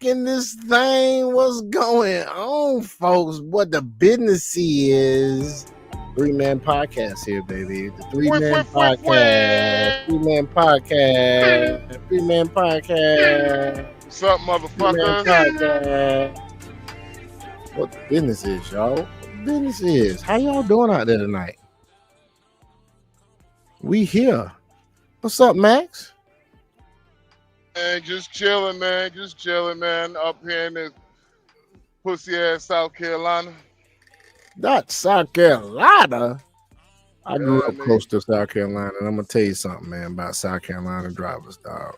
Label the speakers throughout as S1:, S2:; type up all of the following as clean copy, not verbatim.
S1: rocking this thing. What's going on, folks? What the business is? 3-Man podcast here, baby. The 3-Man podcast. 3-Man podcast. 3-Man podcast.
S2: What's up, motherfuckers?
S1: 3-Man podcast. What the business is, y'all? What the business is? How y'all doing out there tonight? We here. What's up, Max?
S2: Man, just chilling, man. Just chilling, man. Up here in this pussy ass South Carolina.
S1: Not South Carolina. I grew up
S2: man.
S1: close to South Carolina, and I'm gonna tell you something, man, about South Carolina drivers, dog.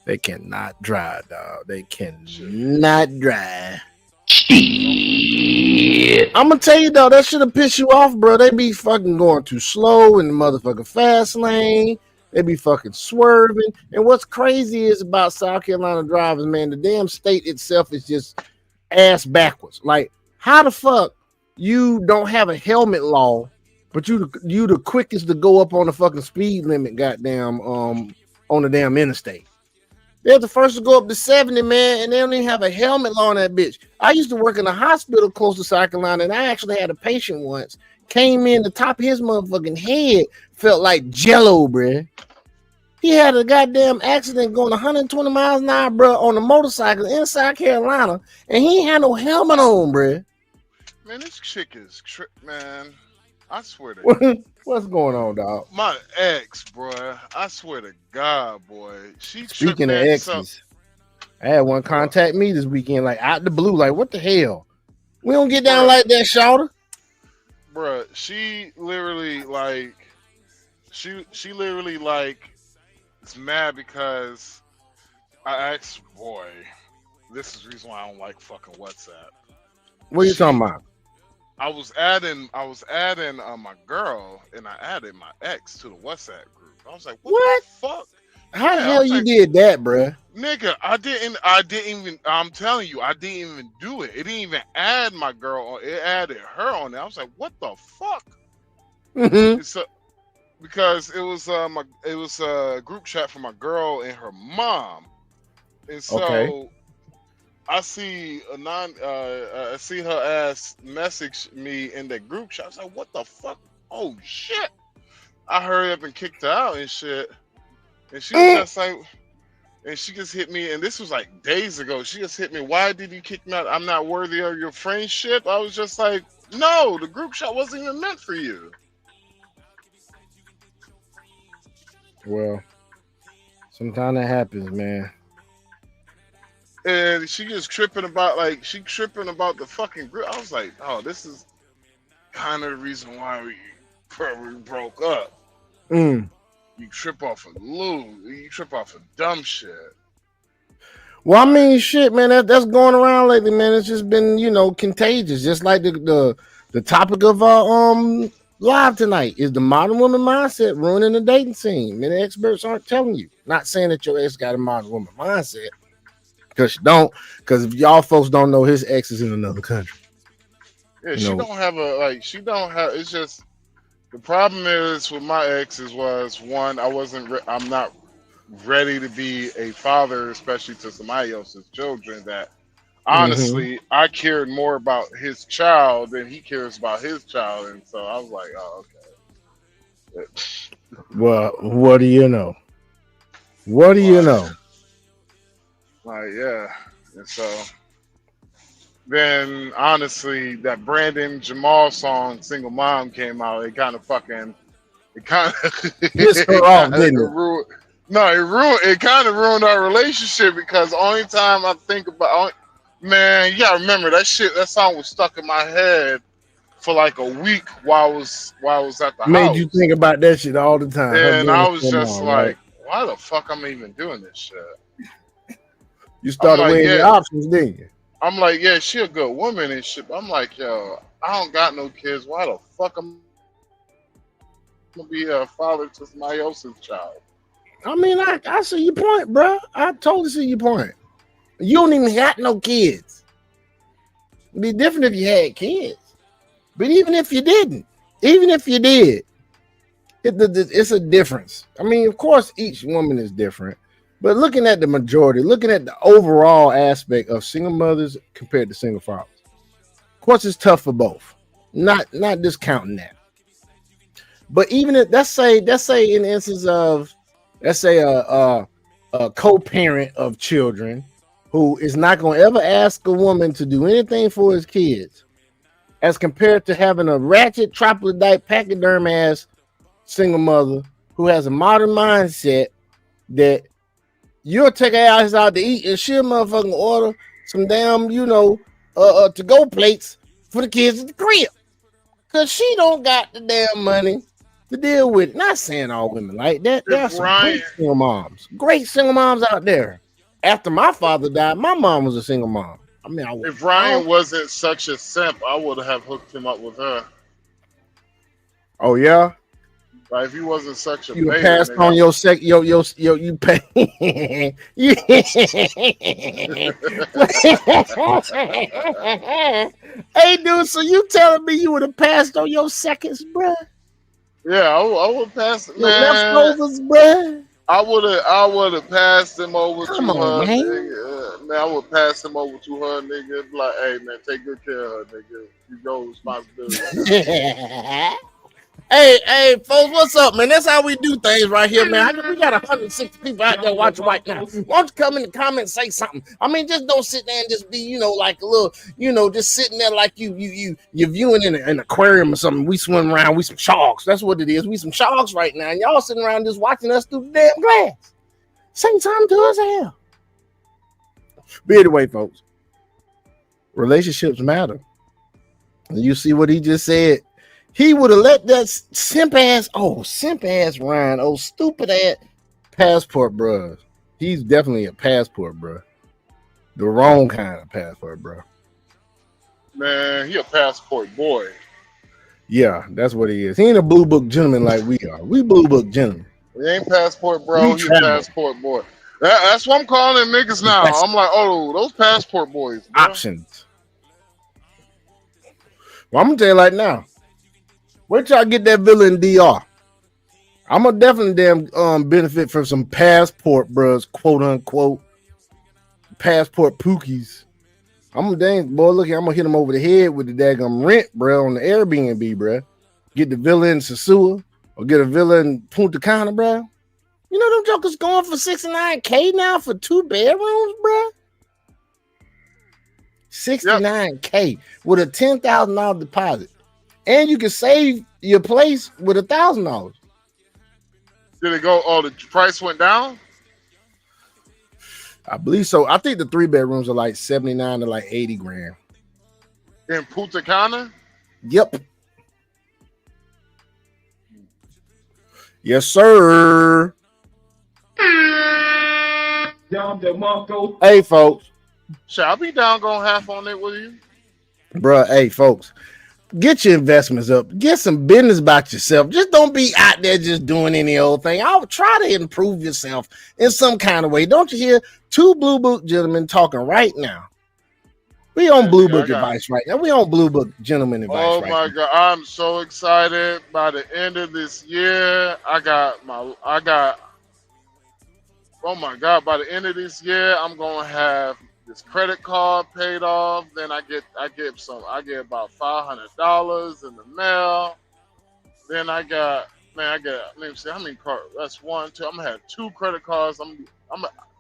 S1: They cannot drive, dog. They cannot drive. Shit. I'm gonna tell you though, that should have pissed you off, bro. They be fucking going too slow in the motherfucking fast lane. They be fucking swerving. And what's crazy is about South Carolina drivers, man, the damn state itself is just ass backwards. Like, how the fuck you don't have a helmet law, but you the quickest to go up on the fucking speed limit, goddamn, on the damn interstate. They're the first to go up to 70, man, and they don't even have a helmet law on that bitch. I used to work in a hospital close to South Carolina, and I actually had a patient once. Came in, the top of his motherfucking head felt like jello, bruh. He had a goddamn accident going 120 miles an hour, bruh, on a motorcycle in South Carolina, and he ain't had no helmet on, bruh.
S2: Man, this chick is man. I swear to
S1: What's going on, dog?
S2: My ex, bro. I swear to God, boy. She
S1: Speaking of exes, I had one contact me this weekend, like out the blue, like, what the hell? We don't get down like that, shouter.
S2: Bruh, she literally like is mad because I asked, boy, this is the reason why I don't like fucking WhatsApp.
S1: What are you talking about?
S2: I was adding my girl, and I added my ex to the WhatsApp group. I was like, what? The fuck?
S1: How the hell you did that, bruh?
S2: Nigga, I didn't even, I'm telling you, I didn't even do it. It didn't even add my girl on, it added her on there. I was like, what the fuck?
S1: Mm-hmm.
S2: So, because it was a group chat for my girl and her mom. And so
S1: okay.
S2: I see I see her ass message me in the group chat. I was like, what the fuck? Oh shit. I hurried up and kicked her out and shit. And she was just like, and she just hit me, and this was like days ago. She just hit me, why did you kick me out? I'm not worthy of your friendship. I was just like, no, the group chat wasn't even meant for you.
S1: Well, sometimes that happens, man.
S2: And she just tripping about the fucking group. I was like, oh, this is kind of the reason why we broke up. You trip off of you trip off of dumb shit.
S1: Well, I mean, shit, man, that's going around lately, man. It's just been, contagious. Just like the topic of our live tonight is the modern woman mindset ruining the dating scene. Many experts aren't telling you. Not saying that your ex got a modern woman mindset. Because you don't. Because if y'all folks don't know, his ex is in another country.
S2: Yeah, she don't have it's just, the problem is with my exes was, one, I'm not ready to be a father, especially to somebody else's children, that honestly, I cared more about his child than he cares about his child. And so I was like, oh, okay.
S1: Well, what do you know? What do you know?
S2: Like, yeah. And so then, honestly, that Brandon Jamal song, Single Mom, came out. It kind of
S1: pissed her off, didn't it?
S2: It kind of ruined our relationship, because the only time I think about, man, you gotta remember that song was stuck in my head for like a week while I was at the house.
S1: Made you think about that shit all the time.
S2: And I was just like, why the fuck am I even doing this shit?
S1: You started weighing your options, didn't you?
S2: I'm like, yeah, she a good woman and shit. But I'm like, yo, I don't got no kids. Why the fuck am I gonna be a father to somebody else's child?
S1: I mean, I see your point, bro. I totally see your point. You don't even have no kids. It'd be different if you had kids. But even if you did, it's a difference. I mean, of course, each woman is different. But looking at the majority, looking at the overall aspect of single mothers compared to single fathers, of course, it's tough for both. Not discounting that. But even if let's say in the instance of let's say a co-parent of children who is not going to ever ask a woman to do anything for his kids, as compared to having a ratchet troglodyte pachyderm ass single mother who has a modern mindset that you'll take her ass out to eat and she'll motherfucking order some damn, to go plates for the kids at the crib. Cause she don't got the damn money to deal with it. Not saying all women like that. There are
S2: If
S1: some
S2: Ryan,
S1: great single moms out there. After my father died, my mom was a single mom. I mean,
S2: if Ryan wasn't such a simp, I would have hooked him up with her.
S1: oh yeah.
S2: Like if he wasn't such a
S1: You
S2: beta,
S1: passed on your sec, you pay. Hey, dude, so you telling me you would have passed on your seconds, bruh?
S2: yeah, I would pass.
S1: Your
S2: Man,
S1: leftovers, bruh?
S2: I would have passed him over to
S1: Come on,
S2: her.
S1: man.
S2: Nigga. Man, I would pass him over to her, nigga. Be like, hey, man, take good care of her, nigga. You go responsibility.
S1: Hey, folks, what's up, man? That's how we do things right here, man. We got 160 people out there watching right now. Why don't you come in the comments and say something? I mean, just don't sit there and just be, like a little, just sitting there like you're viewing in an aquarium or something. We swim around, we some sharks. That's what it is. We some sharks right now. And y'all sitting around just watching us through the damn glass. Same time to us hell. But anyway, folks, relationships matter. And you see what he just said. He would have let that simp ass Ryan, stupid ass passport, bro. He's definitely a passport, bro. The wrong kind of passport, bro.
S2: Man, he a passport boy.
S1: Yeah, that's what he is. He ain't a blue book gentleman like we are. We blue book gentlemen.
S2: He ain't passport bro. He a passport boy. That's what I'm calling them niggas now. I'm like, oh, those passport boys. Bro.
S1: Options. Well, I'm gonna tell you right now. Where y'all get that villa in DR? I'm gonna definitely benefit from some passport bros, quote unquote, passport pookies. I'm gonna hit him over the head with the daggum rent, bro, on the Airbnb, bro. Get the villa in Sasua or get a villa in Punta Cana, bro. You know them jokers going for $69K now for 2 bedrooms, bro. $69K with a $10,000 deposit. And you can save your place with $1,000.
S2: Did it go? Oh, the price went down?
S1: I believe so. I think the 3 bedrooms are like 79 to like 80 grand.
S2: In Punta Cana?
S1: Yep. Yes, sir. Hey, folks.
S2: Shall I be down going half on it with you?
S1: Bruh, hey, folks. Get your investments up. Get some business about yourself. Just don't be out there just doing any old thing. I'll try to improve yourself in some kind of way. Don't you hear 2 blue book gentlemen talking right now? We on blue book advice right now. We on blue book gentleman advice
S2: oh
S1: right
S2: my
S1: now.
S2: God. I'm so excited. By the end of this year, oh my God, by the end of this year, I'm going to have this credit card paid off. Then I get about $500 in the mail. Then let me see how many cards. That's 1, 2. I'm gonna have 2 credit cards. I'm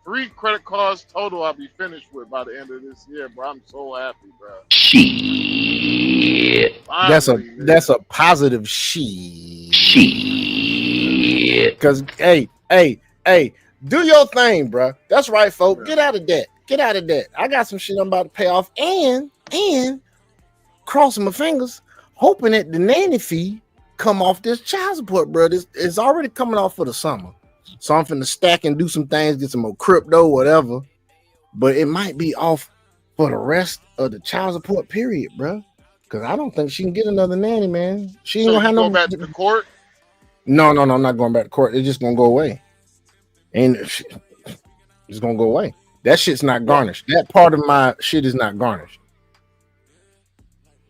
S2: 3 credit cards total. I'll be finished with by the end of this year, bro. I'm so happy, bro.
S3: Shit.
S2: Finally,
S1: That's a positive shit. Because hey, do your thing, bro. That's right, folks. Yeah. Get out of debt. I got some shit I'm about to pay off and crossing my fingers, hoping that the nanny fee come off this child support, bro. It's already coming off for the summer. So I'm finna stack and do some things, get some more crypto, whatever. But it might be off for the rest of the child support period, bro. Because I don't think she can get another nanny, man. She ain't gonna have
S2: go back to the court.
S1: No, I'm not going back to court. It's just gonna go away. And it's gonna go away. That shit's not garnished. That part of my shit is not garnished.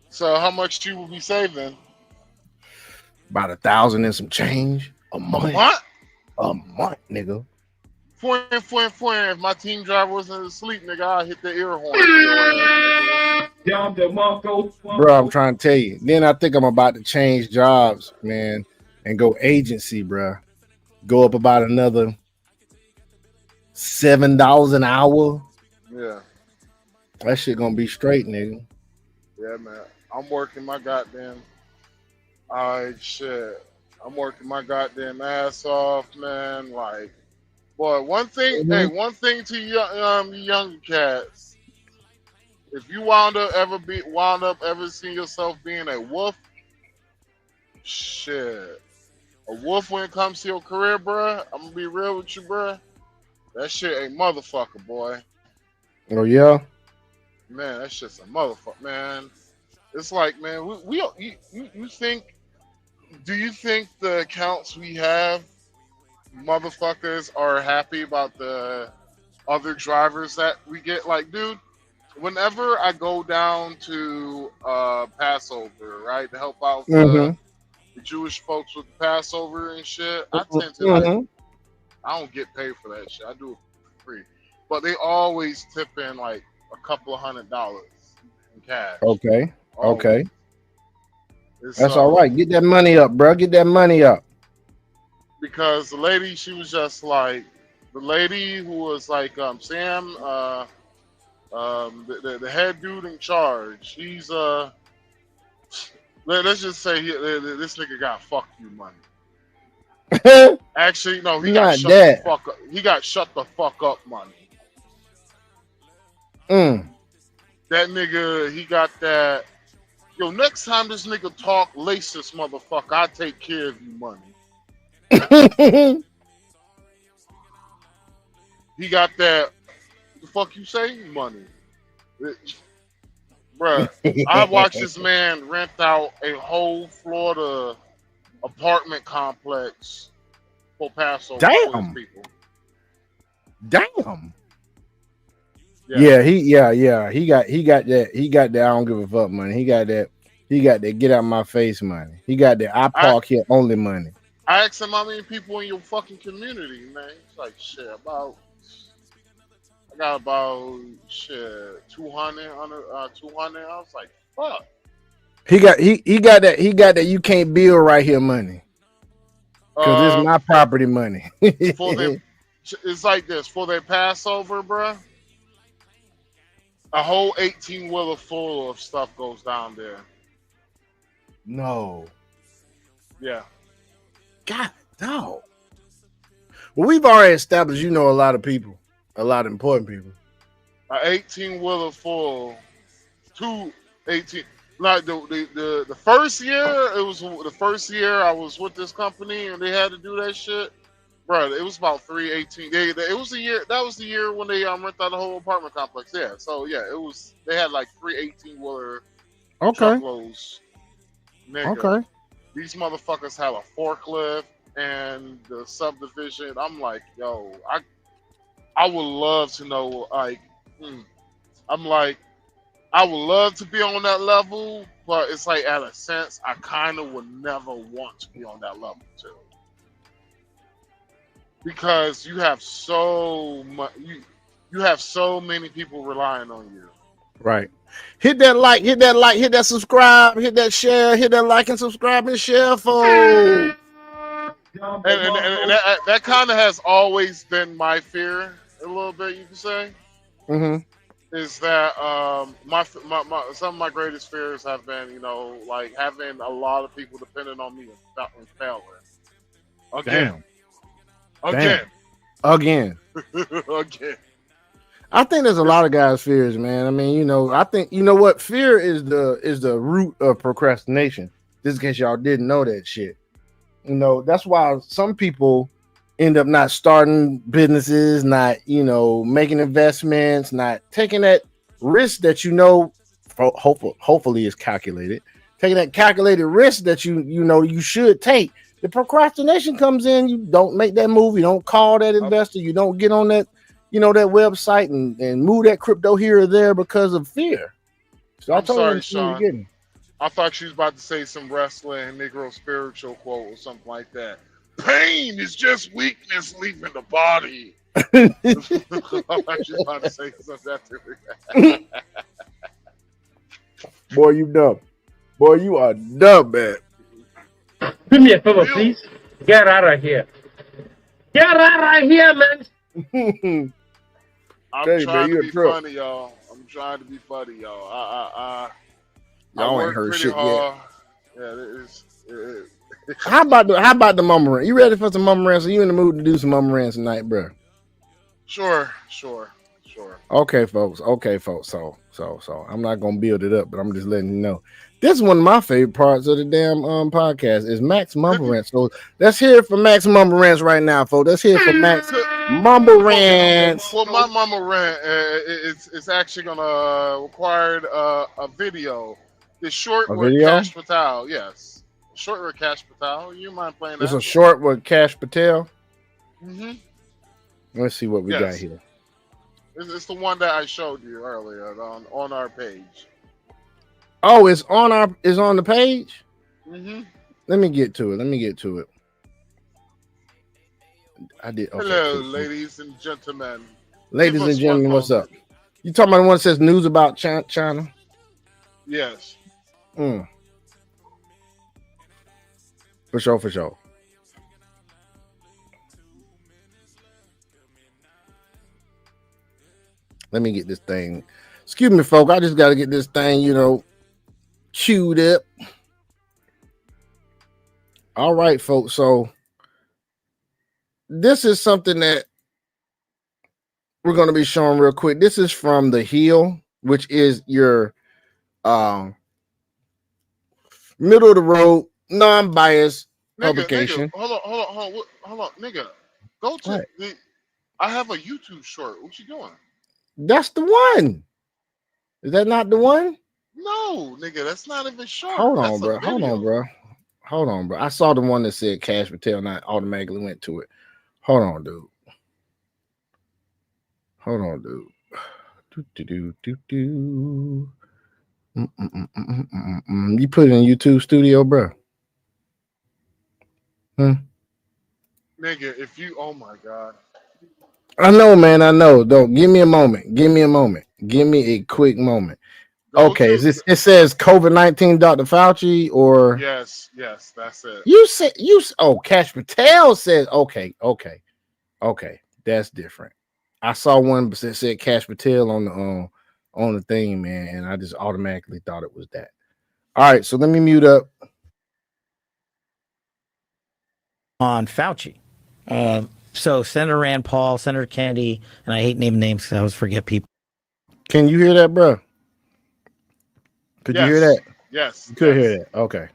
S2: So how much you will be saving?
S1: About 1,000 and some change a month.
S2: What?
S1: A month, nigga.
S2: If my team driver wasn't asleep, nigga, I'll hit the ear horn for your ass, nigga.
S1: Bro, I'm trying to tell you. Then I think I'm about to change jobs, man, and go agency, bro. Go up about another $7 an hour.
S2: Yeah,
S1: That shit gonna be straight, nigga.
S2: yeah, man. I'm working my goddamn. Alright, shit. I'm working my goddamn ass off, man. Like, boy, one thing. Hey,
S1: Mm-hmm.
S2: one thing to you young cats. If you wound up ever seeing yourself being a wolf, shit. A wolf when it comes to your career, bruh. I'm gonna be real with you, bruh. That shit ain't motherfucker, boy.
S1: Oh yeah.
S2: Man, that shit's a motherfucker, man. It's like, man, we don't- you think? Do you think the accounts we have, motherfuckers, are happy about the other drivers that we get? Like, dude, whenever I go down to Passover, right, to help out
S1: Mm-hmm.
S2: the Jewish folks with the Passover and shit, I tend to like.
S1: Mm-hmm.
S2: I don't get paid for that shit. I do it for free. But they always tip in like a couple of $100 in cash.
S1: Okay.
S2: Always.
S1: Okay.
S2: It's
S1: That's all right. Get that money up, bro. Get that money up.
S2: because the lady, she was just like the lady who was like Sam, the head dude in charge. He's let's just say this nigga got fuck you money. Actually, no, he got
S1: Not
S2: shut the
S1: that.
S2: fuck up. He got shut the fuck up money.
S1: Mm.
S2: That nigga, he got that. Yo, next time this nigga talk, lace this motherfucker. I take care of you money. He got that. The fuck you say? Money. Bruh, I watched this man rent out a whole Florida apartment complex for Passover for his
S1: Damn.
S2: people.
S1: Damn.
S2: Yeah.
S1: Yeah. He got that I don't give a fuck money. He got that get out my face money. He got that I
S2: I
S1: park here only money.
S2: I asked him how many people in your fucking community, man. He's like, shit, I got about shit 200 under 200. I was like, fuck.
S1: He got that you can't build right here money. Cause it's
S2: Uh,
S1: my property money.
S2: for their it's like this for their Passover, bruh. A whole 18 wheeler full of stuff goes down there.
S1: No.
S2: Yeah.
S1: God, no. Well, we've already established you know a lot of people, a lot of important people.
S2: A 18 wheeler full, two 18. Like the first year, it was the first year I was with this company and they had to do that shit. Bro, it was about 318. It was the year. That was the year when they rented out the whole apartment complex. Yeah. So yeah, it was. They had like 318 wheeler
S1: Okay.
S2: truckloads. Nigga,
S1: Okay.
S2: these motherfuckers have a forklift and the subdivision. I'm like, yo, I would love to know. Like, I'm like, I would love to be on that level, but it's like, at a sense, I kind of would never want to be on that level too, because you have so much. You have so many people relying on you.
S1: Right. Hit that like, hit that subscribe, hit that share, hit that like and subscribe and share, folks.
S2: And that kind of has always been my fear, a little bit, you could say.
S1: Mm-hmm.
S2: Is that my some of my greatest fears have been, like having a lot of people depending on me and failing again,
S1: Damn.
S2: again,
S1: Again.
S2: again.
S1: I think there's a
S2: It's,
S1: lot of guys' fears, man. I mean, I think you know what? Fear is the root of procrastination. Just in case y'all didn't know that shit. That's why some people end up not starting businesses, not, making investments, not taking that risk that hopefully is calculated. Taking that calculated risk that you should take. The procrastination comes in, you don't make that move, you don't call that investor, you don't get on that, that website and move that crypto here or there because of fear. So I
S2: I'm
S1: told
S2: sorry,
S1: him to
S2: Sean.
S1: get him.
S2: I thought she was about to say some wrestling Negro spiritual quote or something like that. Pain is just weakness leaving the body. I'm actually about to say something after.
S1: Boy, you dumb. Boy, you are dumb, man.
S3: Do me a favor,
S2: Real.
S3: please. Get out of here. Get out of here, man.
S2: I'm
S1: Tell you, man,
S2: trying to
S1: you a
S2: be
S1: trip.
S2: funny, y'all. I'm trying to be funny, y'all. I
S1: Y'all ain't
S2: work
S1: heard
S2: pretty
S1: shit yet.
S2: hard. Yeah, it
S1: How about the mama rant? You ready for some mama rants? Are you in the mood to do some mama rants tonight, bro?
S2: sure.
S1: Okay, folks. So I'm not gonna build it up, but I'm just letting you know. This is one of my favorite parts of the damn podcast is Max Mumble Rants. So let's hear it for Max Mumble Rants right now, folks. Let's hear it for Max Mumble Rants.
S2: For my mama rant, it's actually gonna require a video. It's short
S1: A
S2: with
S1: video.
S2: Cash Patel. Yes, short with Cash Patel. You mind playing
S1: It's
S2: that?
S1: a short with Cash Patel.
S2: Mm-hmm.
S1: Let's see what we got
S2: Yes,
S1: here.
S2: it's the one that I showed you earlier on our page.
S1: Oh, it's on the page.
S2: Mm-hmm.
S1: Let me get to it. I did. Okay,
S2: Hello,
S1: cool.
S2: ladies and gentlemen. Give
S1: Ladies and
S2: us one
S1: gentlemen, what's
S2: moment.
S1: up? You talking about the one that says news about China?
S2: Yes.
S1: Mm. For sure. Let me get this thing. Excuse me, folk. I just got to get this thing, queued up. All right, folks. So this is something that we're going to be showing real quick. This is from The Hill, which is your middle of the road, non-biased
S2: Nigga,
S1: publication.
S2: hold on, nigga. Go to
S1: What?
S2: the. I have a YouTube short. What you doing?
S1: That's the one. Is that not the one?
S2: No, nigga, that's not even short.
S1: Hold on,
S2: That's a
S1: bro.
S2: video.
S1: Hold on, bro. I saw the one that said Cash Patel, and I automatically went to it. Hold on, dude. Do. You put it in YouTube Studio, bro.
S2: Nigga, if you, oh my god.
S1: I know, man. I know. Don't give me a moment. Give me a quick moment.
S2: Go
S1: Okay, is
S2: to,
S1: this? It says COVID-19, Dr. Fauci, or
S2: yes, that's it.
S1: you said you? Oh, Cash Patel says okay. That's different. I saw one that said Cash Patel on the thing, man, and I just automatically thought it was that. All right, so let me mute up.
S4: On Fauci. So Senator Rand Paul, Senator Kennedy, and I hate naming names because I always forget people.
S1: Can you hear that, bro? Could you hear
S2: Yes,
S1: that?
S2: yes,
S1: You could
S2: yes.
S1: hear that. Okay.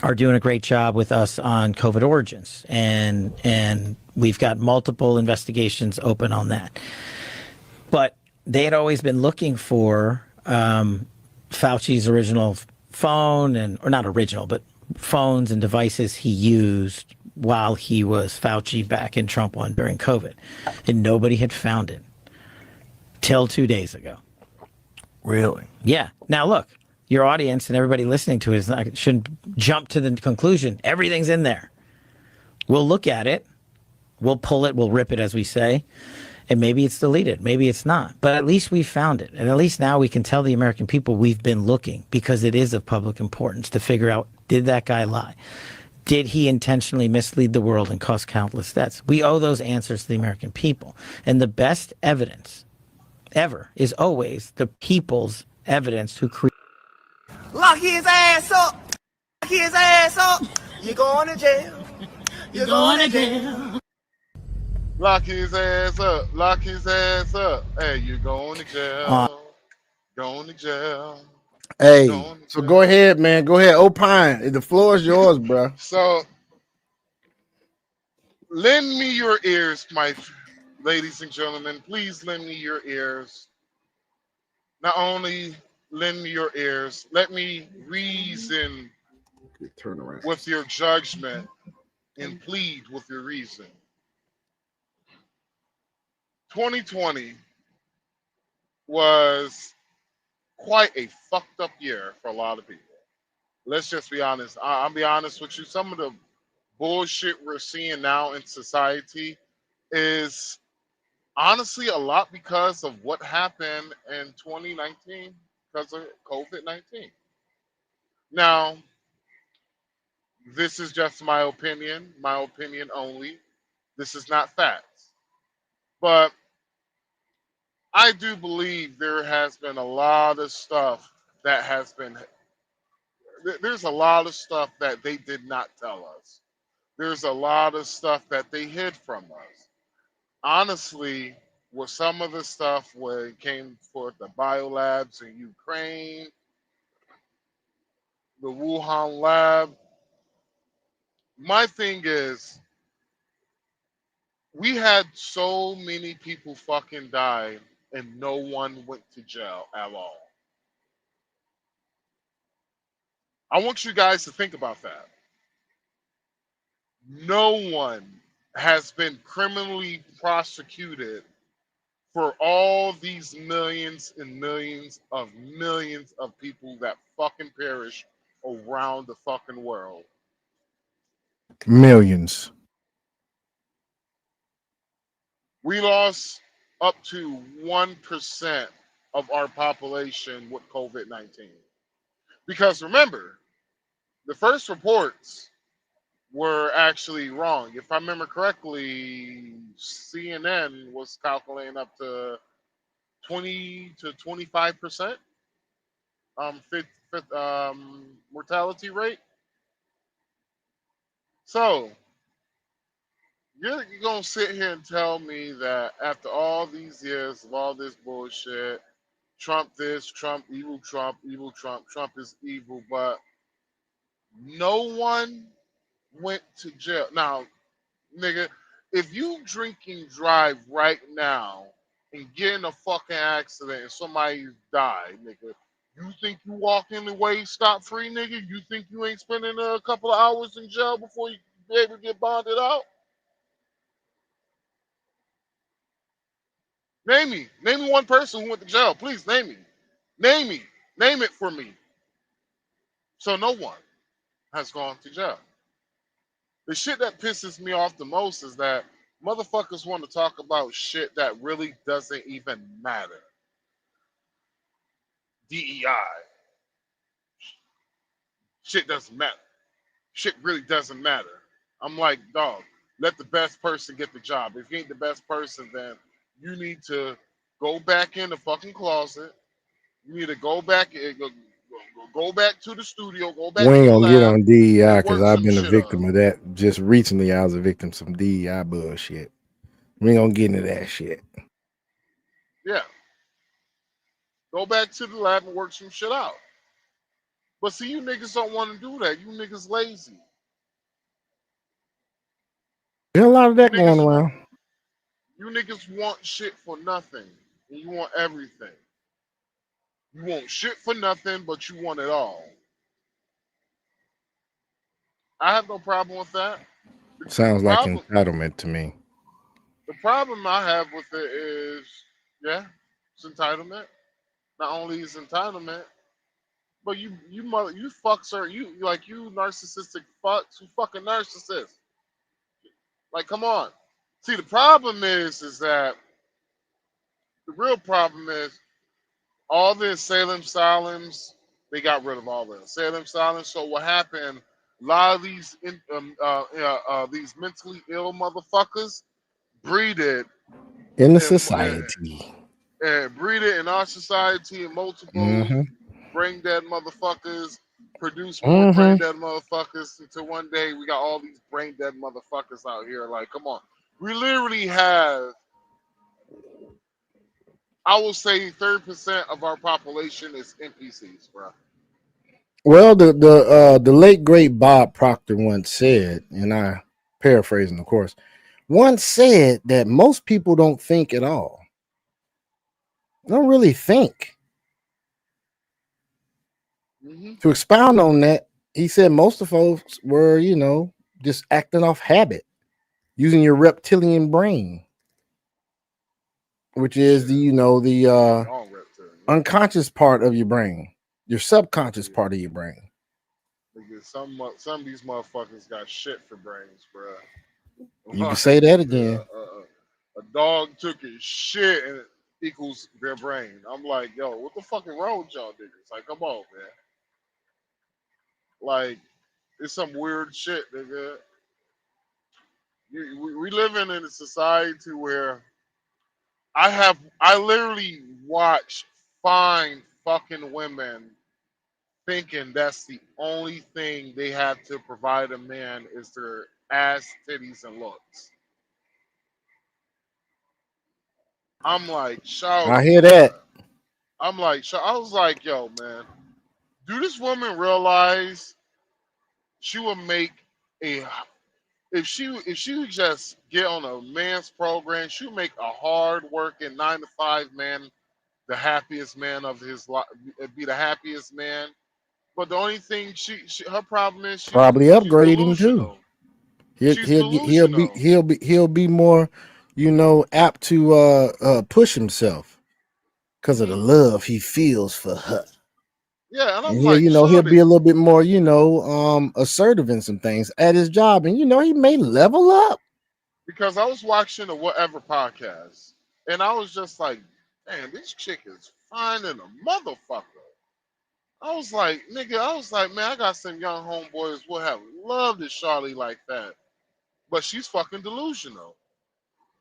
S4: Are doing a great job with us on COVID origins, and we've got multiple investigations open on that. But they had always been looking for Fauci's original phone, or not original, but phones and devices he used while he was Fauci back in Trump 1 during COVID, and nobody had found it till 2 days ago.
S5: Really?
S4: Yeah. Now look, your audience and everybody listening to it shouldn't jump to the conclusion everything's in there. We'll look at it, we'll pull it, we'll rip it, as we say, and maybe it's deleted, maybe it's not. But at least we found it, and at least now we can tell the American people we've been looking, because it is of public importance to figure out, did that guy lie? Did he intentionally mislead the world and cause countless deaths? We owe those answers to the American people, and the best evidence ever is always the people's evidence who create.
S5: Lock his ass up. Lock his ass up. You're going to jail. You're going to jail.
S2: Lock his ass up. Lock his ass up. Hey, you're going to jail. Going to jail.
S1: Hey, so go ahead, man. Go ahead. Opine. The floor is yours, bro.
S2: So, lend me your ears, my ladies and gentlemen. Please lend me your ears. Not only lend me your ears, let me reason
S1: Turn around.
S2: with your judgment and plead with your reason. 2020 was quite a fucked up year for a lot of people. Let's just be honest. I'll be honest with you. Some of the bullshit we're seeing now in society is honestly a lot because of what happened in 2019 because of COVID-19. Now, this is just my opinion only. This is not facts. But I do believe there has been a lot of stuff that has been, there's a lot of stuff that they did not tell us. There's a lot of stuff that they hid from us. Honestly, with some of the stuff where it came for the biolabs in Ukraine, the Wuhan lab, my thing is, we had so many people fucking die and no one went to jail at all. I want you guys to think about that. No one has been criminally prosecuted for all these millions and millions of people that fucking perish around the fucking world.
S1: Millions.
S2: We lost up to 1% of our population with COVID 19. Because remember, the first reports were actually wrong. If I remember correctly, CNN was calculating up to 20 to 25% mortality rate. So you're gonna sit here and tell me that after all these years of all this bullshit, Trump this, Trump, evil Trump, Trump is evil, but no one went to jail. Now, nigga, if you drink and drive right now and get in a fucking accident and somebody die, nigga, you think you walking away scot free, nigga? You think you ain't spending a couple of hours in jail before you be able to get bonded out? Name me one person who went to jail. Please name me. Name me. Name it for me. So no one has gone to jail. The shit that pisses me off the most is that motherfuckers want to talk about shit that really doesn't even matter. DEI. Shit doesn't matter. Shit really doesn't matter. I'm like, dog, let the best person get the job. If you ain't the best person, then you need to go back in the fucking closet. You need to go back go back to the studio, go back
S1: We
S2: to
S1: ain't
S2: the
S1: gonna get
S2: lab,
S1: on DEI
S2: and
S1: because
S2: work
S1: I've
S2: some
S1: been a
S2: shit up.
S1: victim of that. Just recently, I was a victim of some DEI bullshit. We ain't gonna get into that shit.
S2: Yeah. Go back to the lab and work some shit out. But see, you niggas don't want to do that. You niggas lazy.
S1: There's a lot of
S2: You
S1: that going
S2: niggas
S1: around.
S2: you niggas want shit for nothing. And you want everything. You want shit for nothing, but you want it all. I have no problem with that. The
S1: Sounds like
S2: problem
S1: entitlement to me.
S2: the problem I have with it is, yeah, it's entitlement. Not only is entitlement, but you fucks are you narcissistic fucks, you fucking narcissist. Like, come on. See, the problem is that the real problem is all this Salem Salems, they got rid of all this Salem Salems. So what happened? A lot of these mentally ill motherfuckers breeded
S1: In the
S2: in,
S1: society.
S2: breeded in our society, and multiple
S1: Mm-hmm.
S2: brain dead motherfuckers produce more
S1: Mm-hmm.
S2: brain dead motherfuckers until one day we got all these brain dead motherfuckers out here. Like, come on. We literally have, I will say 30% of our population is NPCs, bro.
S1: Well, the late great Bob Proctor once said, and I paraphrasing, of course, once said that most people don't think at all. Don't really think.
S2: Hmm.
S1: To expound on that, he said most of folks were, just acting off habit, using your reptilian brain, which is
S2: Shit.
S1: the
S2: We all reptilian.
S1: unconscious part of your brain, your subconscious
S2: Nigga,
S1: part of your brain.
S2: nigga, some of these motherfuckers got shit for brains, bro.
S1: You can say that
S2: Nigga,
S1: again.
S2: A dog took his shit and it equals their brain. I'm like, yo, what the fuck is wrong with y'all niggas? Like, come on, man. Like, it's some weird shit, nigga. We living in a society where I literally watch fine fucking women thinking that's the only thing they have to provide a man is their ass, titties, and looks. I'm like,
S1: I
S2: shouty,
S1: hear
S2: bro.
S1: that.
S2: I'm like, I was like, yo, man, do this woman realize she would make a if she would just get on a man's program, she would make a hard working 9 to 5 man the happiest man of his life, be the happiest man. But the only thing she her problem is
S1: Probably
S2: she's
S1: upgrade him too.
S2: delusional.
S1: He'll
S2: She's
S1: he'll get
S2: delusional.
S1: he'll be more, apt to push himself because of the
S2: Hmm.
S1: love he feels for her.
S2: Yeah, and I'm
S1: And
S2: like,
S1: he'll be
S2: shorty,
S1: a little bit more, assertive in some things at his job, and he may level up.
S2: because I was watching a whatever podcast, and I was just like, man, this chick is fine in a motherfucker. I was like, nigga, I was like, man, I got some young homeboys will have loved this Charlie like that. But she's fucking delusional.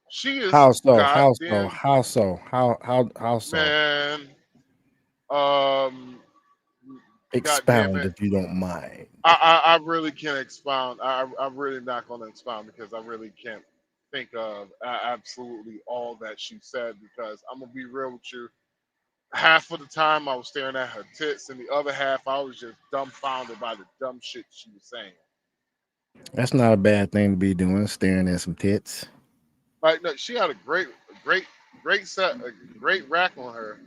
S2: She is
S1: How so? How so?
S2: goddamn
S1: How so? How so?
S2: man. Um, God damn
S1: Expound
S2: it.
S1: if you don't mind.
S2: I really can't expound. I'm really not going to expound because I really can't think of absolutely all that she said because I'm going to be real with you. Half of the time I was staring at her tits, and the other half I was just dumbfounded by the dumb shit she was saying.
S1: That's not a bad thing to be doing, staring at some tits.
S2: Like, no, she had a great, great set, a great rack on her.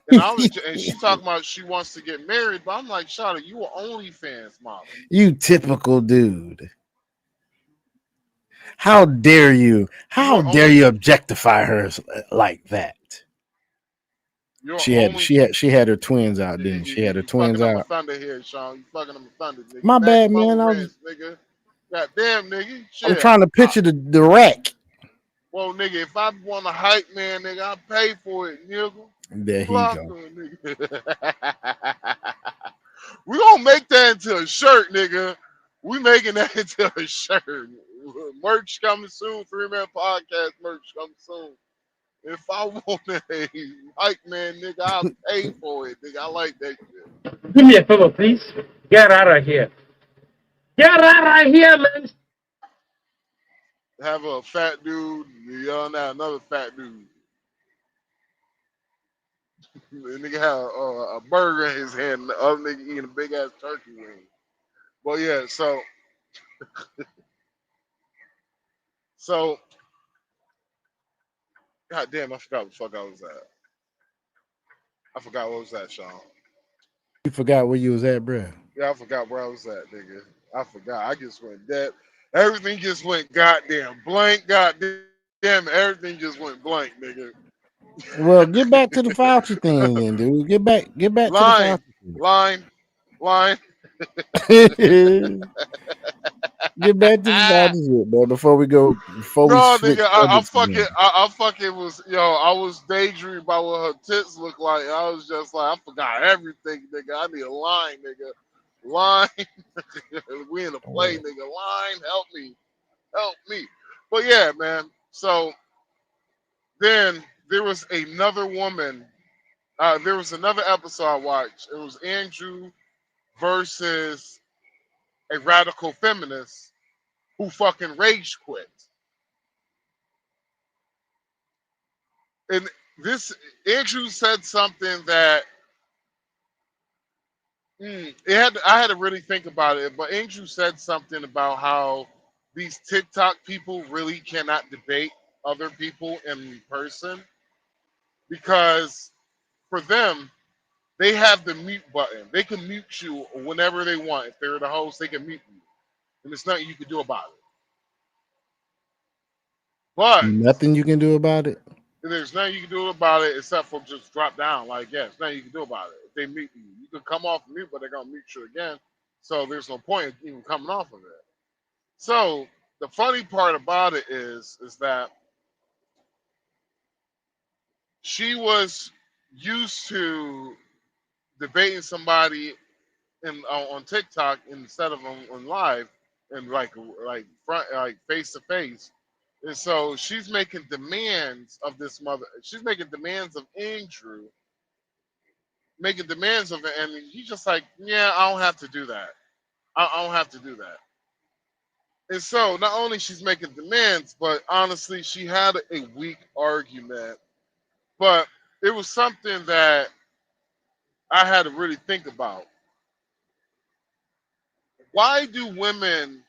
S2: And and she talking about she wants to get married, but I'm like, Shawty, you were OnlyFans model.
S1: You typical dude. How dare you?
S2: You
S1: How
S2: were
S1: dare
S2: only,
S1: you objectify her like that?
S2: you're
S1: She had
S2: only.
S1: she had she had her twins out, didn't she? She had her
S2: You fucking
S1: twins
S2: up my
S1: out.
S2: thunder here, Sean. You fucking up my thunder, nigga.
S1: My bad,
S2: Maximo
S1: man.
S2: Ranch, nigga. God damn, nigga.
S1: I'm
S2: Shit.
S1: trying to picture the rack.
S2: Well, nigga, if I want a hype man, nigga, I pay for it, nigga.
S1: There he
S2: Block
S1: go.
S2: him, nigga. We gonna make that into a shirt, nigga. We making that into a shirt. Merch coming soon. 3 Man Podcast merch coming soon. If I want a hype man, nigga, I'll pay for it, nigga. I like that shit.
S3: Do me a favor, please. Get out of here. Get out of here, man.
S2: Have a fat dude yelling at another fat dude. The nigga have a burger in his hand, and the other nigga eating a big ass turkey wing. Well, yeah, so god damn, I forgot what the fuck I was at. I forgot what was that, Sean.
S1: You forgot where you was at, bro.
S2: Yeah, I forgot where I was at, nigga. I forgot. I just went dead. Everything just went goddamn blank. Goddamn, everything just went blank, nigga.
S1: Well, get back to the Fauci thing, then, dude. Get back to the
S2: Line,
S1: Fauci
S2: line, line.
S1: thing. Get back to the Fauci shit, bro. Before we
S2: No,
S1: switch
S2: nigga,
S1: subjects again.
S2: I fucking was, I was daydreaming about what her tits look like. I was just like, I forgot everything, nigga. I need a line, nigga. Line, we in a play, nigga. Line, help me. But yeah, man. So then there was another woman. There was another episode I watched. It was Andrew versus a radical feminist who fucking rage quit. And this Andrew said something that I had to really think about it. But Andrew said something about how these TikTok people really cannot debate other people in person because for them they have the mute button. They can mute you whenever they want. If they're the host, they can mute you, and there's nothing you can do about it. But
S1: Nothing you can do about it.
S2: there's nothing you can do about it except for just drop down. Like, yeah, there's nothing you can do about it. If they mute you, you can come off mute, but they're gonna mute you again. So there's no point in even coming off of it. So the funny part about it is that she was used to debating somebody on TikTok instead of on live and like front like face to face. And so she's making demands of this mother. She's making demands of Andrew, making demands of it, and he's just like, yeah, I don't have to do that. I don't have to do that. And so not only she's making demands, but honestly, she had a weak argument. But it was something that I had to really think about. Why do women,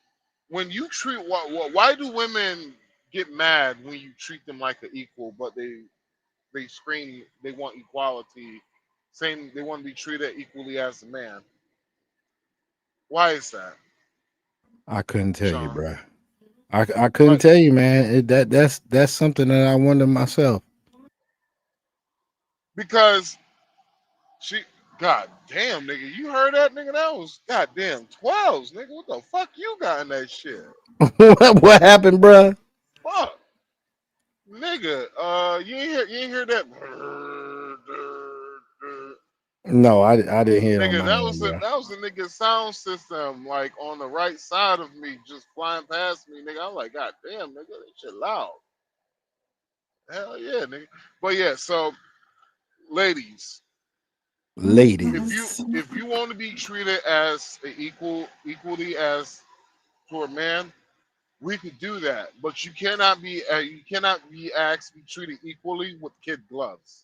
S2: when you treat why do women get mad when you treat them like an equal, but they scream they want equality, saying they want to be treated equally as a man? Why is that,
S1: I couldn't tell you,
S2: Sean?
S1: bro. I couldn't
S2: Like,
S1: tell you, man. That's something that I wonder myself.
S2: because she, god damn, nigga, you heard that, nigga? That was goddamn 12s, nigga. What the fuck you got in that shit?
S1: What happened, bro?
S2: Fuck, nigga. You ain't hear that?
S1: No, I didn't hear it on
S2: Nigga,
S1: my end, bro.
S2: that was a nigga sound system like on the right side of me, just flying past me, nigga. I'm like, god damn, nigga, that shit loud. Hell yeah, nigga. But yeah, so ladies,
S1: Ladies.
S2: if you want to be treated as equally as to a man, we could do that. But you cannot be asked to be treated equally with kid gloves.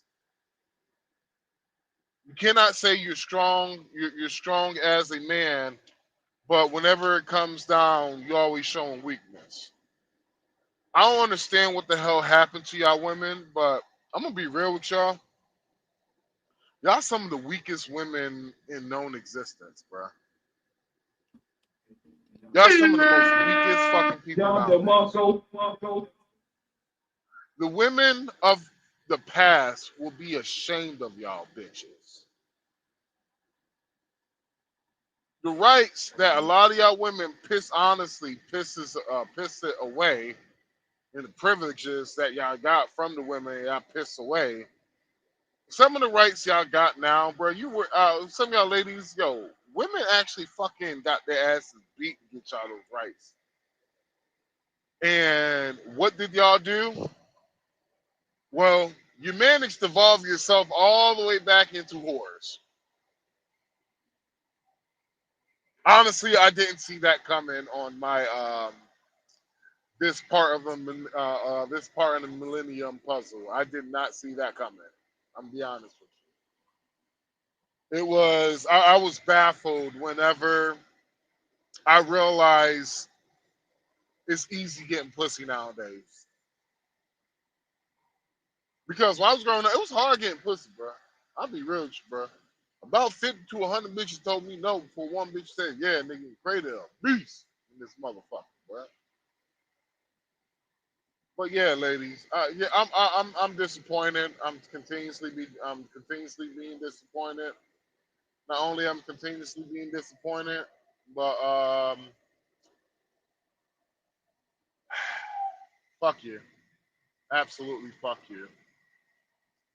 S2: You cannot say you're strong. You're strong as a man, but whenever it comes down, you're always showing weakness. I don't understand what the hell happened to y'all women, but I'm gonna be real with y'all. Y'all some of the weakest women in known existence, bro. Y'all some of the most weakest fucking people nowadays. The women of the past will be ashamed of y'all bitches. The rights that a lot of y'all women piss it away, and the privileges that y'all got from the women y'all piss away. Some of the rights y'all got now, bro. You were some of y'all ladies, yo, women actually fucking got their asses beat to get y'all those rights. And what did y'all do? Well, you managed to evolve yourself all the way back into whores. Honestly, I didn't see that coming on my this part of the Millennium Puzzle. I did not see that coming. I'm gonna be honest with you. I was baffled whenever I realized it's easy getting pussy nowadays. Because when I was growing up, it was hard getting pussy, bro. I'll be real with you, bro. About 50 to 100 bitches told me no before one bitch said, yeah, nigga, Kraydell, beast in this motherfucker, bro. But yeah, ladies, yeah, I'm disappointed. I'm continuously being disappointed. Not only I'm continuously being disappointed, but fuck you, absolutely fuck you,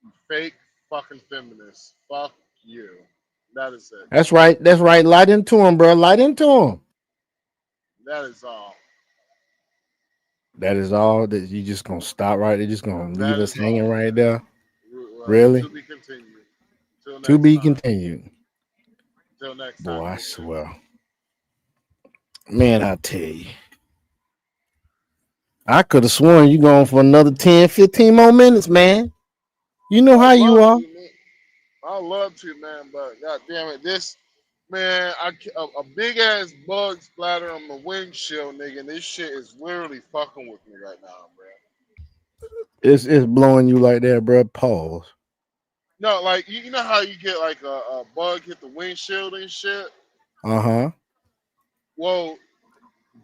S2: you fake fucking feminist, fuck you. That is it.
S1: That's right. That's right. Light into him, bro. Light into him.
S2: That is all.
S1: That is all. That you just gonna stop right there. Just gonna leave
S2: That
S1: us
S2: is all,
S1: hanging right
S2: man.
S1: there.
S2: To
S1: Really?
S2: be continued. Till
S1: To
S2: next
S1: be
S2: time.
S1: continued.
S2: Till next
S1: Boy,
S2: time,
S1: I
S2: bitches.
S1: swear. Man, I tell you. I could have sworn you going for another 10, 15 more minutes, man. You know
S2: I'd
S1: how you
S2: love
S1: are.
S2: to, man. I'd love to, man. But god damn it, this man, a big ass bug splatter on the windshield, nigga. And this shit is literally fucking with me right now, bro.
S1: It's blowing you like that, bro. Pause.
S2: No, like you know how you get like a bug hit the windshield and shit.
S1: Uh-huh.
S2: Well,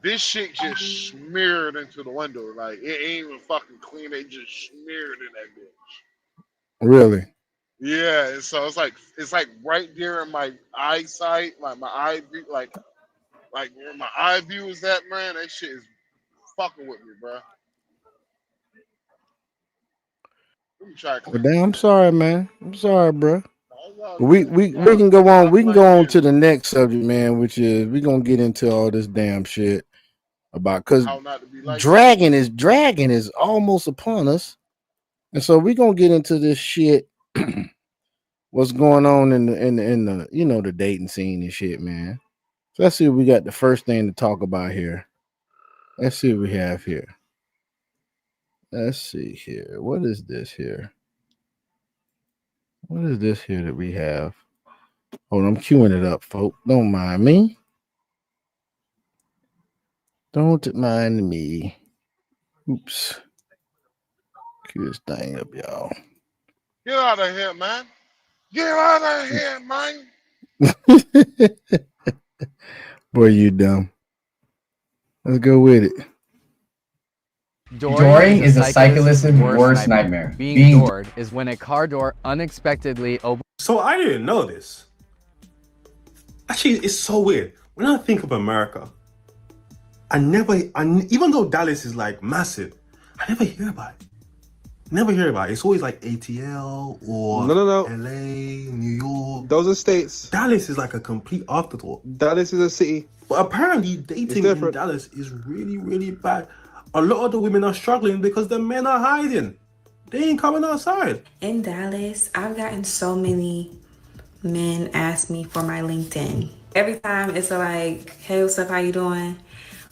S2: this shit just smeared into the window. Like it ain't even fucking clean. It just smeared in that bitch.
S1: Really?
S2: Yeah, and so it's like right there in my eyesight, like my eye view, like where my eye view is at, man. That shit is fucking with me, bro. Let me try to
S1: Well,
S2: clear.
S1: damn, I'm sorry, man. I'm sorry, bro.
S2: That's all
S1: We
S2: good.
S1: we we can go on.
S2: Stop
S1: We can go on
S2: blaming
S1: to the next subject, man, which is we gonna get into all this damn shit about because
S2: how not to be like that.
S1: dragging is almost upon us, and so we gonna get into this shit. What's going on in the the dating scene and shit, man. So let's see what we got the first thing to talk about here. Let's see what we have here. Let's see here. What is this here? What is this here that we have? Hold on, I'm queuing it up, folks. Don't mind me. Don't mind me. Oops. Cue this thing up, y'all.
S2: Get out of here, man. Get out of here, man.
S1: Boy, you dumb. Let's go with it.
S6: Dooring is a cyclist's worst nightmare. Being doored is when a car door unexpectedly opens.
S7: So I didn't know this. Actually, it's so weird. When I think of America, even though Dallas is like massive, I never hear about it. Never hear about it. It's always like ATL or
S8: No.
S7: LA, New York.
S8: Those are states.
S7: Dallas is like a complete afterthought.
S8: Dallas is a city.
S7: But apparently dating in Dallas is really, really bad. A lot of the women are struggling because the men are hiding. They ain't coming outside.
S9: In Dallas, I've gotten so many men ask me for my LinkedIn. Every time it's like, hey, what's up, how you doing?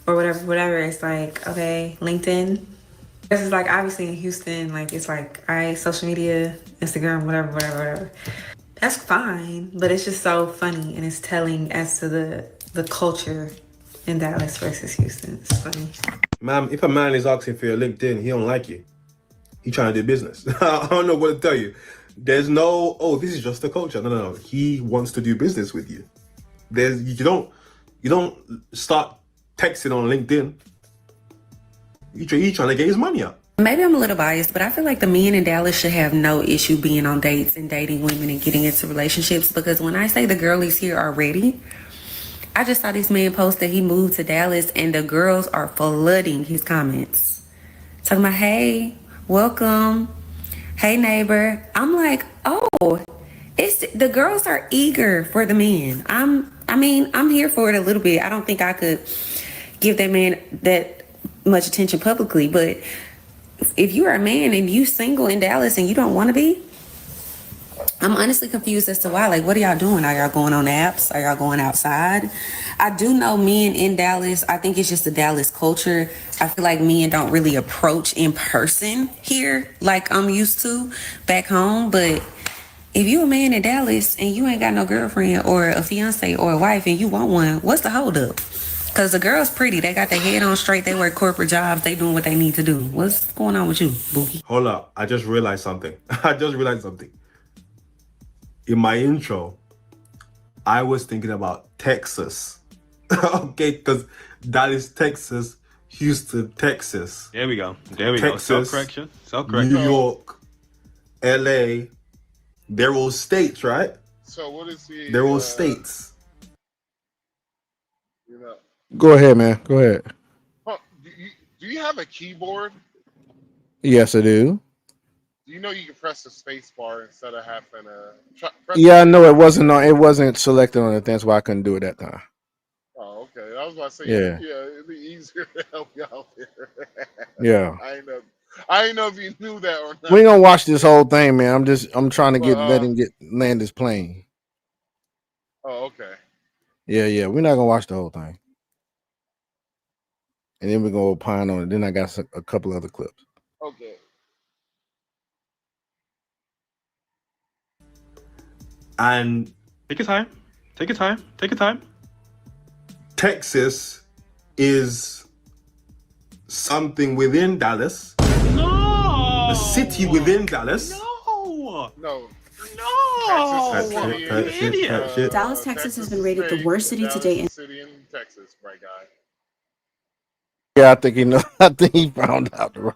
S9: Or whatever. It's like, okay, LinkedIn. This is like, obviously in Houston, like, it's like, all right, social media, Instagram, whatever. That's fine, but it's just so funny and it's telling as to the culture in Dallas versus Houston. It's funny.
S7: Ma'am, if a man is asking for your LinkedIn, he don't like you. He trying to do business. I don't know what to tell you. There's no, oh, this is just the culture. No. He wants to do business with you. You don't start texting on LinkedIn. You trying to get his money up.
S9: Maybe I'm a little biased, but I feel like the men in Dallas should have no issue being on dates and dating women and getting into relationships, because when I say the girlies here are ready, I just saw this man post that he moved to Dallas and the girls are flooding his comments. Talking about, hey, welcome. Hey, neighbor. I'm like, oh, the girls are eager for the men. I'm here for it a little bit. I don't think I could give that man that much attention publicly, but if you're a man and you single in Dallas and you don't want to be, I'm honestly confused as to why. Like, what are y'all doing? Are y'all going on apps? Are y'all going outside? I do know men in Dallas. I think it's just the Dallas culture. I feel like men don't really approach in person here like I'm used to back home. But if you a man in Dallas and you ain't got no girlfriend or a fiance or a wife and you want one, what's the holdup? Because the girl's pretty. They got their head on straight. They work corporate jobs. They doing what they need to do. What's going on with you, Boogie?
S7: Hold up. I just realized something. In my intro, I was thinking about Texas. Okay, because Dallas, Texas, Houston, Texas.
S10: There we go.
S7: Texas,
S10: Self-correction.
S7: New York, LA. They're all states, right?
S2: So what is the?
S7: They're all states.
S2: You know.
S1: Go ahead, man. Go ahead.
S2: Do you have a keyboard?
S1: Yes, I do.
S2: You know you can press the space bar instead of having a.
S1: Yeah, I know it wasn't selected on it. That's why I couldn't do it that time.
S2: Oh, okay. I was about to say,
S1: Yeah.
S2: It'd be easier to help you out there.
S1: Yeah.
S2: I didn't know if you knew that or not.
S1: We ain't gonna watch this whole thing, man. I'm trying to let him land his plane.
S2: Oh, okay.
S1: Yeah. We're not gonna watch the whole thing. And then we're gonna opine on it. Then I got a couple other clips.
S2: Okay.
S7: And
S10: Take your time.
S7: Texas is something within Dallas.
S10: No.
S7: A city within Dallas.
S2: No.
S9: Dallas, Texas has been rated the worst city to date in
S2: Texas, right, guy?
S1: Yeah, I think he knows. I think he found out. Right.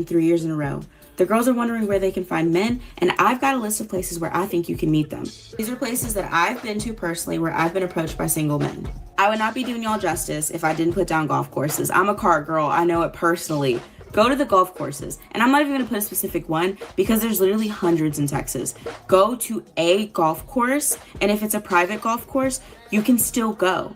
S9: 3 years in a row. The girls are wondering where they can find men, and I've got a list of places where I think you can meet them. These are places that I've been to personally where I've been approached by single men. I would not be doing y'all justice if I didn't put down golf courses. I'm a cart girl. I know it personally.
S8: Go to the golf courses. And I'm not even going to put a specific one because there's literally hundreds in Texas. Go to a golf course, and if it's a private golf course, you can still go.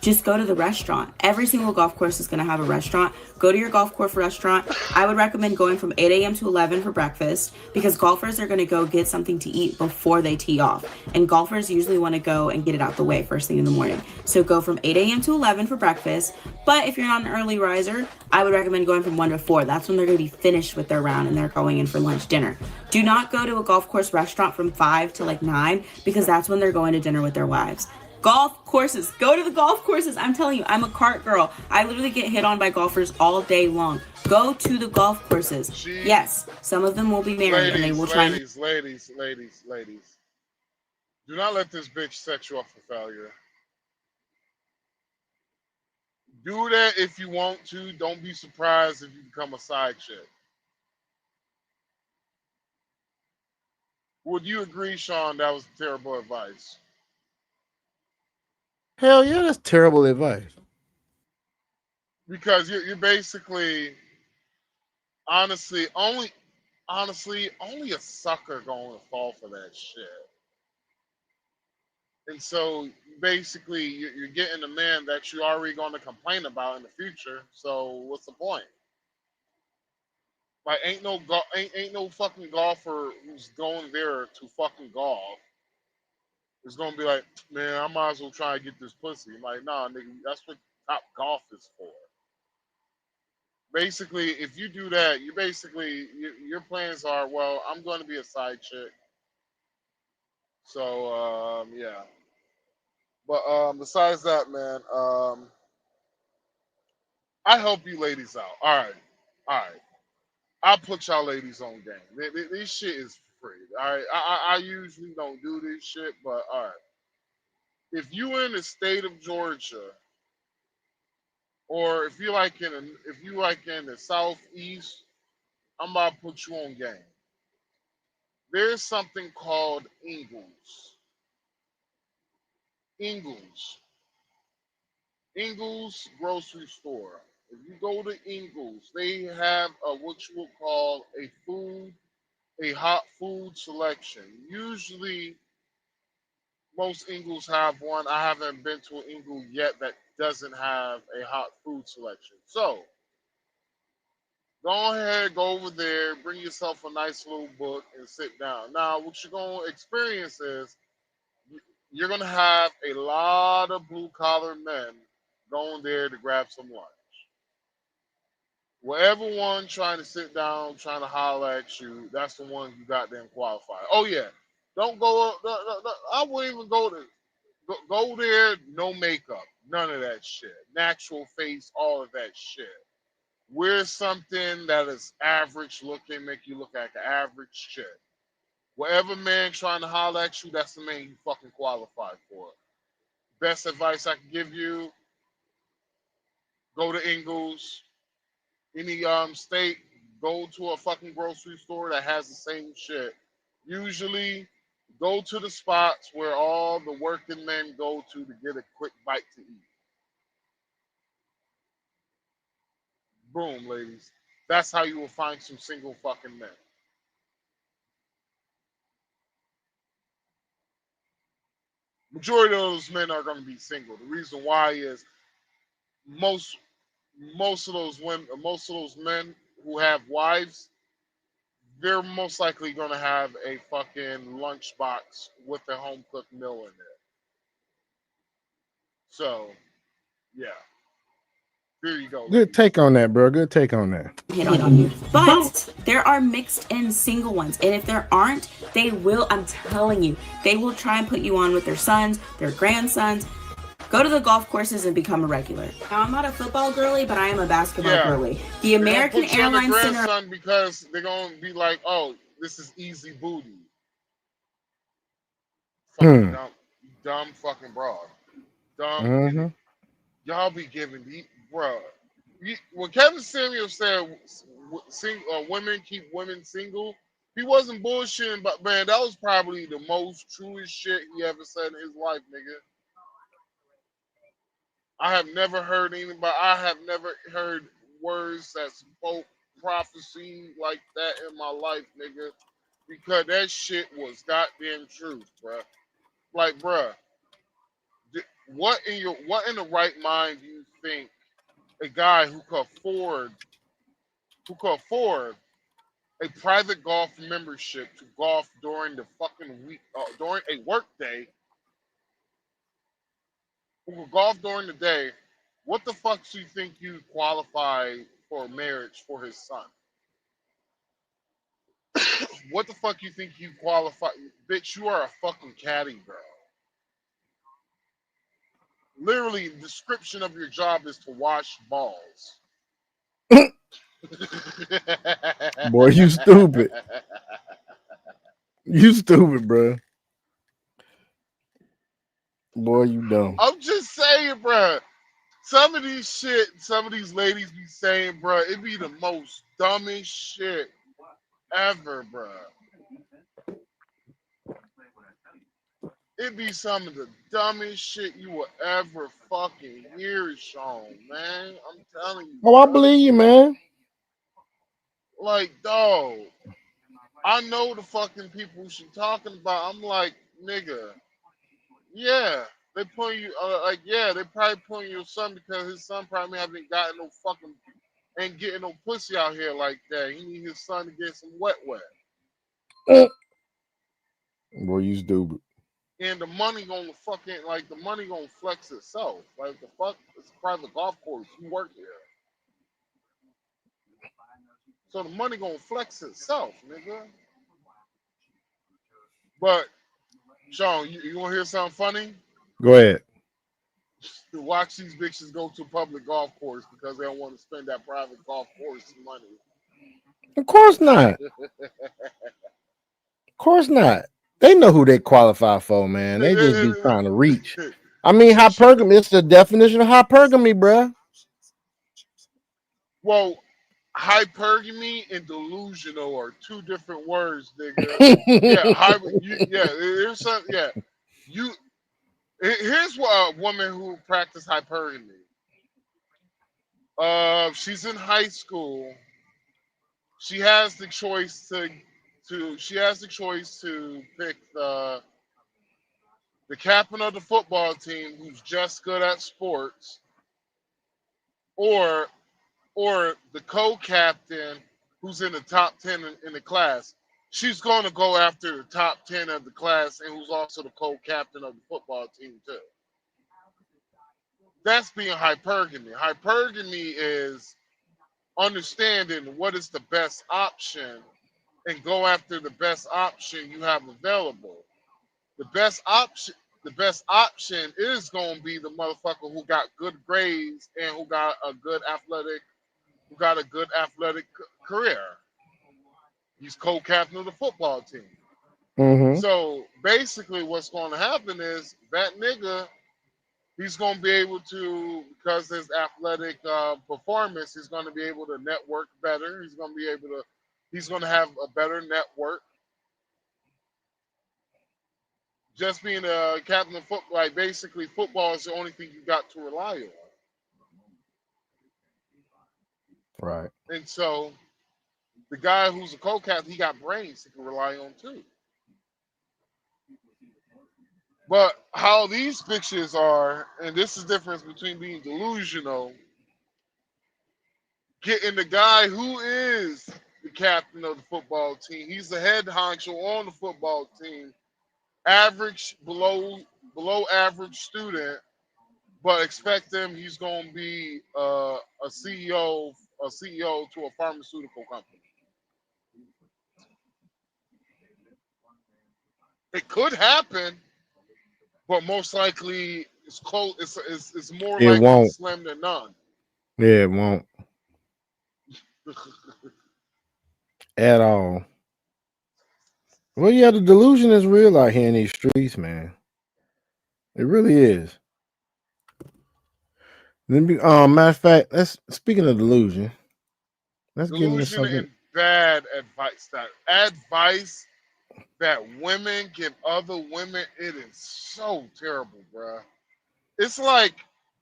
S8: Just go to the restaurant. Every single golf course is going to have a restaurant. Go to your golf course restaurant. I would recommend going from 8 a.m. to 11 for breakfast because golfers are going to go get something to eat before they tee off. And golfers usually want to go and get it out the way first thing in the morning. So go from 8 a.m. to 11 for breakfast. But if you're not an early riser, I would recommend going from 1 to 4. That's when they're going to be finished with their round and they're going in for lunch, dinner. Do not go to a golf course restaurant from 5 to like 9 because that's when they're going to dinner with their wives. Golf courses. Go to the golf courses. I'm telling you, I'm a cart girl. I literally get hit on by golfers all day long. Go to the golf courses. Yes, some of them will be married and they will try.
S2: Ladies. Do not let this bitch set you up for failure. Do that if you want to. Don't be surprised if you become a side chick. Would you agree, Sean, that was terrible advice?
S1: Hell yeah, that's terrible advice.
S2: Because you're basically, honestly, only a sucker going to fall for that shit. And so basically, you're getting a man that you're already going to complain about in the future. So what's the point? Like, ain't no fucking golfer who's going there to fucking golf is gonna be like, man, I might as well try and get this pussy. I'm like, nah, nigga, that's what top golf is for. Basically, if you do that, you basically your plans are, well, I'm going to be a side chick. So yeah. But besides that, man, I help you ladies out. All right. I'll put y'all ladies on game. This shit is free. All right. I usually don't do this shit, but all right. If you in the state of Georgia, or if you like in the southeast, I'm about to put you on game. There's something called Ingles. Ingles grocery store. If you go to Ingles, they have what you would call a hot food selection. Usually, most Ingles have one. I haven't been to an Ingle yet that doesn't have a hot food selection. So, go ahead, go over there, bring yourself a nice little book, and sit down. Now, what you're going to experience is you're going to have a lot of blue collar men going there to grab some lunch. Whatever one trying to sit down, trying to holler at you, that's the one you got them qualified. Oh yeah, don't go. I wouldn't even go there. No makeup, none of that shit. Natural face, all of that shit. Wear something that is average looking, make you look like an average shit. Whatever man trying to holler at you, that's the man you fucking qualified for. Best advice I can give you: go to Ingles. Any state, go to a fucking grocery store that has the same shit. Usually, go to the spots where all the working men go to get a quick bite to eat. Boom, ladies. That's how you will find some single fucking men. Majority of those men are going to be single. The reason why is most of those women, most of those men who have wives, they're most likely going to have a fucking lunchbox with a home cooked meal in it. So, yeah. Here you go.
S1: Good take on that, bro. Good take on that.
S8: Hit on you. But there are mixed and single ones. And if there aren't, they will, I'm telling you, they will try and put you on with their sons, their grandsons. Go to the golf courses and become a regular. Now, I'm not a football girly, but I am a basketball girly. The American Airlines Center.
S2: Because they're going to be like, oh, this is easy booty. Fucking dumb fucking broad. Dumb. Y'all be giving the, bro. When Kevin Samuel said women keep women single, he wasn't bullshitting, but man, that was probably the most truest shit he ever said in his life, nigga. I have never heard words that prophecy like that in my life, nigga, because that shit was goddamn true, bruh. Like, bruh, what in the right mind do you think a guy who could afford a private golf membership to golf during the fucking week, during a work day, who could golf during the day, what the fuck do you think you qualify for marriage for his son? What the fuck you think you qualify? Bitch, you are a fucking caddy, bro. Literally, the description of your job is to wash balls.
S1: Boy, you stupid. You stupid, bro. Boy, you dumb.
S2: I'm just saying, bro. Some of these ladies be saying, bro, it be the most dumbest shit ever, bro. It be some of the dumbest shit you will ever fucking hear, Sean, man. I'm telling you.
S1: Oh, I
S2: bro.
S1: believe you, man.
S2: Like, dog, I know the fucking people she talking about. I'm like, nigga, yeah, they putting you, they probably putting your son because his son probably haven't gotten no fucking, ain't getting no pussy out here like that. He need his son to get some wet.
S1: Boy, you stupid.
S2: And the money gonna fucking, like, the money gonna flex itself. Like, the fuck, it's a private golf course. You work here. So the money gonna flex itself, nigga. But, Sean, you wanna hear something funny?
S1: Go ahead.
S2: To watch these bitches go to a public golf course because they don't want to spend that private golf course money.
S1: Of course not. Of course not. They know who they qualify for, man. They just be trying to reach. I mean, hypergamy, it's the definition of hypergamy, bruh.
S2: Well, hypergamy and delusional are two different words, nigga. There's some, here's what a woman who practiced hypergamy. She's in high school. She has the choice to pick the captain of the football team who's just good at sports, or the co-captain who's in the top 10 in the class. She's going to go after the top 10 of the class and who's also the co-captain of the football team too. That's being hypergamy. Hypergamy is understanding what is the best option and go after the best option you have available. The best option is going to be the motherfucker who got good grades and who got a good athletic career. He's co-captain of the football team.
S1: Mm-hmm.
S2: So basically what's going to happen is that nigga, he's going to be able to, because his athletic performance, he's going to be able to network better. He's going to have a better network. Just being a captain of football, like basically football is the only thing you got to rely on.
S1: Right.
S2: And so the guy who's a co-captain, he got brains he can rely on too. But how these bitches are, and this is the difference between being delusional, getting the guy who is the captain of the football team, he's the head honcho on the football team, average, below average student, but expect him, he's going to be a CEO to a pharmaceutical company. It could happen, but most likely it's close. It's more
S1: It
S2: likely
S1: won't.
S2: slim than none.
S1: Yeah, it won't. At all. Well, yeah, the delusion is real out here in these streets, man. It really is. Matter of fact, speaking of delusion, let's get into
S2: Delusion
S1: something.
S2: and bad advice. Advice that women give other women, it is so terrible, bruh. It's like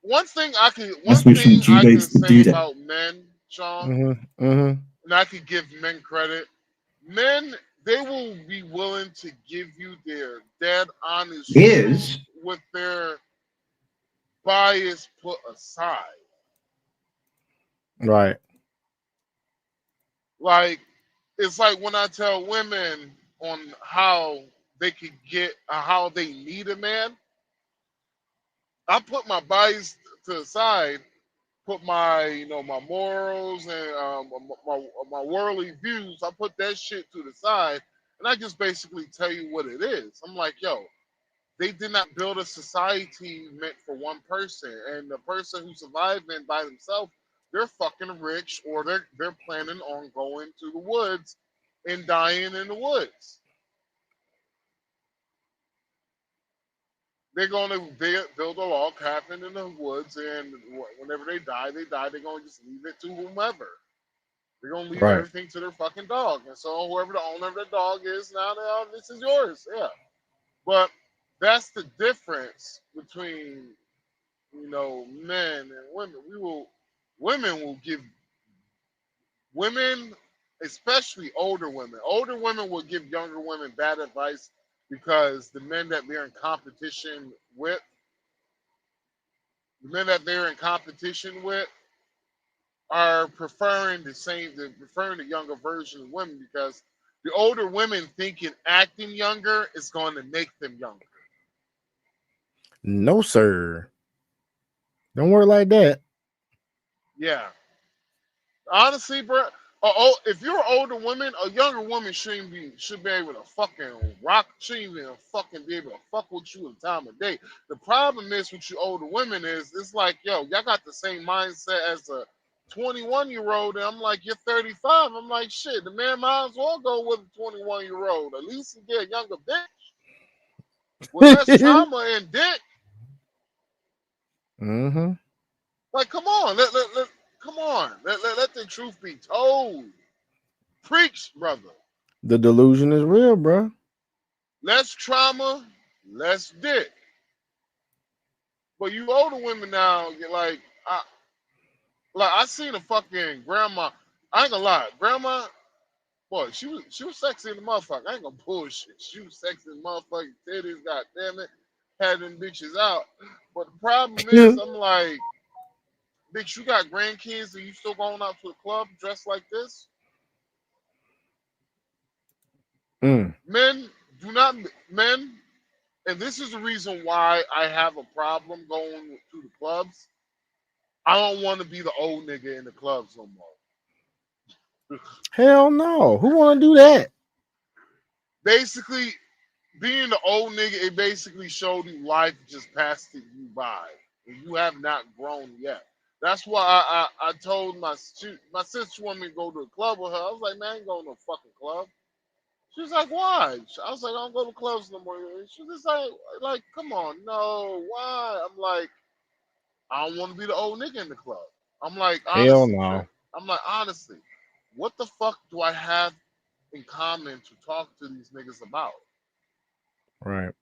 S2: one thing I can say about men, Sean, and I could give men credit. Men, they will be willing to give you their dead honest truth with their bias put aside.
S1: Right.
S2: Like, it's like when I tell women on how they could get, how they need a man, I put my bias to the side, put my, my morals and my worldly views. I put that shit to the side, and I just basically tell you what it is. I'm like, yo, they did not build a society meant for one person, and the person who's surviving by themselves, they're fucking rich, or they're planning on going to the woods and dying in the woods. They're going to build a log cabin in the woods, and whenever they die, they're going to just leave it to whomever. They're going to leave
S1: Right.
S2: everything to their fucking dog. And so whoever the owner of the dog is, now this is yours. Yeah. But that's the difference between, men and women. Women will give women, especially older women will give younger women bad advice because the men that they're in competition with, are preferring they're preferring the younger version of women because the older women thinking acting younger is going to make them younger.
S1: No, sir. Don't worry like that.
S2: Yeah. Honestly, bro, if you're an older woman, a younger woman should be able to fucking rock, shouldn't even fucking be able to fuck with you at the time of day. The problem is with you older women is it's like, yo, y'all got the same mindset as a 21-year-old, and I'm like, you're 35. I'm like, shit, the man might as well go with a 21-year-old. At least he get a younger bitch with less trauma and dick.
S1: Mm-hmm.
S2: Like, come on, come on, let the truth be told. Preach, brother.
S1: The delusion is real, bro.
S2: Less trauma, less dick. But you older women now, you're like I seen a fucking grandma. I ain't gonna lie, grandma, boy, she was sexy in the motherfucker. I ain't gonna bullshit. She was sexy in the motherfucking titties, god damn it. Had them bitches out. But the problem is, I'm like, bitch, you got grandkids and you still going out to the club dressed like this? Men do not, and this is the reason why I have a problem going to the clubs. I don't want to be the old nigga in the clubs no more.
S1: Hell no. Who want to do that?
S2: Basically, being the old nigga, it basically showed you life just passed you by. And you have not grown yet. That's why I told my sister wanted me to go to a club with her. I was like, man, I ain't going to no fucking club. She was like, why? I was like, I don't go to clubs no more. She was just like, come on, no, why? I'm like, I don't want to be the old nigga in the club. I'm like,
S1: Hell
S2: honestly,
S1: no.
S2: honestly, what the fuck do I have in common to talk to these niggas about?
S1: Right.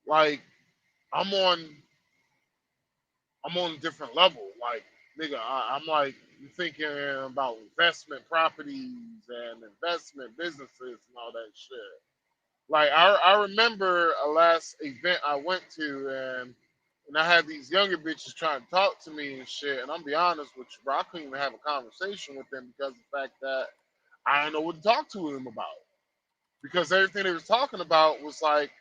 S2: Like, I'm on a different level. Like, nigga, I'm like thinking about investment properties and investment businesses and all that shit. Like, I remember a last event I went to, and I had these younger bitches trying to talk to me and shit. And I'm be honest with you, bro, I couldn't even have a conversation with them because of the fact that I didn't know what to talk to them about. Because everything they was talking about was like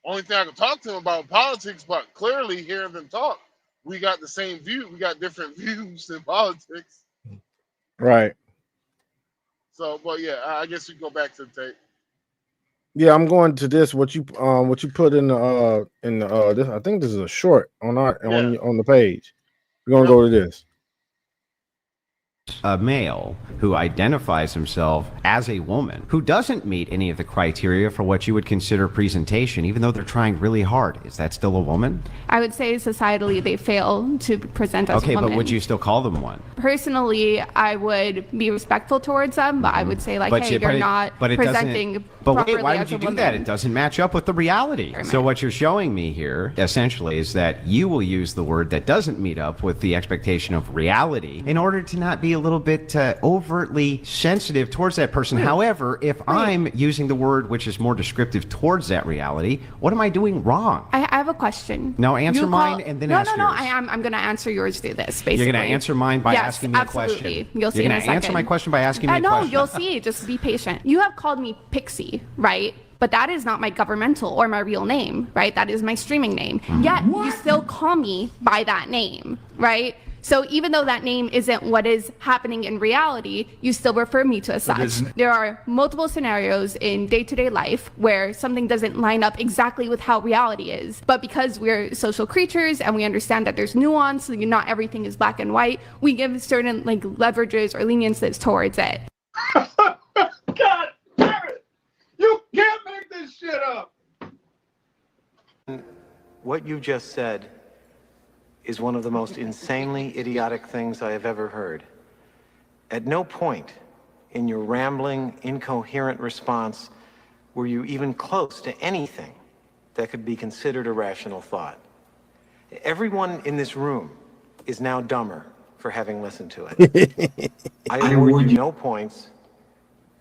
S2: only thing I could talk to them about politics, but clearly hearing them talk, we got the same view. We got different views in politics.
S1: Right.
S2: So, but yeah, I guess we go back to the tape.
S1: Yeah, I'm going to this. What you put in the this, I think this is a short on the page. We're gonna go to this.
S11: a male who identifies himself as a woman who doesn't meet any of the criteria for what you would consider presentation, even though they're trying really hard. Is that still a woman?
S12: I would say societally they fail to present as
S11: Okay,
S12: women.
S11: but would you still call them one?
S12: Personally, I would be respectful towards them, but I would say like, hey, you're not presenting properly
S11: wait, why
S12: as
S11: would you
S12: a
S11: do
S12: woman.
S11: that? It doesn't match up with the reality. So what you're showing me here, essentially, is that you will use the word that doesn't meet up with the expectation of reality in order to not be a little bit overtly sensitive towards that person. However, if I'm using the word which is more descriptive towards that reality, what am I doing wrong?
S12: I have a question.
S11: No, answer mine and then ask yours.
S12: No, I'm going to answer yours through this, basically.
S11: You're going to answer mine by
S12: yes,
S11: asking me
S12: absolutely.
S11: a question.
S12: You'll see
S11: You're
S12: in a
S11: going to answer
S12: second.
S11: my question by asking me a
S12: no,
S11: question.
S12: you'll see. Just be patient. You have called me Pixie, right? But that is not my governmental or my real name, right? That is my streaming name. Yet you still call me by that name, right? So even though that name isn't what is happening in reality, you still refer me to as such. There are multiple scenarios in day-to-day life where something doesn't line up exactly with how reality is. But because we're social creatures and we understand that there's nuance, not everything is black and white, we give certain like leverages or leniences towards it.
S3: God damn it! You can't make this shit up!
S13: What you just said is one of the most insanely idiotic things I have ever heard. At no point in your rambling, incoherent response were you even close to anything that could be considered a rational thought. Everyone in this room is now dumber for having listened to it. I award you no points,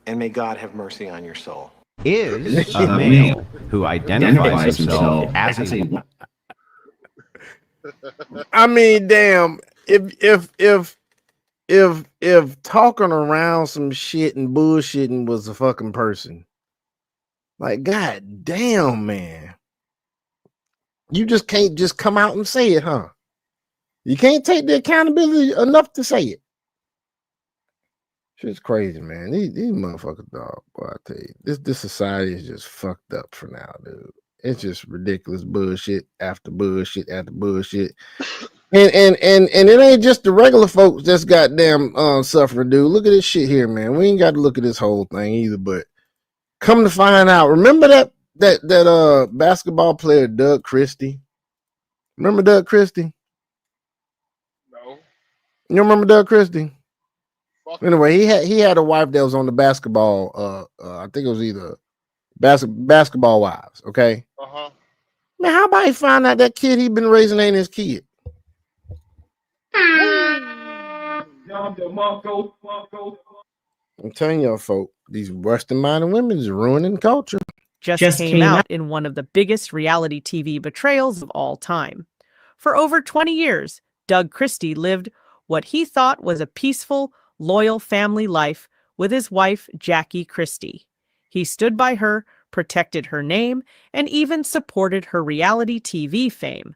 S13: and may God have mercy on your soul.
S11: Is a male who identifies himself as a...
S1: I mean, damn. If talking around some shit and bullshitting was a fucking person, like, god damn, man, you just can't just come out and say it, huh? You can't take the accountability enough to say it. Shit's crazy, man. These motherfuckers, dog. Boy, I tell you, this society is just fucked up for now, dude. It's just ridiculous bullshit after bullshit after bullshit. And it ain't just the regular folks that's goddamn suffering, dude. Look at this shit here, man. We ain't got to look at this whole thing either, but come to find out, remember that basketball player Doug Christie? Remember Doug Christie?
S2: No.
S1: You remember Doug Christie? Anyway, he had a wife that was on the basketball. I think it was either Basketball Wives. Okay. Man, how about he find out that kid he been raising ain't his kid? I'm telling y'all, folk, these Western-minded women is ruining culture.
S14: Just came out in one of the biggest reality TV betrayals of all time. For over 20 years, Doug Christie lived what he thought was a peaceful, loyal family life with his wife, Jackie Christie. He stood by her, protected her name, and even supported her reality TV fame.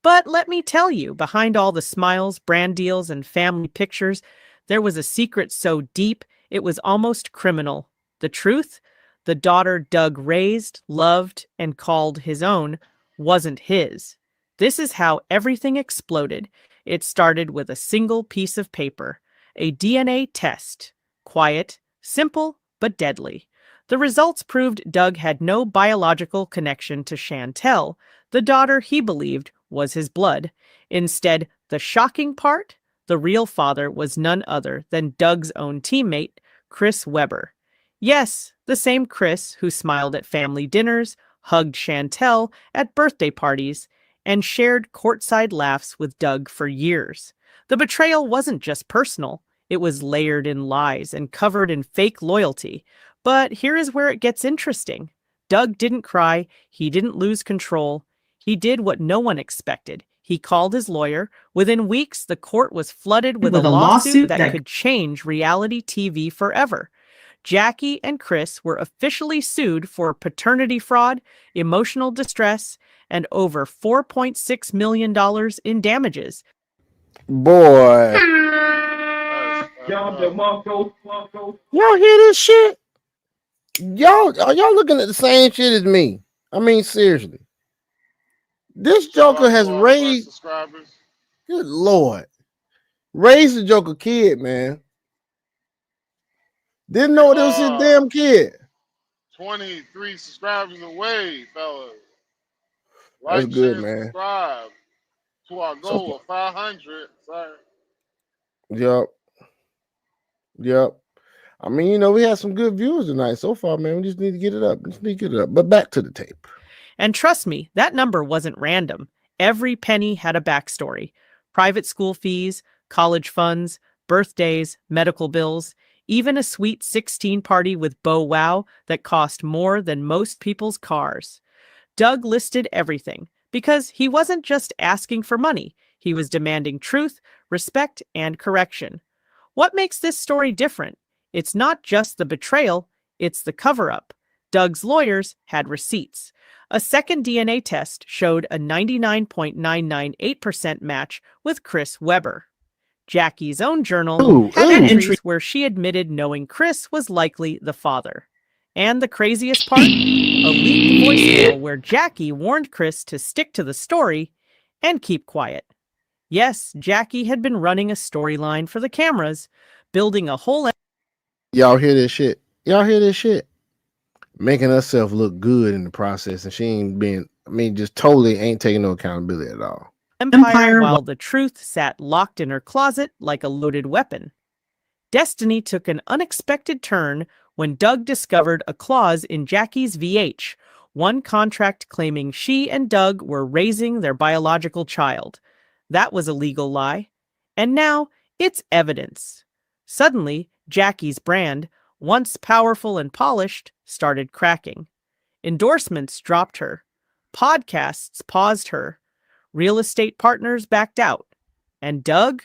S14: But let me tell you, behind all the smiles, brand deals, and family pictures, there was a secret so deep it was almost criminal. The truth? The daughter Doug raised, loved, and called his own wasn't his. This is how everything exploded. It started with a single piece of paper, a DNA test. Quiet, simple, but deadly. The results proved Doug had no biological connection to Chantel, the daughter he believed was his blood. Instead, the shocking part, the real father was none other than Doug's own teammate, Chris Webber. Yes, the same Chris who smiled at family dinners, hugged Chantel at birthday parties, and shared courtside laughs with Doug for years. The betrayal wasn't just personal. It was layered in lies and covered in fake loyalty. But here is where it gets interesting. Doug didn't cry. He didn't lose control. He did what no one expected. He called his lawyer. Within weeks, the court was flooded with a lawsuit that could change reality TV forever. Jackie and Chris were officially sued for paternity fraud, emotional distress, and over $4.6 million in damages.
S1: Boy. Y'all hear this shit? Are y'all looking at the same shit as me? I mean, seriously. This Joker has raised, good Lord, raised the Joker kid, man. Didn't know it was his damn kid.
S2: 23 subscribers away, fellas.
S1: That's
S2: Like,
S1: good,
S2: share,
S1: man.
S2: subscribe to our
S1: So
S2: goal of 500. Sorry.
S1: Yep. I mean, you know, we had some good viewers tonight so far, man. We just need to get it up. But back to the tape.
S14: And trust me, that number wasn't random. Every penny had a backstory. Private school fees, college funds, birthdays, medical bills, even a sweet 16 party with Bo Wow that cost more than most people's cars. Doug listed everything because he wasn't just asking for money. He was demanding truth, respect, and correction. What makes this story different? It's not just the betrayal, it's the cover-up. Doug's lawyers had receipts. A second DNA test showed a 99.998% match with Chris Webber. Jackie's own journal had entries where she admitted knowing Chris was likely the father. And the craziest part? A leaked voicemail where Jackie warned Chris to stick to the story and keep quiet. Yes, Jackie had been running a storyline for the cameras, building a whole...
S1: Y'all hear this shit? Making herself look good in the process, and she ain't being, just totally ain't taking no accountability at all.
S14: Empire while the truth sat locked in her closet like a loaded weapon. Destiny took an unexpected turn when Doug discovered a clause in Jackie's VH, one contract claiming she and Doug were raising their biological child. That was a legal lie. And now it's evidence. Suddenly, Jackie's brand, once powerful and polished, started cracking. Endorsements dropped her. Podcasts paused her. Real estate partners backed out. And Doug?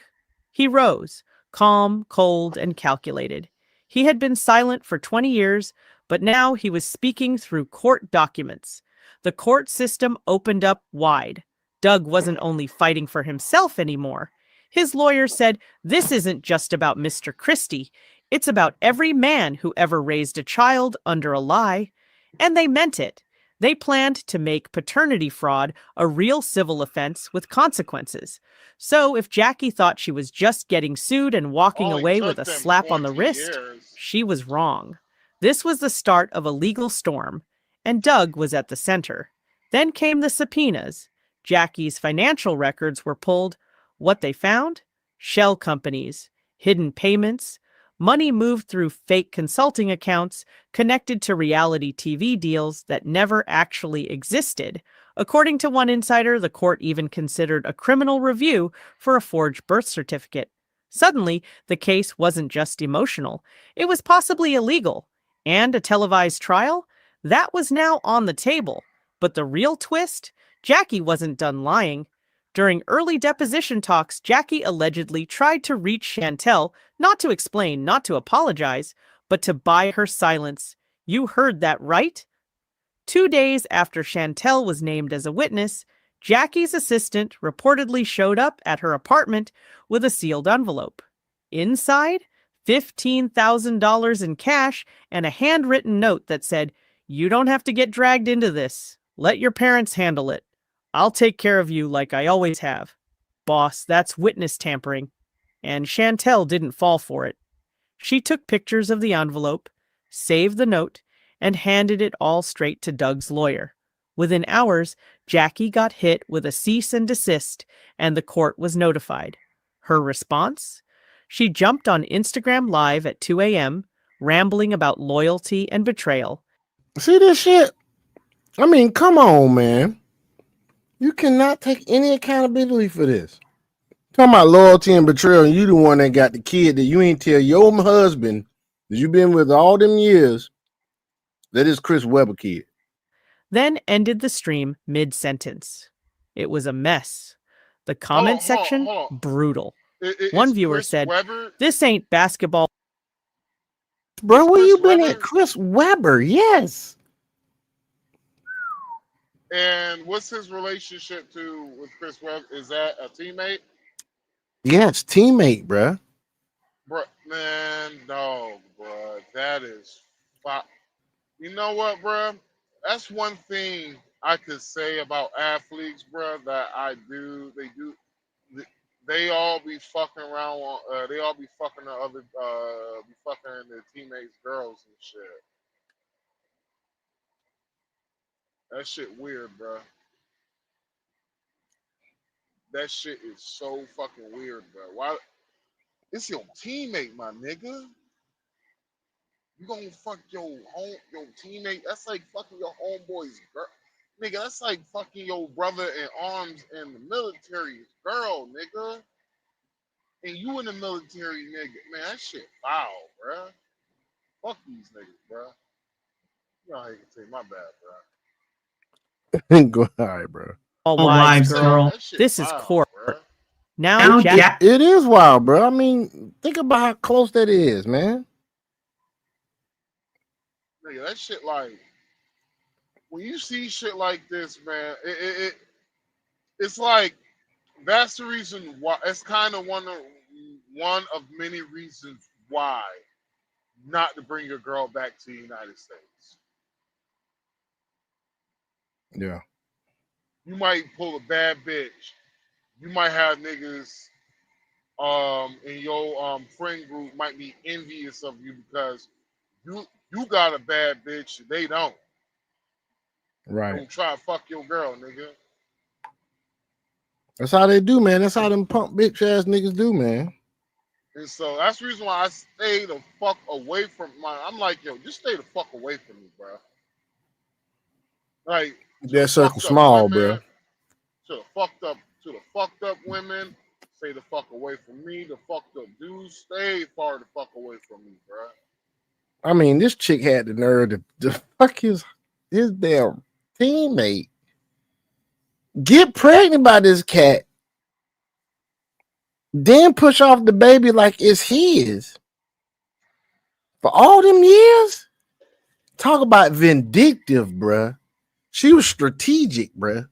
S14: He rose, calm, cold, and calculated. He had been silent for 20 years, but now he was speaking through court documents. The court system opened up wide. Doug wasn't only fighting for himself anymore. His lawyer said, "This isn't just about Mr. Christie. It's about every man who ever raised a child under a lie." And they meant it. They planned to make paternity fraud a real civil offense with consequences. So if Jackie thought she was just getting sued and walking away with a slap on the wrist, she was wrong. This was the start of a legal storm, and Doug was at the center. Then came the subpoenas. Jackie's financial records were pulled. What they found? Shell companies, hidden payments, money moved through fake consulting accounts connected to reality TV deals that never actually existed. According to one insider, the court even considered a criminal review for a forged birth certificate. Suddenly, the case wasn't just emotional. It was possibly illegal. And a televised trial? That was now on the table. But the real twist? Jackie wasn't done lying. During early deposition talks, Jackie allegedly tried to reach Chantel, not to explain, not to apologize, but to buy her silence. You heard that right? 2 days after Chantel was named as a witness, Jackie's assistant reportedly showed up at her apartment with a sealed envelope. Inside, $15,000 in cash and a handwritten note that said, "You don't have to get dragged into this. Let your parents handle it. I'll take care of you like I always have. Boss, that's witness tampering." And Chantel didn't fall for it. She took pictures of the envelope, saved the note, and handed it all straight to Doug's lawyer. Within hours, Jackie got hit with a cease and desist, and the court was notified. Her response? She jumped on Instagram Live at 2 a.m., rambling about loyalty and betrayal.
S1: See this shit? Come on, man. You cannot take any accountability for this. Talking about loyalty and betrayal, and you the one that got the kid that you ain't tell your husband that you been with all them years that is Chris Webber kid.
S14: Then ended the stream mid-sentence. It was a mess. The comment section, brutal. One viewer said, "This ain't basketball."
S1: Bro, where you been at? Chris Webber, yes.
S2: And what's his relationship with Chris Webber? Is that a teammate?
S1: Yes, teammate, bro.
S2: Bro, man, no, bro. That is... You know what, bro? That's one thing I could say about athletes, bro, that they they all be fucking around. They all be fucking the other, be fucking their teammates' girls and shit. That shit weird, bro. That shit is so fucking weird, bro. Why? It's your teammate, my nigga. You gonna fuck your teammate? That's like fucking your homeboy's girl, nigga. That's like fucking your brother in arms in the military's girl, nigga. And you in the military, nigga. Man, that shit foul, bro. Fuck these niggas, bro. You know how you can say my bad, bro.
S1: Go all right, bro.
S14: All wives, girl.
S2: That shit
S14: This is
S2: foul,
S14: court.
S2: bro.
S14: Now, Jack.
S1: It is wild, bro. I mean, think about how close that is, man.
S2: Nigga, that shit like when you see shit like this, man, it's like that's the reason why. It's kind of one of many reasons why not to bring your girl back to the United States.
S1: Yeah.
S2: You might pull a bad bitch. You might have niggas in your friend group might be envious of you because you got a bad bitch, they don't.
S1: Right.
S2: Don't try to fuck your girl, nigga.
S1: That's how they do, man. That's how them punk bitch ass niggas do, man.
S2: And so that's the reason why I stay the fuck away from I'm like, yo, just stay the fuck away from me, bro. Like
S1: That circle small, bro.
S2: To the fucked up women, stay the fuck away from me. The fucked up dudes, stay far the fuck away from me, bro.
S1: I mean, this chick had the nerve to fuck his damn teammate. Get pregnant by this cat. Then push off the baby like it's his. For all them years? Talk about vindictive, bruh. She was strategic, bruh.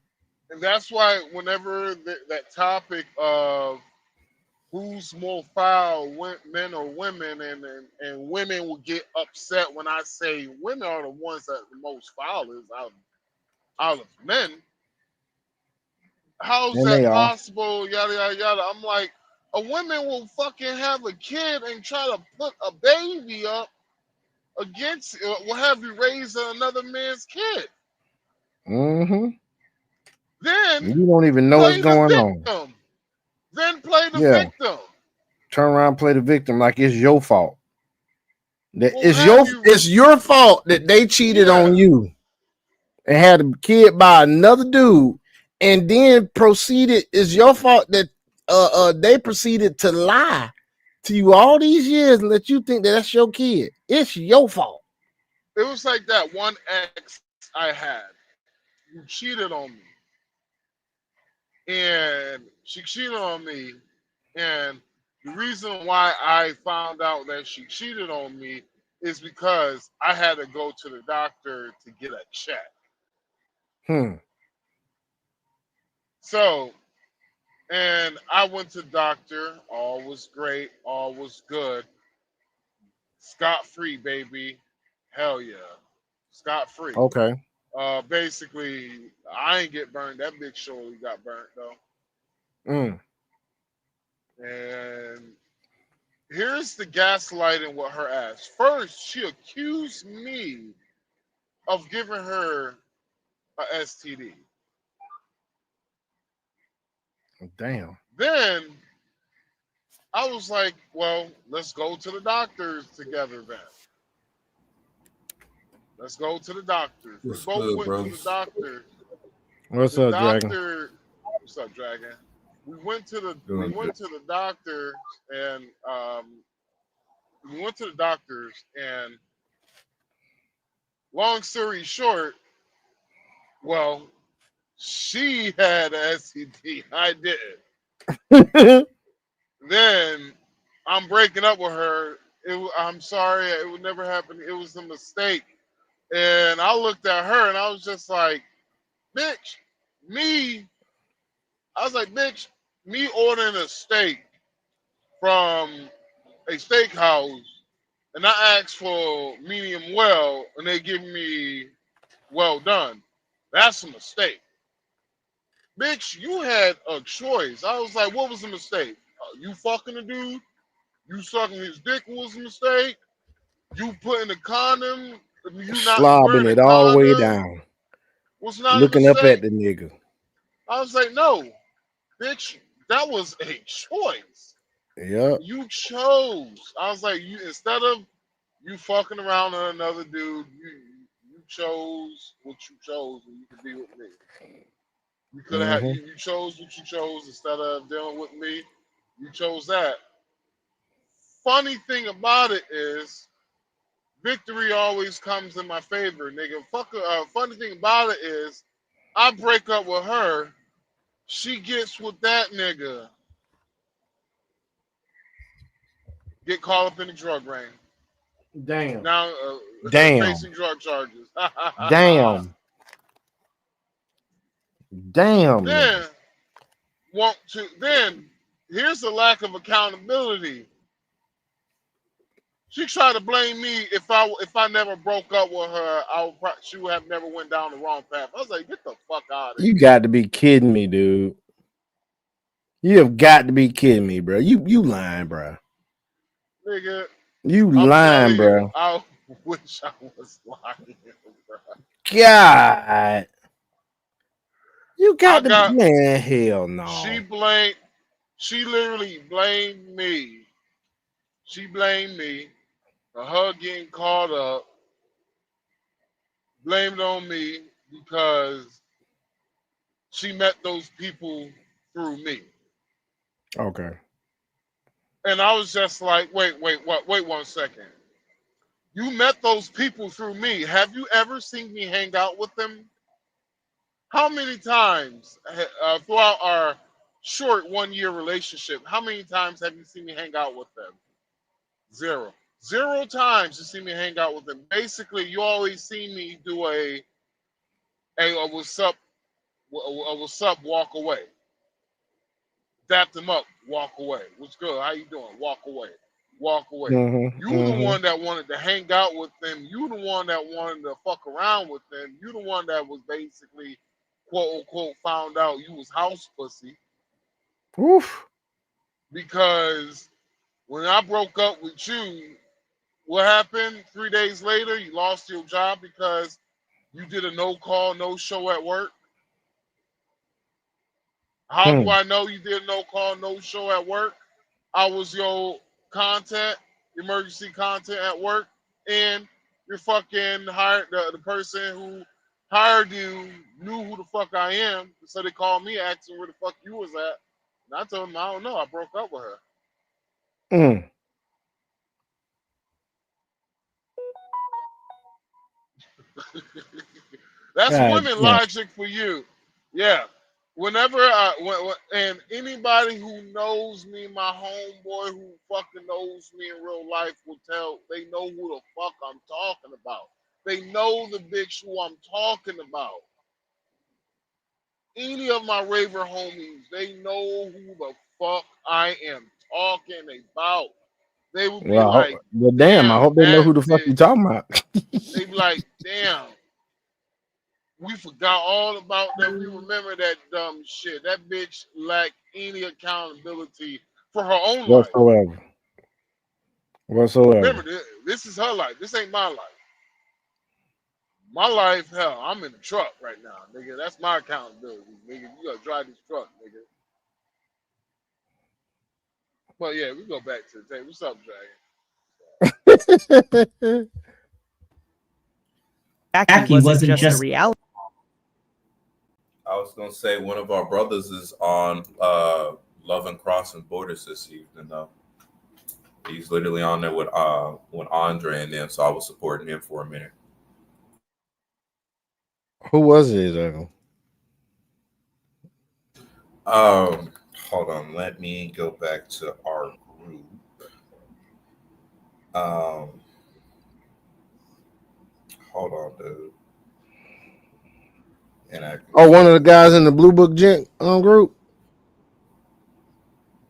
S2: And that's why whenever that topic of who's more foul, men or women, and women will get upset when I say women are the ones that are the most foul is out of men. How's
S1: And
S2: that
S1: they are.
S2: possible? Yada yada yada. I'm like, a woman will fucking have a kid and try to put a baby up against, will have you raise another man's kid.
S1: Mm-hmm.
S2: Then
S1: You don't even know what's
S2: play the
S1: going on.
S2: victim. Then play the
S1: Yeah.
S2: victim.
S1: Turn around, play the victim like it's your fault. That
S2: Well,
S1: it's your fault that they cheated on you and had a kid by another dude, and then proceeded. It's your fault that they proceeded to lie to you all these years and let you think that that's your kid. It's your fault.
S2: It was like that one ex I had who cheated on me. And she cheated on me. And the reason why I found out that she cheated on me is because I had to go to the doctor to get a check. So, and I went to the doctor. All was great. All was good. Scot-free, baby. Hell yeah. Scot-free.
S1: Okay.
S2: Basically, I ain't get burned. That bitch surely got burnt though. And here's the gaslighting with her ass. First, she accused me of giving her a STD.
S1: Damn.
S2: Then I was like, well, let's go to the doctors together then. Let's go to the doctors. We
S7: What's
S2: both
S7: good,
S2: went
S7: bro?
S2: to the doctor.
S1: What's
S2: The
S1: up, Dragon?
S2: What's up, Dragon? We went to the doctor and long story short, well, she had a STD. I didn't. Then I'm breaking up with her. I'm sorry. It would never happen. It was a mistake. And I looked at her and I was just like, bitch, me ordering a steak from a steakhouse and I asked for medium well and they give me well done. That's a mistake. Bitch, you had a choice. I was like, what was the mistake? You fucking the dude? You sucking his dick was a mistake? You putting the condom? You not
S1: Slobbing
S2: wearing a
S1: it all the way
S2: condom
S1: down,
S2: was not a
S1: looking up at
S2: mistake?
S1: the nigga.
S2: I was like, no, bitch, that was a choice.
S1: Yep.
S2: You chose. I was like, you instead of you fucking around with another dude, you chose what you chose, and you could be with me. You could have
S1: Mm-hmm.
S2: you chose what you chose instead of dealing with me. You chose that. Funny thing about it is, victory always comes in my favor, nigga. Funny thing about it is, I break up with her, she gets with that nigga, get caught up in the drug ring.
S1: Damn.
S2: Now
S1: Damn.
S2: facing drug charges.
S1: Damn. Damn.
S2: Then
S1: Nigga.
S2: then here's the lack of accountability. She tried to blame me if I never broke up with her. She would have never went down the wrong path. I was like, get the fuck out of
S1: You
S2: here,
S1: got to be kidding me, dude. You have got to be kidding me, bro. You lying, bro.
S2: nigga.
S1: You
S2: I'm
S1: lying,
S2: telling you,
S1: bro.
S2: I wish I was lying, bro.
S1: God. You got to be,
S2: got
S1: man, hell no.
S2: She literally blamed me. She blamed me for her getting caught up. Blamed on me because she met those people through me.
S1: Okay.
S2: And I was just like, wait 1 second. You met those people through me. Have you ever seen me hang out with them? How many times throughout our short 1 year relationship, how many times have you seen me hang out with them? Zero. 0 times you see me hang out with them. Basically, you always see me do a what's up, walk away. Dap them up, walk away. What's good? How you doing? Walk away. Walk away.
S1: Mm-hmm.
S2: You the one that wanted to hang out with them. You the one that wanted to fuck around with them. You the one that was basically, quote unquote, found out you was house pussy.
S1: Oof.
S2: Because when I broke up with you, what happened? 3 days later, you lost your job because you did a no call, no show at work. How do I know you did a no call, no show at work? I was your emergency content at work, and your fucking hired the person who hired you knew who the fuck I am, so they called me asking where the fuck you was at, and I told them I don't know. I broke up with her.
S1: Mm.
S2: That's
S1: God
S2: women
S1: damn.
S2: logic for you. Yeah. Whenever and anybody who knows me, my homeboy who fucking knows me in real life will tell they know who the fuck I'm talking about. They know the bitch who I'm talking about. Any of my raver homies, they know who the fuck I am talking about. They would be like,
S1: Well, damn, I
S2: damn,
S1: hope they know
S2: that
S1: who the fuck you
S2: bitch.
S1: talking about.
S2: They be like, damn. We forgot all about that. We remember that dumb shit. That bitch lacked any accountability for her own life.
S1: Whatsoever.
S2: Remember, this is her life. This ain't my life. My life, hell, I'm in the truck right now, nigga. That's my accountability, nigga. You gotta drive this truck, nigga. But yeah, we go back to the tape. What's up, Dragon?
S14: Jackie wasn't just a reality.
S15: I was gonna say one of our brothers is on Love and Crossing Borders this evening though. He's literally on there with Andre and them, so I was supporting him for a minute.
S1: Who was it?
S15: Hold on, let me go back to our group. Hold on, dude.
S1: One of the guys in the Blue Book Gent group.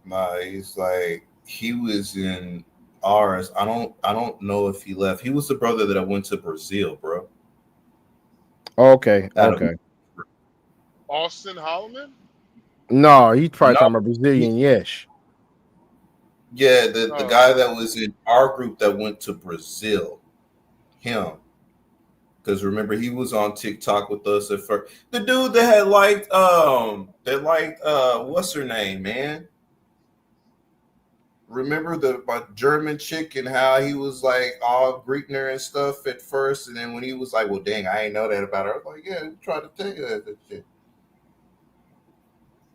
S15: Nah, he's like he was in ours. I don't know if he left. He was the brother that I went to Brazil, bro.
S1: Okay.
S2: Austin Holloman?
S1: No, he's probably
S15: No.
S1: talking about Brazilian Yesh.
S15: Yeah, the guy that was in our group that went to Brazil, him. Because remember, he was on TikTok with us at first. The dude that had what's her name, man? Remember the German chick and how he was like all greeting her and stuff at first, and then when he was like, "Well, dang, I ain't know that about her," I was like, "Yeah, we tried to tell you that shit."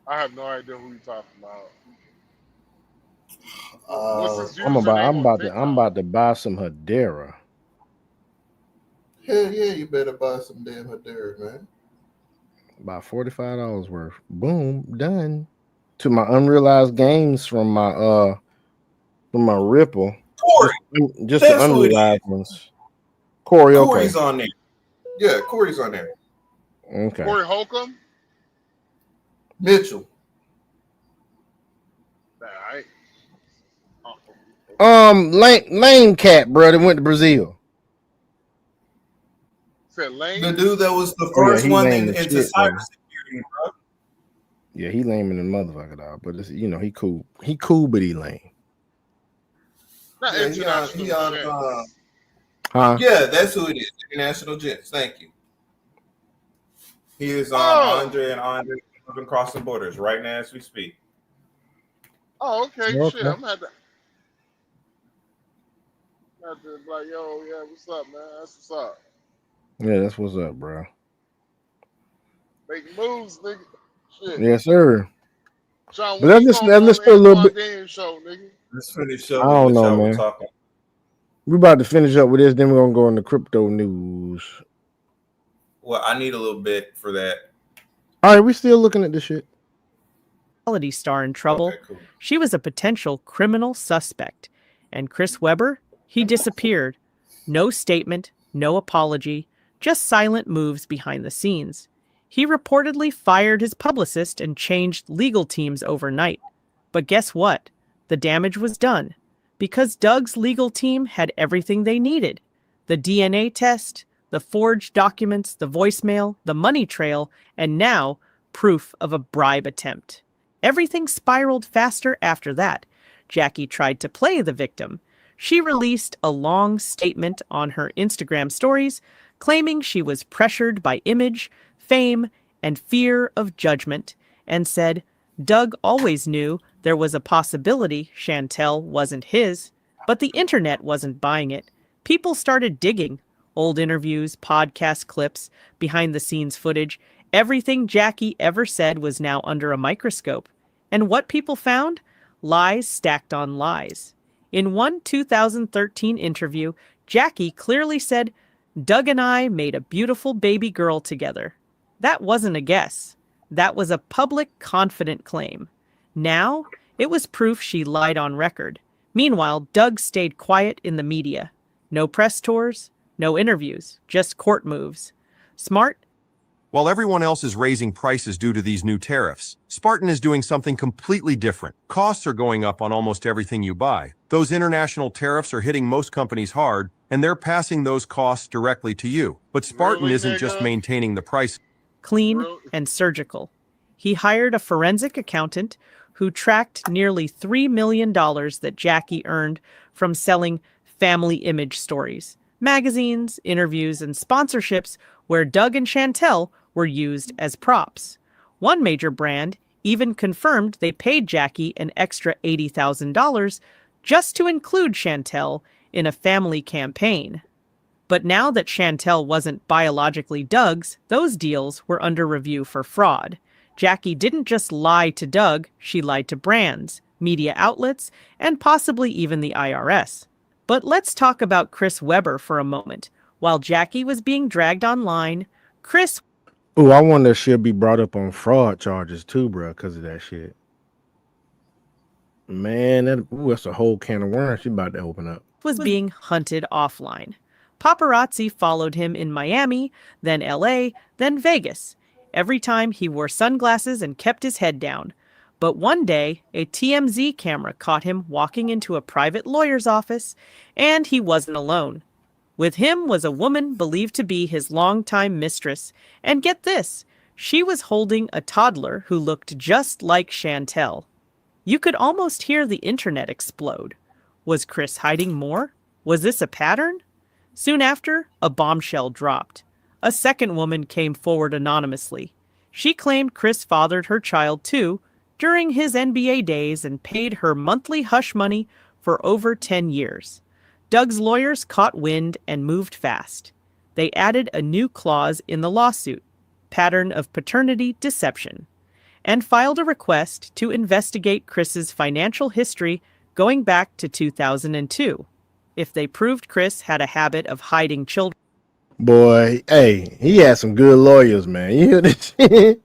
S2: I have no idea who you're talking about. What's his
S1: I'm
S2: username on
S1: about
S2: TikTok?
S1: to buy some Hedera.
S15: Hell yeah, you better buy some damn Hedera, man.
S1: About $45 worth. Boom, done. To my unrealized gains from my Ripple.
S15: Corey,
S1: Just the
S15: that's who it
S1: unrealized
S15: is.
S1: ones. Corey, okay.
S15: Corey's on there. Yeah, Corey's on there.
S1: Okay.
S2: Corey Holcomb?
S15: Mitchell.
S1: Lame cat, bro, that went to Brazil.
S2: Said Lane?
S15: The dude that was the
S1: Oh, yeah,
S15: first
S1: he
S15: one
S1: lame
S15: into
S1: as shit, bro.
S15: cybersecurity, bro.
S1: Yeah, he lame in the motherfucker, dog. But it's, he cool. He cool, but he lame.
S2: Not
S15: Yeah,
S2: international
S15: he on
S2: gents.
S1: Huh?
S15: Yeah, that's who it is. International Jets. Thank you. He is on Andre and Andre crossing borders right now as we speak.
S2: Oh, okay,
S1: Okay.
S2: shit. I'm at the like, yo, yeah, what's up, man? That's what's up.
S1: Yeah, that's what's up, bro.
S2: Making moves, nigga. Shit.
S1: Yes, sir.
S2: Sean,
S1: But
S2: when you
S1: let's
S2: going on
S1: go a little
S2: the
S1: bit.
S2: game show, nigga?
S15: Let's finish
S1: I
S15: up
S1: don't
S15: with what
S1: know,
S15: y'all were
S1: man.
S15: talking.
S1: We're about to finish up with this, then we're gonna go into crypto news.
S15: Well, I need a little bit for that.
S1: All right, we still looking at this shit.
S14: Reality star in trouble.
S15: Okay, cool.
S14: She was a potential criminal suspect. And Chris Webber, he disappeared. No statement, no apology, just silent moves behind the scenes. He reportedly fired his publicist and changed legal teams overnight. But guess what? The damage was done. Because Doug's legal team had everything they needed. The DNA test, the forged documents, the voicemail, the money trail, and now proof of a bribe attempt. Everything spiraled faster after that. Jackie tried to play the victim. She released a long statement on her Instagram stories, claiming she was pressured by image, fame, and fear of judgment, and said Doug always knew there was a possibility Chantel wasn't his, but the internet wasn't buying it. People started digging. Old interviews, podcast clips, behind-the-scenes footage. Everything Jackie ever said was now under a microscope. And what people found? Lies stacked on lies. In one 2013 interview, Jackie clearly said, Doug and I made a beautiful baby girl together. That wasn't a guess. That was a public, confident claim. Now, it was proof she lied on record. Meanwhile, Doug stayed quiet in the media. No press tours, no interviews, just court moves. Smart?
S16: While everyone else is raising prices due to these new tariffs, Spartan is doing something completely different. Costs are going up on almost everything you buy. Those international tariffs are hitting most companies hard, and they're passing those costs directly to you. But Spartan isn't just maintaining the price.
S14: Clean and surgical. He hired a forensic accountant who tracked nearly $3 million that Jackie earned from selling family image stories, magazines, interviews, and sponsorships where Doug and Chantel were used as props. One major brand even confirmed they paid Jackie an extra $80,000 just to include Chantel in a family campaign. But now that Chantel wasn't biologically Doug's, those deals were under review for fraud. Jackie didn't just lie to Doug, she lied to brands, media outlets, and possibly even the IRS. But let's talk about Chris Webber for a moment. While Jackie was being dragged online, Chris...
S1: Oh, I wonder if she'll be brought up on fraud charges too, bro, because of that shit. Man, that's a whole can of worms she's about to open up.
S14: was being hunted offline. Paparazzi followed him in Miami, then LA, then Vegas. Every time he wore sunglasses and kept his head down. But one day, a TMZ camera caught him walking into a private lawyer's office, and he wasn't alone. With him was a woman believed to be his longtime mistress, and get this, She was holding a toddler who looked just like Chantel. You could almost hear the internet explode. Was Chris hiding more? Was this a pattern? Soon after, a bombshell dropped. A second woman came forward anonymously. She claimed Chris fathered her child too during his NBA days and paid her monthly hush money for over 10 years. Doug's lawyers caught wind and moved fast. They added a new clause in the lawsuit, pattern of paternity deception, and filed a request to investigate Chris's financial history going back to 2002. If they proved Chris had a habit of hiding children,
S1: Boy, hey, he had some good lawyers, man. You hear this shit?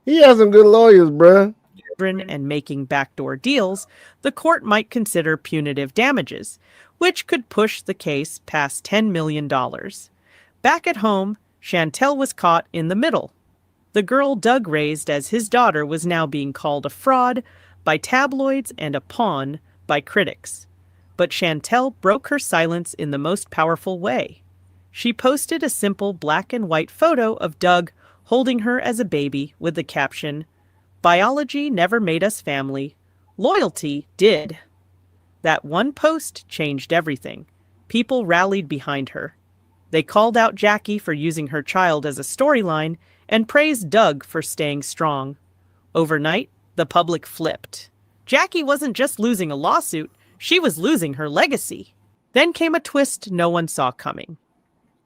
S1: He had some good lawyers, bruh.
S14: and making backdoor deals, the court might consider punitive damages, which could push the case past $10 million. Back at home, Chantel was caught in the middle. The girl Doug raised as his daughter was now being called a fraud by tabloids and a pawn by critics. But Chantel broke her silence in the most powerful way. She posted a simple black and white photo of Doug holding her as a baby with the caption, "Biology never made us family. Loyalty did." That one post changed everything. People rallied behind her. They called out Jackie for using her child as a storyline and praised Doug for staying strong. Overnight, the public flipped. Jackie wasn't just losing a lawsuit, she was losing her legacy. Then came a twist no one saw coming.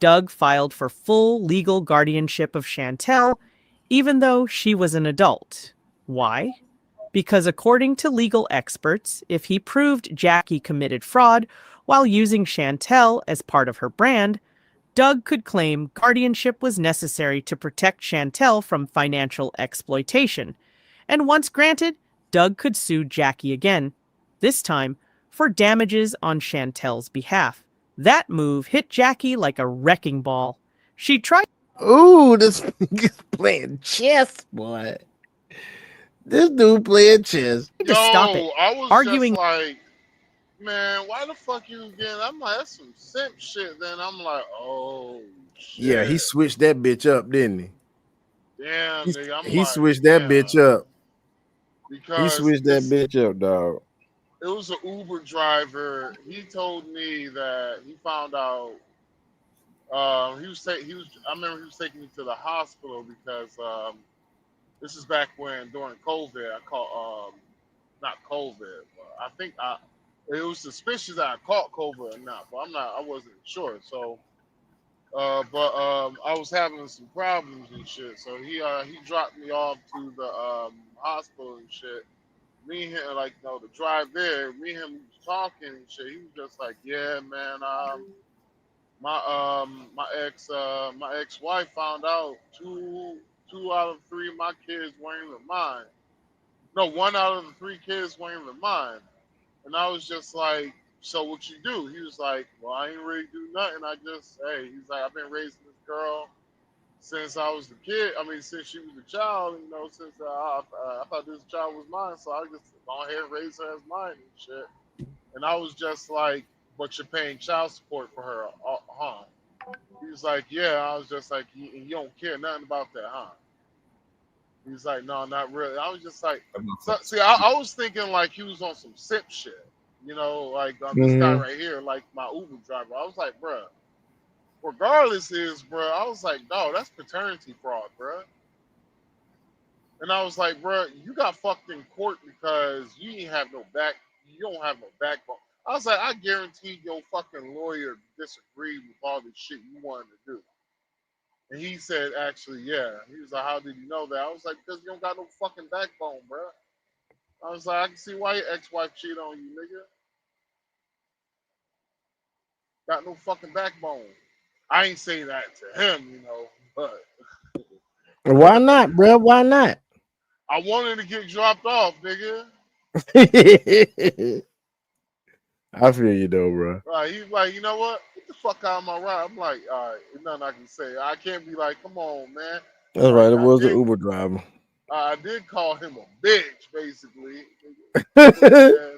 S14: Doug filed for full legal guardianship of Chantel, even though she was an adult. Why? Because according to legal experts, if he proved Jackie committed fraud while using Chantel as part of her brand, Doug could claim guardianship was necessary to protect Chantel from financial exploitation. And once granted, Doug could sue Jackie again, this time for damages on Chantel's behalf. That move hit Jackie like a wrecking ball. She tried.
S1: Ooh, this nigga's playing chess, boy. This dude playing chess.
S2: Yo,
S14: stop it.
S2: I was
S14: Arguing.
S2: just like, man, why the fuck you again? I'm like, that's some simp shit. Then I'm like, oh shit.
S1: Yeah, he switched that bitch up, didn't he?
S2: Damn, nigga.
S1: He switched that bitch up.
S2: Because
S1: He switched that bitch up, dog.
S2: it was an Uber driver. He told me that he found out. I remember he was taking me to the hospital because this is back when during COVID. I caught not COVID, but I think it was suspicious that I caught COVID or not, but I wasn't sure. So, I was having some problems and shit. So he dropped me off to the hospital and shit. Me and him, like, you know, the drive there, me and him was talking and shit. He was just like, yeah, man, my ex-wife found out two out of three of my kids weren't even mine. No, one out of the three kids weren't even mine. And I was just like, so what you do? He was like, well, I ain't really do nothing. He's like, I've been raising this girl since I was the kid. I mean, since she was a child, you know, since I thought this child was mine. So I just go ahead and raise her as mine and shit. And I was just like, but you're paying child support for her, huh? He was like, yeah. I was just like, you don't care nothing about that, huh? He's like, no, not really. I was just like, I was thinking like he was on some sip shit, you know, like this guy right here, like my Uber driver. I was like, bruh, regardless bruh, I was like, no, that's paternity fraud, bruh. And I was like, bruh, you got fucked in court because you don't have no backbone. I was like, I guarantee your fucking lawyer disagreed with all the shit you wanted to do. And he said, actually, yeah. He was like, how did you know that? I was like, because you don't got no fucking backbone, bro. I was like, I can see why your ex-wife cheated on you, nigga. Got no fucking backbone. I ain't say that to him, you know, but.
S1: Why not, bro? Why not?
S2: I wanted to get dropped off, nigga.
S1: I feel you though, bro.
S2: Right, he's like, you know what? Get the fuck out of my ride. I'm like, all right, there's nothing I can say. I can't be like, come on, man.
S1: That's right. It was the Uber driver.
S2: I did call him a bitch, basically. Nigga.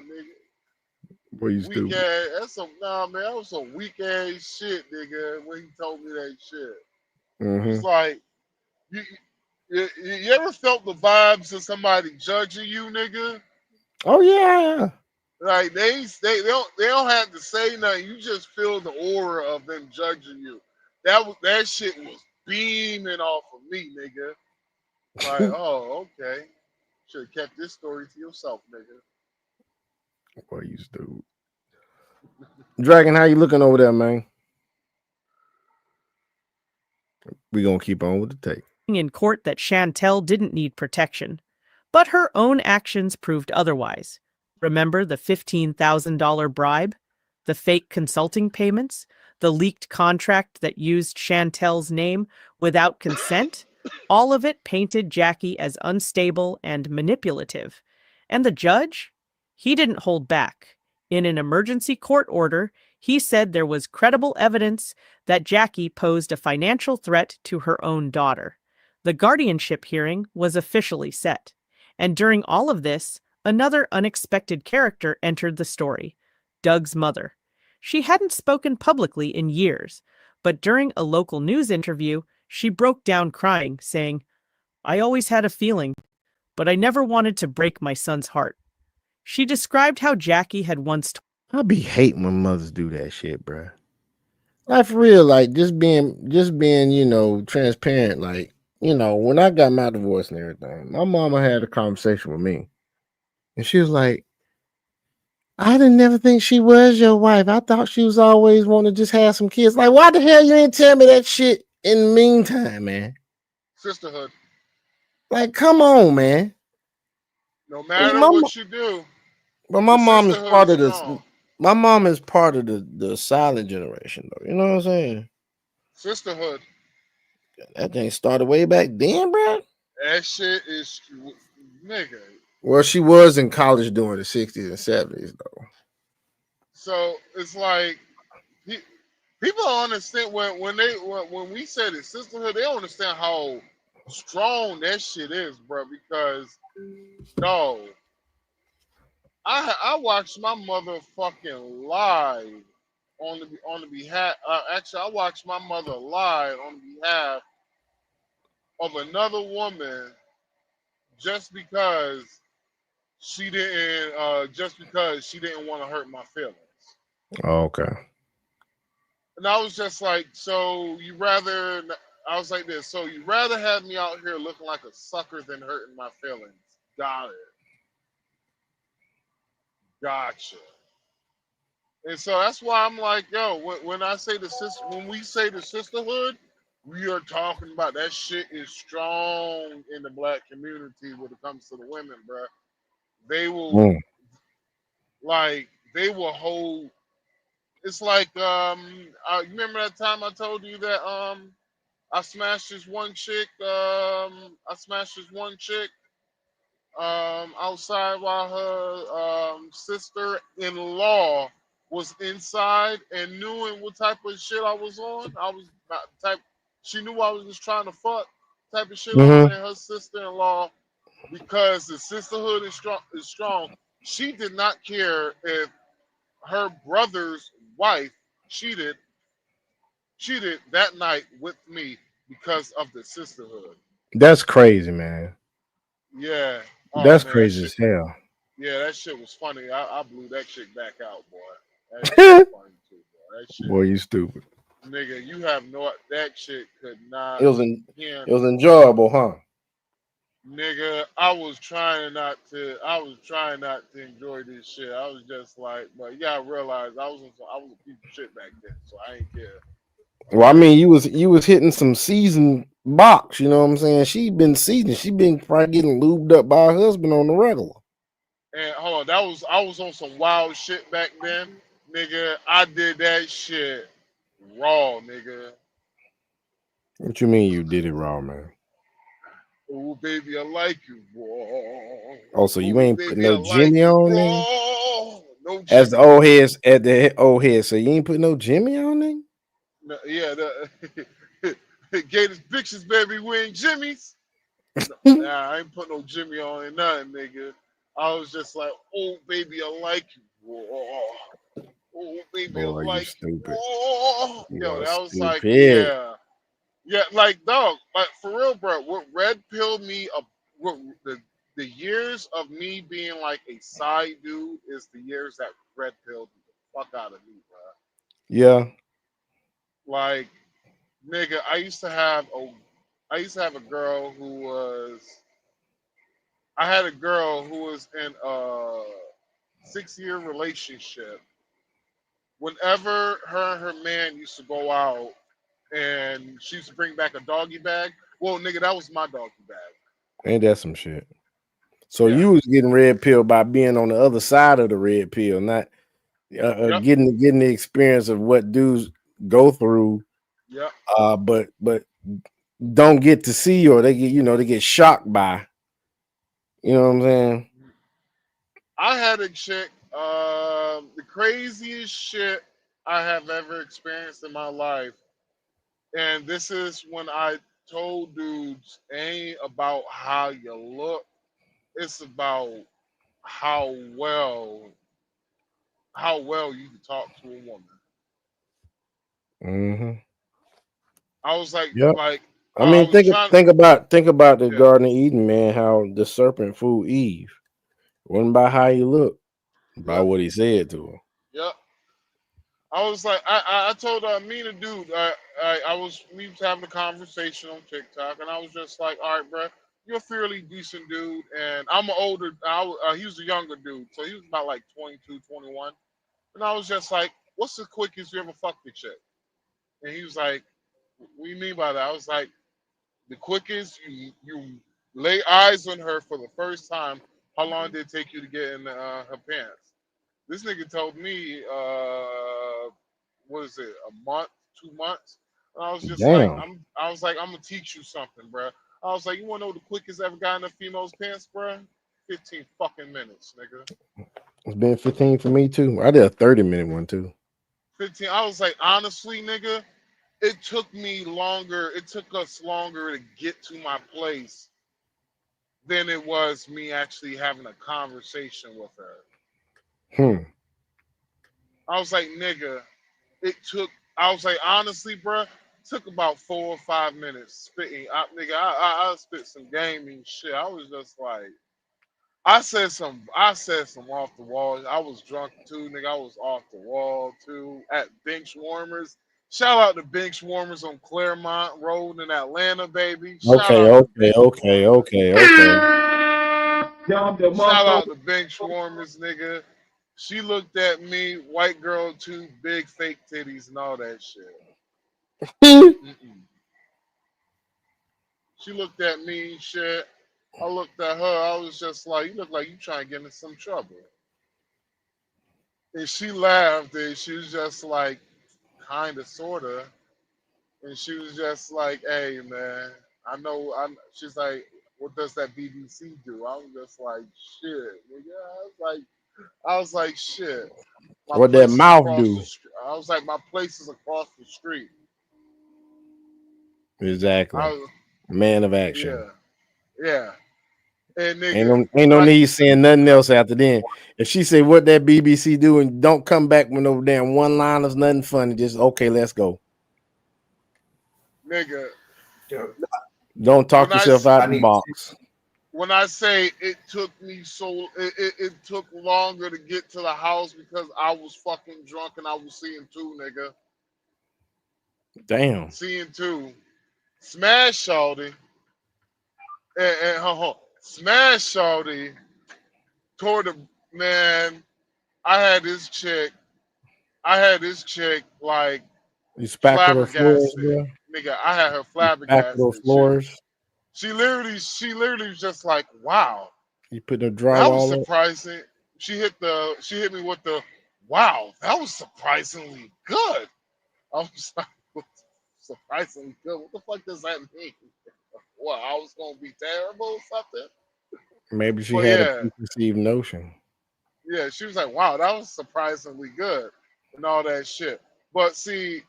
S1: Boy, you stupid.
S2: Weak ass. That's some man. That was some weak ass shit, nigga. When he told me that shit, he was like, You ever felt the vibes of somebody judging you, nigga?
S1: Oh yeah.
S2: Like they don't have to say nothing. You just feel the aura of them judging you. That shit was beaming off of me, nigga. Like, oh, okay. Should have kept this story to yourself, nigga.
S1: Boy, you stupid. Dragon, how you looking over there, man? We gonna keep on with the tape.
S14: In court that Chantel didn't need protection, but her own actions proved otherwise. Remember the $15,000 bribe, the fake consulting payments, the leaked contract that used Chantel's name without consent? All of it painted Jackie as unstable and manipulative. And the judge? He didn't hold back. In an emergency court order, he said there was credible evidence that Jackie posed a financial threat to her own daughter. The guardianship hearing was officially set. And during all of this, another unexpected character entered the story, Doug's mother. She hadn't spoken publicly in years, but during a local news interview, she broke down crying, saying, "I always had a feeling, but I never wanted to break my son's heart." She described how Jackie had once
S1: I be hating when mothers do that shit, bro. Like for real, like just being, you know, transparent. Like, you know, when I got my divorce and everything, my mama had a conversation with me, and she was like, "I didn't never think she was your wife. I thought she was always wanting to just have some kids." Like, why the hell you ain't tell me that shit in the meantime, man?
S2: Sisterhood.
S1: Like, come on, man.
S2: No matter what you do,
S1: But my mom is
S2: sisterhood
S1: part
S2: is
S1: of this.
S2: strong.
S1: My mom is part of the silent generation, though. You know what I'm saying?
S2: Sisterhood.
S1: That thing started way back then, bro.
S2: That shit is, nigga.
S1: Well, she was in college during the 60s and 70s, though.
S2: So it's like people don't understand when we say the sisterhood, they don't understand how strong that shit is, bro. Because no, I watched my mother fucking live on the behalf. Actually, I watched my mother live on behalf of another woman just because she didn't want to hurt my feelings.
S1: Oh, okay.
S2: And I was just like, so you rather, I was like this, so you rather have me out here looking like a sucker than hurting my feelings. Got it. Gotcha. And so that's why I'm like, yo, when we say the sisterhood, we are talking about that shit is strong in the black community when it comes to the women, bro. They will they will hold. It's like you remember that time I told you that I smashed this one chick outside while her sister-in-law was inside and knew what type of shit I was on. I was not the type. She knew I was just trying to fuck type of shit on, and her sister-in-law, because the sisterhood is strong. She did not care if her brother's wife cheated that night with me because of the sisterhood.
S1: That's crazy, man.
S2: Yeah.
S1: That's
S2: Man,
S1: crazy as hell.
S2: Yeah, that shit was funny. I blew that chick back out, boy. That shit was funny too, boy. That shit,
S1: Boy, you stupid.
S2: nigga, you have no. That shit could not.
S1: It was enjoyable, huh?
S2: Nigga, I was trying not to enjoy this shit. I was just like, but you gotta realize I was a piece of shit back then, so I ain't care.
S1: Well, I mean, you was hitting some seasoned box, you know what I'm saying? She been seasoned. She been probably getting lubed up by her husband on the regular.
S2: And hold on, I was on some wild shit back then, nigga. I did that shit raw, nigga.
S1: What you mean you did it wrong, man?
S2: Oh baby, I like you, boy.
S1: Oh, so you ain't put no
S2: like
S1: Jimmy on there?
S2: No
S1: As the
S2: Jimmy.
S1: old head, so you ain't put no Jimmy on there?
S2: No, yeah, Gators pictures, baby. We ain't Jimmy's. Nah, I ain't put no Jimmy on it, nothing, nigga. I was just like, oh baby, I like you. Boy. Oh baby,
S1: Boy,
S2: I like
S1: you stupid.
S2: you. Oh.
S1: You
S2: Yo,
S1: are
S2: that was
S1: stupid.
S2: like, yeah. Yeah, like dog, like for real, bro. What red pilled me up, what the years of me being like a side dude is the years that red pilled the fuck out of me, bro.
S1: Yeah.
S2: Like, nigga, I used to have a girl who was, I had a girl who was in a 6-year relationship. Whenever her and her man used to go out and she used to bring back a doggy bag, well, nigga, that was my doggy bag.
S1: Ain't that some shit? So
S2: Yeah.
S1: you was getting red pill by being on the other side of the red pill, not
S2: Yep.
S1: getting the experience of what dudes go through.
S2: Yep.
S1: But don't get to see, or they get they get shocked by. You know what I'm saying?
S2: I had a chick, the craziest shit I have ever experienced in my life. And this is when I told dudes, ain't about how you look, it's about how well you can talk to a woman.
S1: Mm-hmm.
S2: I was like,
S1: Yep. I
S2: I
S1: mean,
S2: was trying.
S1: think about the
S2: Yeah.
S1: Garden of Eden, man. How the serpent fooled Eve. It wasn't by how you look, by
S2: Yep.
S1: what he said to her.
S2: Yep. I was like, I told me and a dude, we was having a conversation on TikTok, and I was just like, all right, bro, you're a fairly decent dude, and I'm an older, he was a younger dude, so he was about like 22, 21, and I was just like, what's the quickest you ever fucked a chick? And he was like, what do you mean by that? I was like, the quickest you lay eyes on her for the first time, how long did it take you to get in her pants? This nigga told me, what is it, a month, 2 months? And I was just like,
S1: Damn.
S2: I'm gonna teach you something, bro. I was like, you wanna know the quickest ever got in a female's pants, bro? 15 fucking minutes, nigga.
S1: It's been 15 for me too. I did a 30-minute one too.
S2: 15. I was like, honestly, nigga, it took me longer. It took us longer to get to my place than it was me actually having a conversation with her. I was like, nigga, I was like, honestly, bro, took about 4 or 5 minutes spitting. I spit some gaming shit. I was just like, I said some off the wall. I was drunk too, nigga. I was off the wall too at bench warmers. Shout out to bench warmers on Claremont Road in Atlanta, baby. Shout
S1: Okay,
S2: out to
S1: okay,
S2: bench
S1: okay,
S2: warmers.
S1: okay, okay.
S2: Shout out to bench warmers, nigga. She looked at me, white girl too, big fake titties and all that shit. Mm-mm. She looked at me, shit. I looked at her. I was just like, you look like you trying to get in some trouble. And she laughed, and she was just like, kind of, sort of. And she was just like, hey, man, I know. She's like, what does that BBC do? I was just like, shit, nigga. I was like, shit. My
S1: What that
S2: place is
S1: mouth
S2: across
S1: do?
S2: the street. I was like, my place is across the street.
S1: Exactly.
S2: I was,
S1: Man of action.
S2: yeah, yeah. And
S1: Ain't
S2: nigga,
S1: no
S2: like,
S1: need saying nothing else after then. If she say what that BBC do and don't come back with no damn one liners, nothing funny, just okay, let's go.
S2: nigga,
S1: Don't talk
S2: when
S1: yourself out the box.
S2: when I say it took me it took longer to get to the house because I was fucking drunk and I was seeing two, nigga.
S1: Damn.
S2: Seeing two. Smash Shawty. And Smash Shawty toward the man. I had this chick like
S1: You spackle the floors,
S2: flabbergasted.
S1: bro.
S2: Nigga, I had her
S1: You spackle those
S2: flabbergasted.
S1: floors.
S2: She literally was just like, wow,
S1: You put the
S2: that was
S1: drywall up.
S2: surprising. She hit me with the wow, that was surprisingly good. I was like, surprisingly good. What the fuck does that mean? What, I was gonna be terrible or something?
S1: Maybe she
S2: But
S1: had a
S2: yeah,
S1: preconceived notion.
S2: yeah, she was like, wow, that was surprisingly good and all that shit. But see,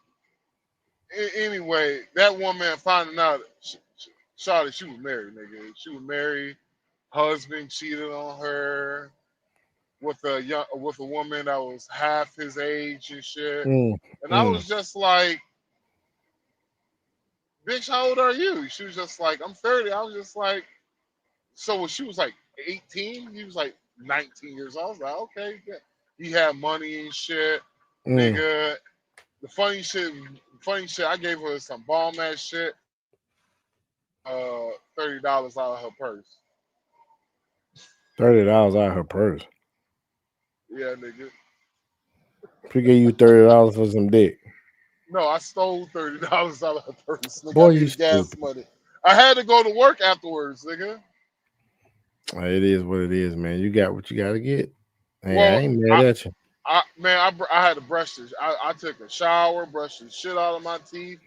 S2: anyway, that woman finding out, Shawty, she was married, nigga. She was married. Husband cheated on her with a woman that was half his age and shit.
S1: Mm,
S2: And I
S1: mm.
S2: was just like, bitch, how old are you? She was just like, I'm 30. I was just like, so when she was like 18, he was like 19 years old. I was like, okay, yeah. He had money and shit, nigga. The funny shit, I gave her some bomb ass shit. $30 out of her purse.
S1: $30 out of her purse.
S2: Yeah, nigga.
S1: She gave you $30 for some dick.
S2: No, I stole $30 out of her purse. Nigga,
S1: Boy,
S2: I
S1: you
S2: needed gas
S1: stupid.
S2: money. I had to go to work afterwards, nigga.
S1: It is what it is, man. You got what you got to get. Hey,
S2: Well,
S1: I ain't mad at you.
S2: I had to brush this. I took a shower, brushed the shit out of my teeth,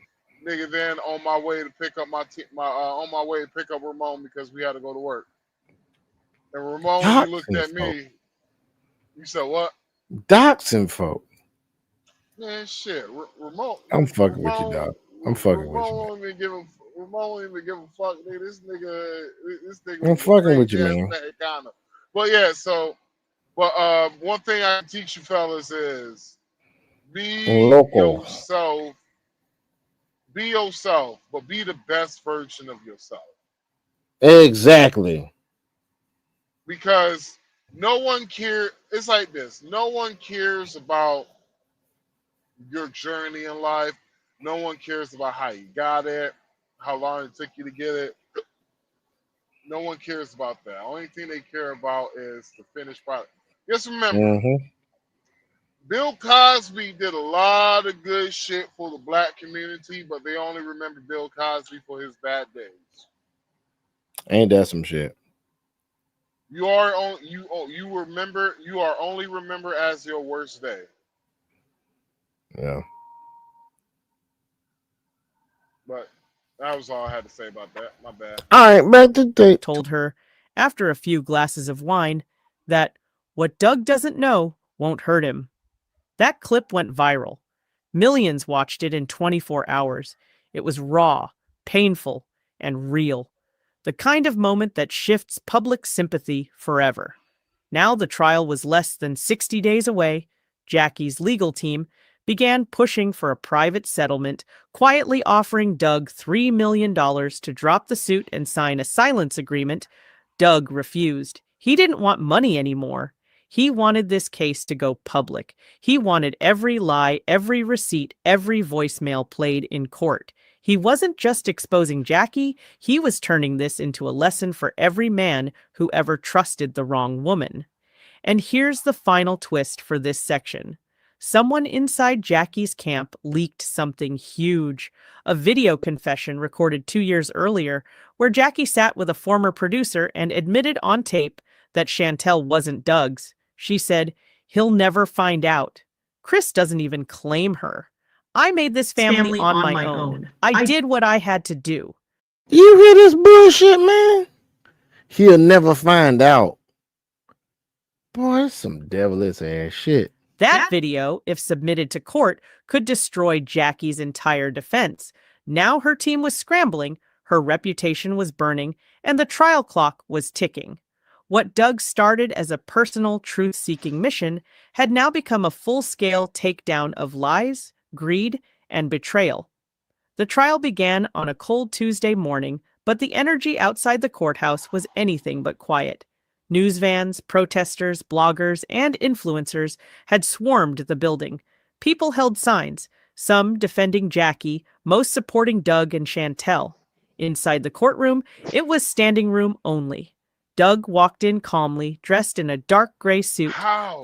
S2: nigga. Then on my way to pick up on my way to pick up Ramon because we had to go to work. And Ramon, he looked
S1: Doxing
S2: at
S1: folk.
S2: me. You said what?
S1: Doxing folk.
S2: Man, shit. Ramon.
S1: I'm fucking with you, dog. I'm fucking with you, man.
S2: Ramon don't even give a fuck, nigga. This nigga
S1: I'm
S2: was a
S1: fucking with
S2: crazy
S1: you,
S2: ass
S1: man.
S2: Mexicano. But yeah, so one thing I can teach you fellas is be
S1: Local.
S2: yourself. Be yourself, but be the best version of yourself.
S1: Exactly.
S2: Because no one cares. It's like this. No one cares about your journey in life. No one cares about how you got it, how long it took you to get it. No one cares about that. Only thing they care about is the finished product. Just remember, Bill Cosby did a lot of good shit for the black community, but they only remember Bill Cosby for his bad days.
S1: Ain't that some shit?
S2: You are only remember as your worst day.
S1: Yeah.
S2: But that was all I had to say about that. My bad.
S1: All right, back to tape.
S14: Told her, after a few glasses of wine, that what Doug doesn't know won't hurt him. That clip went viral. Millions watched it in 24 hours. It was raw, painful, and real. The kind of moment that shifts public sympathy forever. Now the trial was less than 60 days away. Jackie's legal team began pushing for a private settlement, quietly offering Doug $3 million to drop the suit and sign a silence agreement. Doug refused. He didn't want money anymore. He wanted this case to go public. He wanted every lie, every receipt, every voicemail played in court. He wasn't just exposing Jackie, he was turning this into a lesson for every man who ever trusted the wrong woman. And here's the final twist for this section. Someone inside Jackie's camp leaked something huge. A video confession recorded 2 years earlier where Jackie sat with a former producer and admitted on tape that Chantel wasn't Doug's. She said, "He'll never find out." Chris doesn't even claim her. "I made this family on my own. I did what I had to do."
S1: You hear this bullshit, man? He'll never find out. Boy, that's some devilish ass shit.
S14: That video, if submitted to court, could destroy Jackie's entire defense. Now her team was scrambling, her reputation was burning, and the trial clock was ticking. What Doug started as a personal truth-seeking mission had now become a full-scale takedown of lies, greed, and betrayal. The trial began on a cold Tuesday morning, but the energy outside the courthouse was anything but quiet. News vans, protesters, bloggers, and influencers had swarmed the building. People held signs, some defending Jackie, most supporting Doug and Chantel. Inside the courtroom, it was standing room only. Doug walked in calmly, dressed in a dark gray suit,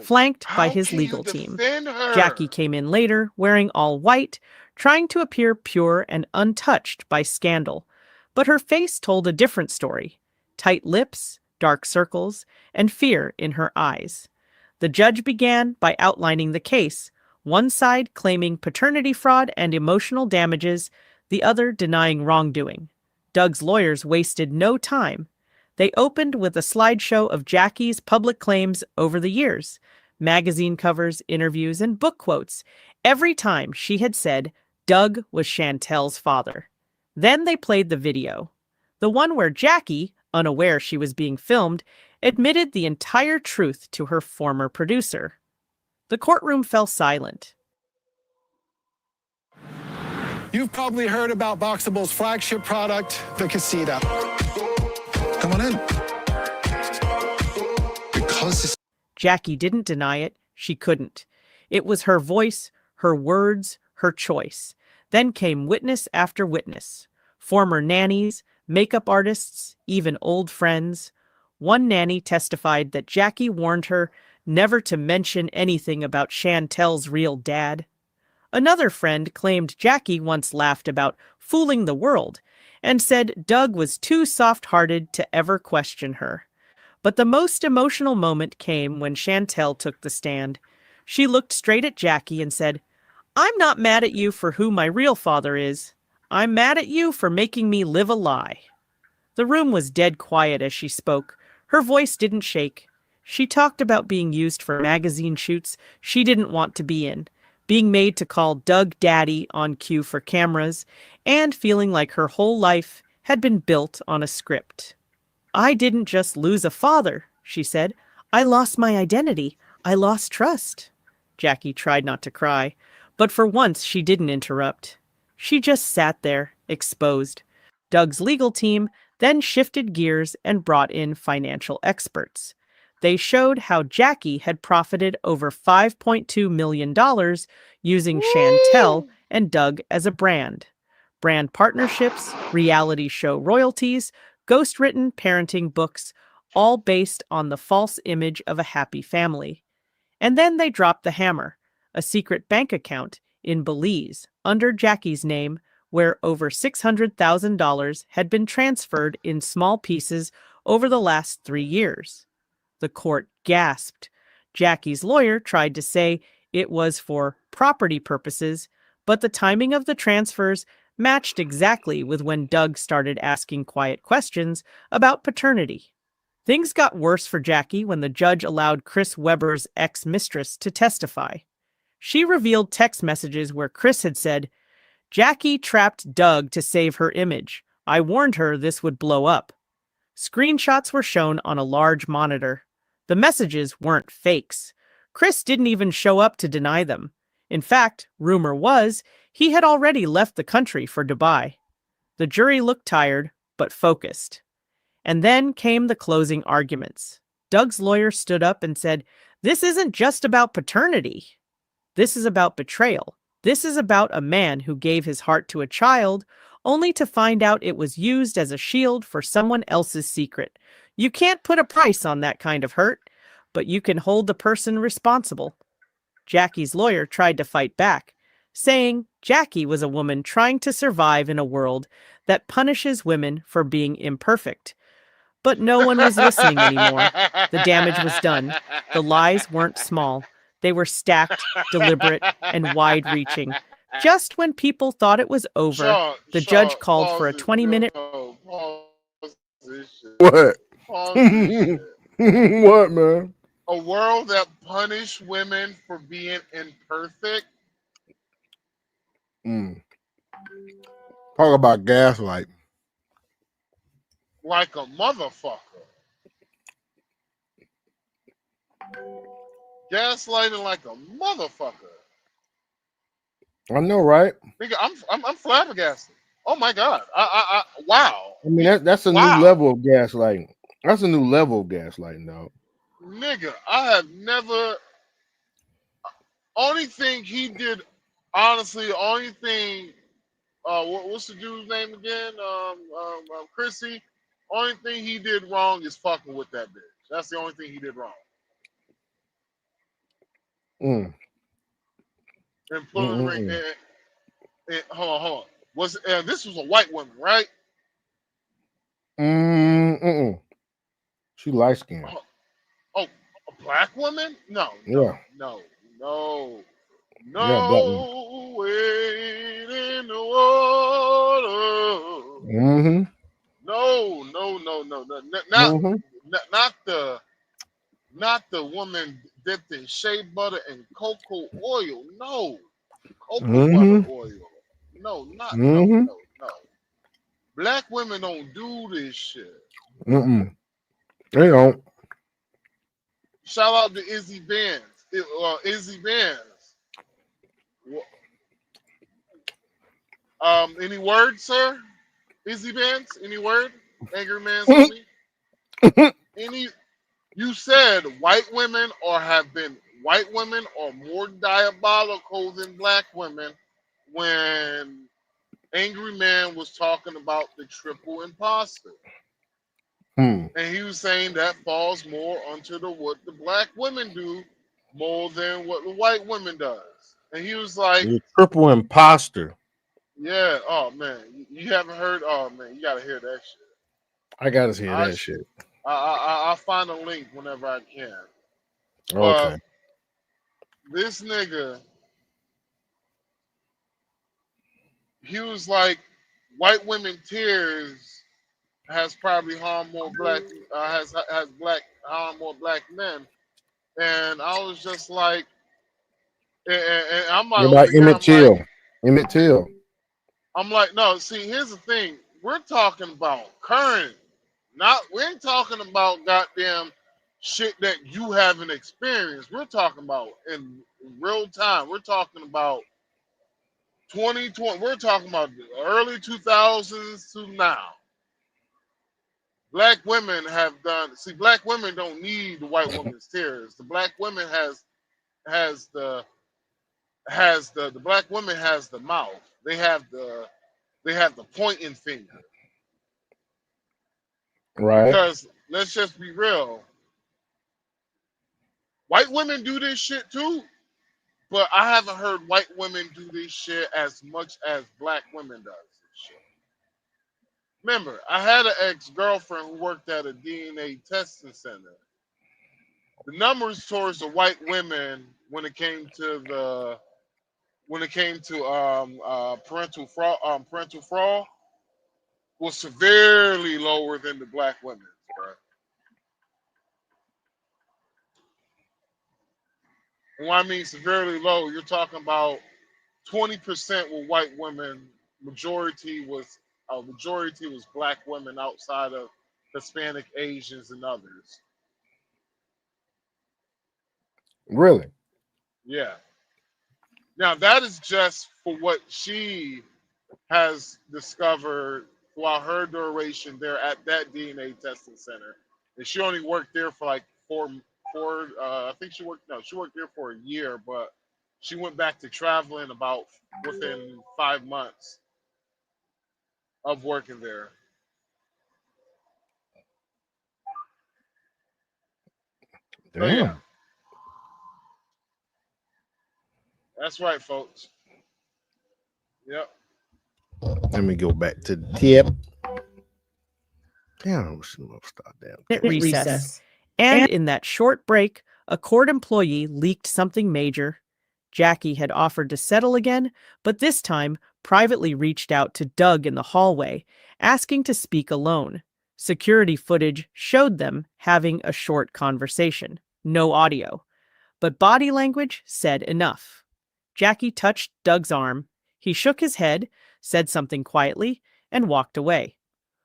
S14: flanked by his legal team. Jackie came in later, wearing all white, trying to appear pure and untouched by scandal. But her face told a different story. Tight lips, dark circles, and fear in her eyes. The judge began by outlining the case, one side claiming paternity fraud and emotional damages, the other denying wrongdoing. Doug's lawyers wasted no time. They opened with a slideshow of Jackie's public claims over the years, magazine covers, interviews, and book quotes, every time she had said Doug was Chantel's father. Then they played the video, the one where Jackie, unaware she was being filmed, admitted the entire truth to her former producer. The courtroom fell silent.
S17: You've probably heard about Boxable's flagship product, the Casita. Come on in. Because
S14: Jackie didn't deny it. She couldn't. It was her voice, her words, her choice. Then came witness after witness. Former nannies, makeup artists, even old friends. One nanny testified that Jackie warned her never to mention anything about Chantel's real dad. Another friend claimed Jackie once laughed about fooling the world and said Doug was too soft-hearted to ever question her. But the most emotional moment came when Chantel took the stand. She looked straight at Jackie and said, "I'm not mad at you for who my real father is. I'm mad at you for making me live a lie." The room was dead quiet as she spoke. Her voice didn't shake. She talked about being used for magazine shoots she didn't want to be in, being made to call Doug Daddy on cue for cameras, and feeling like her whole life had been built on a script. "I didn't just lose a father," she said. "I lost my identity. I lost trust." Jackie tried not to cry, but for once she didn't interrupt. She just sat there, exposed. Doug's legal team then shifted gears and brought in financial experts. They showed how Jackie had profited over $5.2 million using Chantel and Doug as a brand. Brand partnerships, reality show royalties, ghost-written parenting books, all based on the false image of a happy family. And then they dropped the hammer, a secret bank account in Belize under Jackie's name, where over $600,000 had been transferred in small pieces over the last 3 years. The court gasped. Jackie's lawyer tried to say it was for property purposes, but the timing of the transfers matched exactly with when Doug started asking quiet questions about paternity. Things got worse for Jackie when the judge allowed Chris Webber's ex-mistress to testify. She revealed text messages where Chris had said, "Jackie trapped Doug to save her image. I warned her this would blow up." Screenshots were shown on a large monitor. The messages weren't fakes. Chris didn't even show up to deny them. In fact, rumor was he had already left the country for Dubai. The jury looked tired, but focused. And then came the closing arguments. Doug's lawyer stood up and said, "This isn't just about paternity. This is about betrayal. This is about a man who gave his heart to a child only to find out it was used as a shield for someone else's secret. You can't put a price on that kind of hurt, but you can hold the person responsible." Jackie's lawyer tried to fight back, saying Jackie was a woman trying to survive in a world that punishes women for being imperfect. But no one was listening anymore. The damage was done. The lies weren't small. They were stacked, deliberate, and wide-reaching. Just when people thought it was over, the judge called for a 20-minute...
S2: Pause this shit.
S1: What?
S2: Pause this shit.
S1: What, man?
S2: A world that punished women for being imperfect.
S1: Talk about gaslight.
S2: Like a motherfucker. Gaslighting like a motherfucker.
S1: I know, right?
S2: Nigga, I'm flabbergasted. Oh my god. Wow.
S1: I mean, that's a new level of gaslighting. That's a new level of gaslighting, though.
S2: Nigga, I have never. Only thing he did, honestly, only thing. What's the dude's name again? Chrissy. Only thing he did wrong is fucking with that bitch. That's the only thing he did wrong. And pulling the ring. Hold on. This was a white woman, right?
S1: She light skinned.
S2: Oh, a black woman? No.
S1: Yeah.
S2: No.
S1: Yeah,
S2: Wait in the water. No. Not the woman dipped in shea butter and cocoa oil. No. Cocoa butter oil. No. Black women don't do this shit.
S1: They don't.
S2: Shout out to Izzy Benz. Izzy Benz. Any word, sir? Izzy Vance? Any word? Angry Man's homie? Any? You said white women white women are more diabolical than black women when Angry Man was talking about the triple imposter. And he was saying that falls more onto what the black women do more than what the white women does. And he was like,
S1: The triple imposter.
S2: yeah, oh man, you haven't heard, oh man, you gotta hear that shit.
S1: I gotta hear
S2: I
S1: that
S2: sh-
S1: shit.
S2: I'll find a link whenever I can. But
S1: Okay.
S2: this nigga, he was like, white women tears has probably harmed more black has black harmed more black men, and I was just like, and I'm like
S1: What about
S2: over here,
S1: Emmett Till? Emmett Till.
S2: I'm like, no. See, here's the thing: we're talking about current, not we ain't talking about goddamn shit that you haven't experienced. We're talking about in real time. We're talking about 2020. We're talking about the early 2000s to now. Black women have done. See, black women don't need the white woman's tears. The black woman has the black woman has the mouth. They have the pointing finger.
S1: Right.
S2: Because let's just be real. White women do this shit too, but I haven't heard white women do this shit as much as black women does this shit. Remember, I had an ex-girlfriend who worked at a DNA testing center. The numbers towards the white women when it came to parental fraud was severely lower than the black women, bro. And when I mean severely low, you're talking about 20% were white women. Majority was black women outside of Hispanic, Asians, and others.
S1: Really?
S2: Yeah. Now that is just for what she has discovered throughout her duration there at that DNA testing center, and she only worked there for like four. I think she worked there for a year, but she went back to traveling about within 5 months of working there. So yeah,
S1: Damn.
S2: that's right, folks. Yep.
S1: Let me go back to the tip. Damn, stop damn.
S14: Recess. And in that short break, a court employee leaked something major. Jackie had offered to settle again, but this time privately reached out to Doug in the hallway, asking to speak alone. Security footage showed them having a short conversation, no audio, but body language said enough. Jackie touched Doug's arm. He shook his head, said something quietly, and walked away.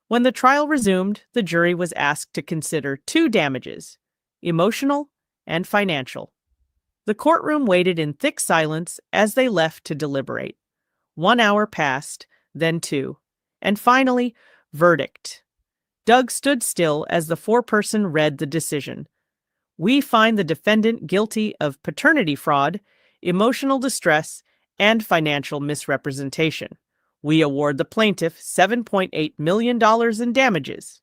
S14: When the trial resumed, the jury was asked to consider two damages: emotional and financial. The courtroom waited in thick silence as they left to deliberate. 1 hour passed, then 2, and finally, verdict. Doug stood still as the foreperson read the decision. We find the defendant guilty of paternity fraud, emotional distress, and financial misrepresentation. We award the plaintiff $7.8 million in damages.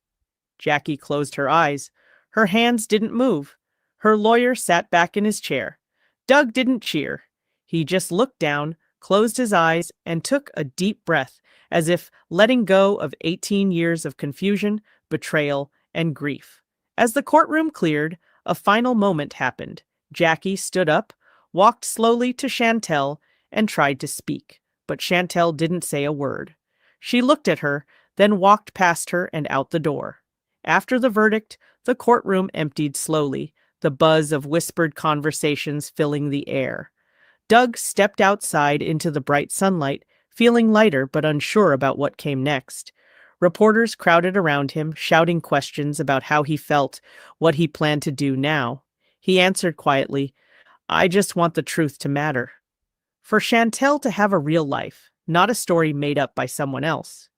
S14: Jackie closed her eyes. Her hands didn't move. Her lawyer sat back in his chair. Doug didn't cheer. He just looked down, closed his eyes, and took a deep breath, as if letting go of 18 years of confusion, betrayal, and grief. As the courtroom cleared, a final moment happened. Jackie stood up, walked slowly to Chantel, and tried to speak, but Chantel didn't say a word. She looked at her, then walked past her and out the door. After the verdict, the courtroom emptied slowly, the buzz of whispered conversations filling the air. Doug stepped outside into the bright sunlight, feeling lighter but unsure about what came next. Reporters crowded around him, shouting questions about how he felt, what he planned to do now. He answered quietly, "I just want the truth to matter." For Chantel to have a real life, not a story made up by someone else.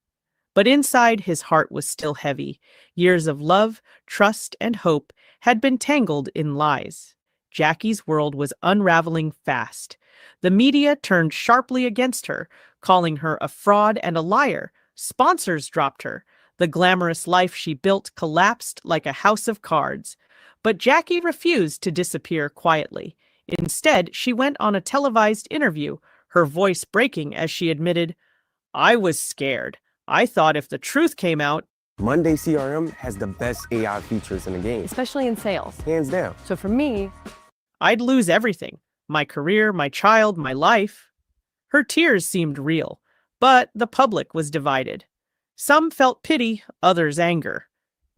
S14: But inside, his heart was still heavy. Years of love, trust, and hope had been tangled in lies. Jackie's world was unraveling fast. The media turned sharply against her, calling her a fraud and a liar. Sponsors dropped her. The glamorous life she built collapsed like a house of cards. But Jackie refused to disappear quietly. Instead, she went on a televised interview, her voice breaking as she admitted, "I was scared. I thought if the truth came out..."
S18: Monday CRM has the best AI features in the game.
S19: Especially in sales.
S18: Hands down.
S19: So for me,
S14: I'd lose everything. My career, my child, my life. Her tears seemed real, but the public was divided. Some felt pity, others anger.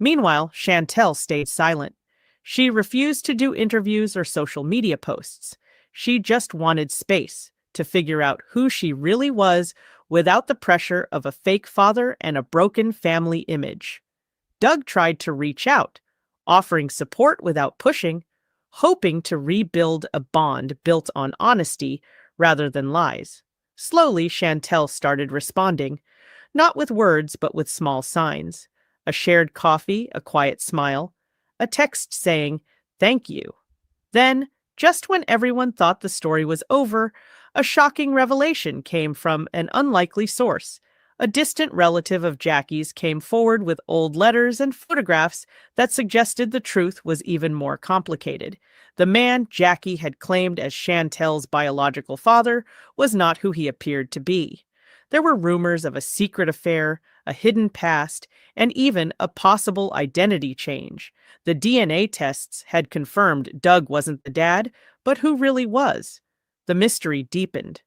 S14: Meanwhile, Chantel stayed silent. She refused to do interviews or social media posts. She just wanted space to figure out who she really was without the pressure of a fake father and a broken family image. Doug tried to reach out, offering support without pushing, hoping to rebuild a bond built on honesty rather than lies. Slowly, Chantel started responding, not with words but with small signs. A shared coffee, a quiet smile, a text saying, "Thank you." Then, just when everyone thought the story was over, a shocking revelation came from an unlikely source. A distant relative of Jackie's came forward with old letters and photographs that suggested the truth was even more complicated. The man Jackie had claimed as Chantel's biological father was not who he appeared to be. There were rumors of a secret affair, a hidden past, and even a possible identity change. The DNA tests had confirmed Doug wasn't the dad, but who really was? The mystery deepened.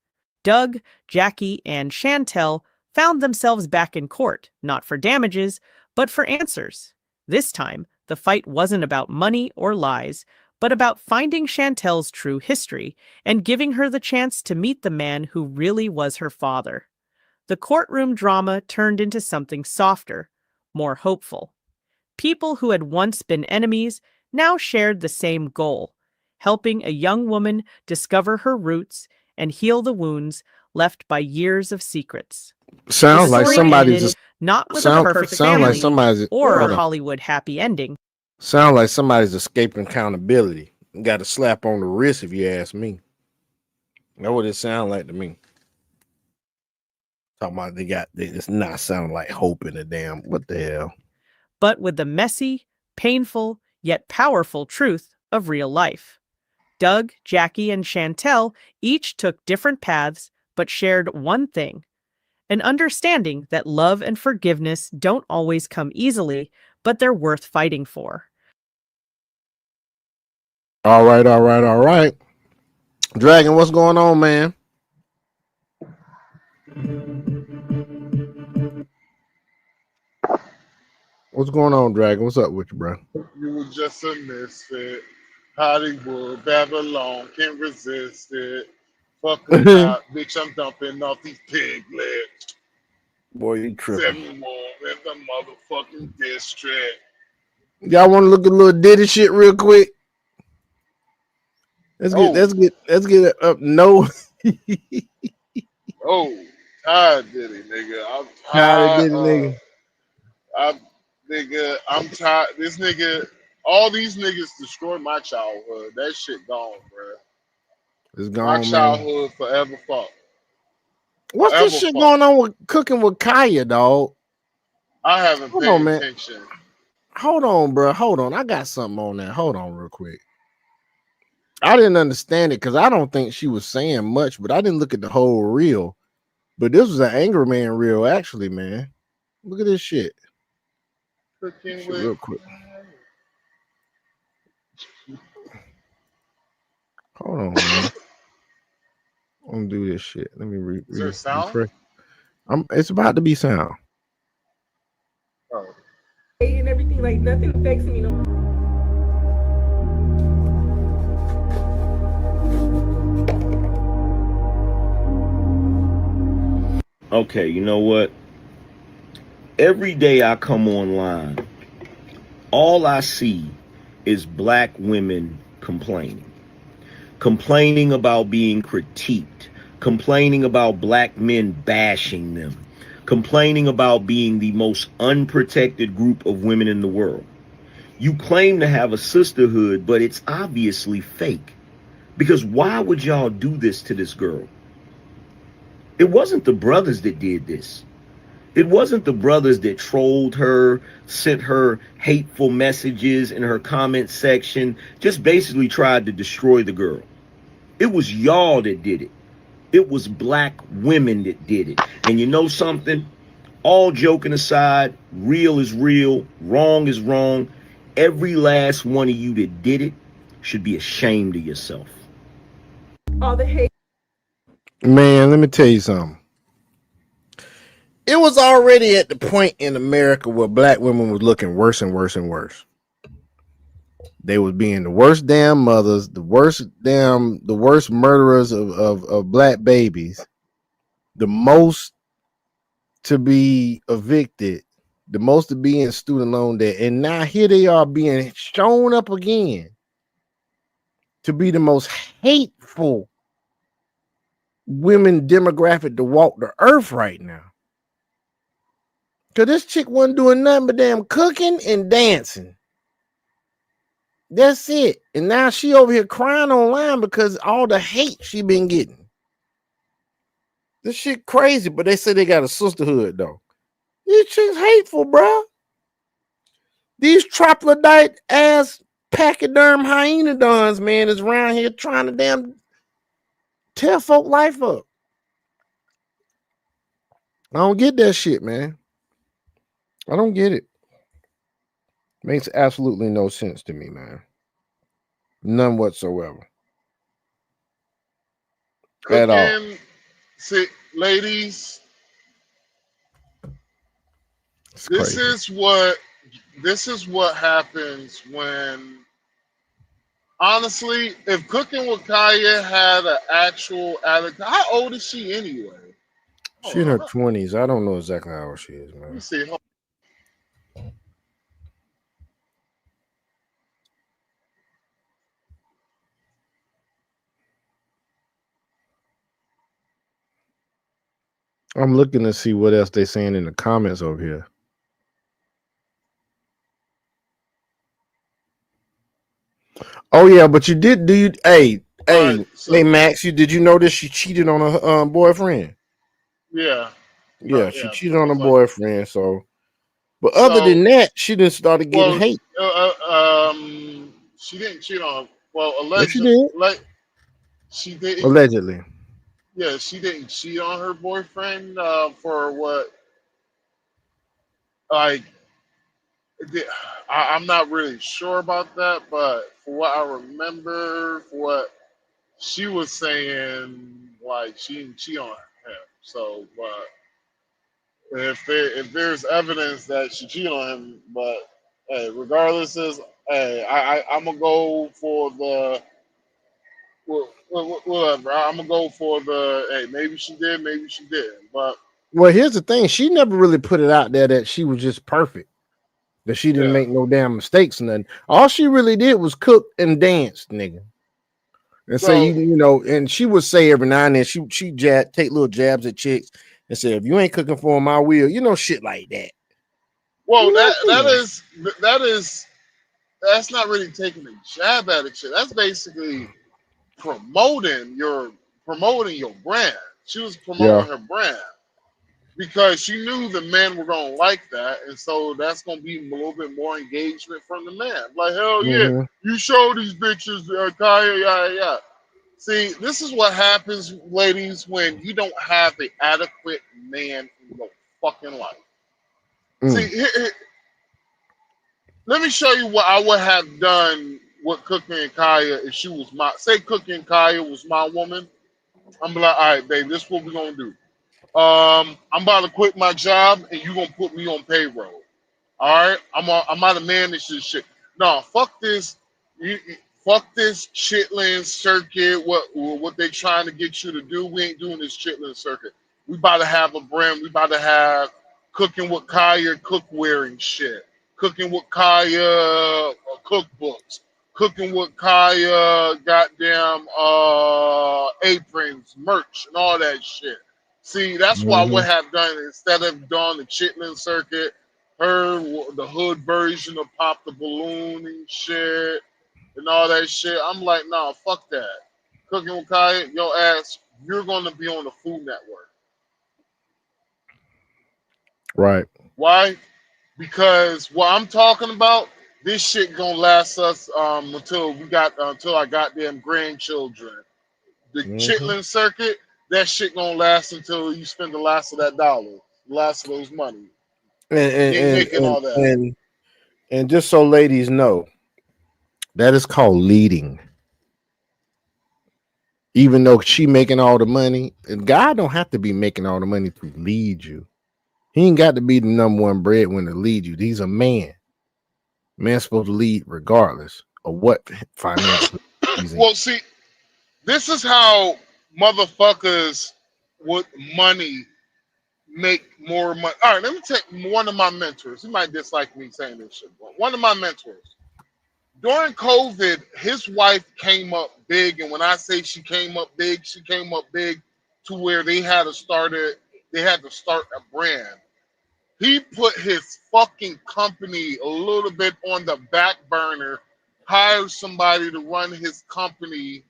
S14: Doug, Jackie, and Chantel found themselves back in court, not for damages, but for answers. This time, the fight wasn't about money or lies, but about finding Chantel's true history and giving her the chance to meet the man who really was her father. The courtroom drama turned into something softer, more hopeful. People who had once been enemies now shared the same goal, helping a young woman discover her roots and heal the wounds left by years of secrets.
S1: Sounds like somebody's just
S14: not with a perfect family
S1: like somebody's
S14: or
S1: hold
S14: a
S1: on.
S14: Hollywood happy ending.
S1: Sound like somebody's escaping accountability. Got a slap on the wrist, if you ask me. That's what it sounds like to me. Talking about it's not sounding like hope in the damn. What the hell?
S14: But with the messy, painful, yet powerful truth of real life. Doug, Jackie, and Chantel each took different paths, but shared one thing: an understanding that love and forgiveness don't always come easily, but they're worth fighting for.
S1: All right. Dragon, what's going on, man? What's going on, Dragon? What's up with you, bro?
S2: You were just a misfit. Hollywood, Babylon, can't resist it. Fuck about, bitch, I'm dumping off these piglets.
S1: Boy, you tripping.
S2: 71 in the motherfucking district.
S1: Y'all want to look at a little Diddy shit real quick? Let's get it up. No.
S2: Oh, tired Diddy, nigga. I'm
S1: Tired
S2: tired.
S1: Diddy, nigga.
S2: I'm tired. This nigga, all these niggas destroyed my childhood. That shit gone, bro.
S1: It's gone,
S2: My
S1: man.
S2: childhood forever fucked.
S1: What's this shit going on with cooking with Kaya, dog?
S2: I haven't paid attention.
S1: Hold on, bro. Hold on. I got something on that. Hold on real quick. I didn't understand it because I don't think she was saying much, but I didn't look at the whole reel. But this was an Angry Man reel, actually, man. Look at this shit.
S2: Cooking
S1: with real quick. Hold on, man. I'm gonna do this shit. Let me
S2: Is there sound?
S1: refresh. It's about to be sound.
S2: Oh.
S20: And everything, like nothing affects me no more.
S21: Okay, you know what? Every day I come online, all I see is black women complaining about being critiqued, complaining about black men bashing them, complaining about being the most unprotected group of women in the world. You claim to have a sisterhood, but it's obviously fake. Because why would y'all do this to this girl? It wasn't the brothers that did this. It wasn't the brothers that trolled her, sent her hateful messages in her comment section, just basically tried to destroy the girl. It was y'all that did it. It was black women that did it. And you know something? All joking aside, real is real, wrong is wrong. Every last one of you that did it should be ashamed of yourself.
S20: All the hate.
S1: Man, let me tell you something. It was already at the point in America where black women was looking worse and worse and worse. They was being the worst damn mothers, the worst murderers of black babies, the most to be evicted, the most to be in student loan debt. And now here they are being shown up again to be the most hateful women demographic to walk the earth right now. Cause this chick wasn't doing nothing but damn cooking and dancing. That's it. And now she over here crying online because all the hate she been getting. This shit crazy, but they say they got a sisterhood though. These chicks hateful, bro. These troglodyte ass pachyderm hyenodons, man, is around here trying to damn tear folk life up. I don't get that shit, man. I don't get it. Makes absolutely no sense to me, man. None whatsoever. At all.
S2: Cooking, see, ladies, this is what happens when, honestly, if Cooking with Kaya had an actual attitude, how old is she anyway?
S1: She in her 20s. I don't know exactly how old she is, man.
S2: Let me see.
S1: I'm looking to see what else they saying in the comments over here. Oh yeah, but you did do you hey Max, did you notice she cheated on her boyfriend?
S2: Yeah.
S1: Yeah, she cheated on her boyfriend, so but other than that, she didn't start getting hate.
S2: She didn't cheat on. Well,
S1: Yes, she
S2: allegedly,
S1: did.
S2: she did.
S1: Allegedly.
S2: Yeah, she didn't cheat on her boyfriend for what? Like, I'm not really sure about that, but for what I remember, for what she was saying, like she didn't cheat on him. So, but if there's evidence that she cheated on him, but hey, regardless, I'm gonna go for the whatever. I'm gonna go for the hey. Maybe she did, maybe she didn't. But
S1: Well, here's the thing: she never really put it out there that she was just perfect, that she didn't make no damn mistakes and nothing. All she really did was cook and dance, nigga. And say you know, and she would say every now and then she take little jabs at chicks and say, if you ain't cooking for them, I will, you know, shit like that.
S2: well, that's not really taking a jab at it. Shit. That's basically promoting your brand. She was promoting her brand because she knew the men were gonna like that, and so that's gonna be a little bit more engagement from the man. Like, hell yeah, you show these bitches, Kaya, yeah. See, this is what happens, ladies, when you don't have an adequate man in your fucking life. See, let me show you what I would have done with Cooking and Kaya if she was Cooking and Kaya was my woman. I'm like, all right, babe, this is what we're gonna do. I'm about to quit my job and you're gonna put me on payroll. All right, I'm out to manage this shit. No, fuck this. Fuck this Chitlin circuit. What they trying to get you to do? We ain't doing this Chitlin circuit. We about to have a brand. We about to have Cooking with Kaya cookware and shit. Cooking with Kaya cookbooks. Cooking with Kaya, goddamn aprons, merch, and all that shit. See, that's what I would have done instead of doing the Chitlin circuit, the hood version of Pop the Balloon and shit, and all that shit. I'm like, nah, fuck that. Cooking with Kaya, yo ass, you're gonna be on the Food Network.
S1: Right.
S2: Why? Because what I'm talking about, this shit gonna last us until I got them grandchildren. The Chitlin circuit, that shit gonna last until you spend the last of that dollar, the last of those money. You ain't making all that.
S1: And just so ladies know, that is called leading. Even though she making all the money, and God don't have to be making all the money to lead you. He ain't got to be the number one breadwinner to lead you. He's a man. Man's supposed to lead regardless of what financial he's in.
S2: Well, see, this is how motherfuckers with money make more money. All right, let me take one of my mentors. He might dislike me saying this shit, but one of my mentors. During COVID, his wife came up big, and when I say she came up big to where they had to start a brand. He put his fucking company a little bit on the back burner, hired somebody to run his company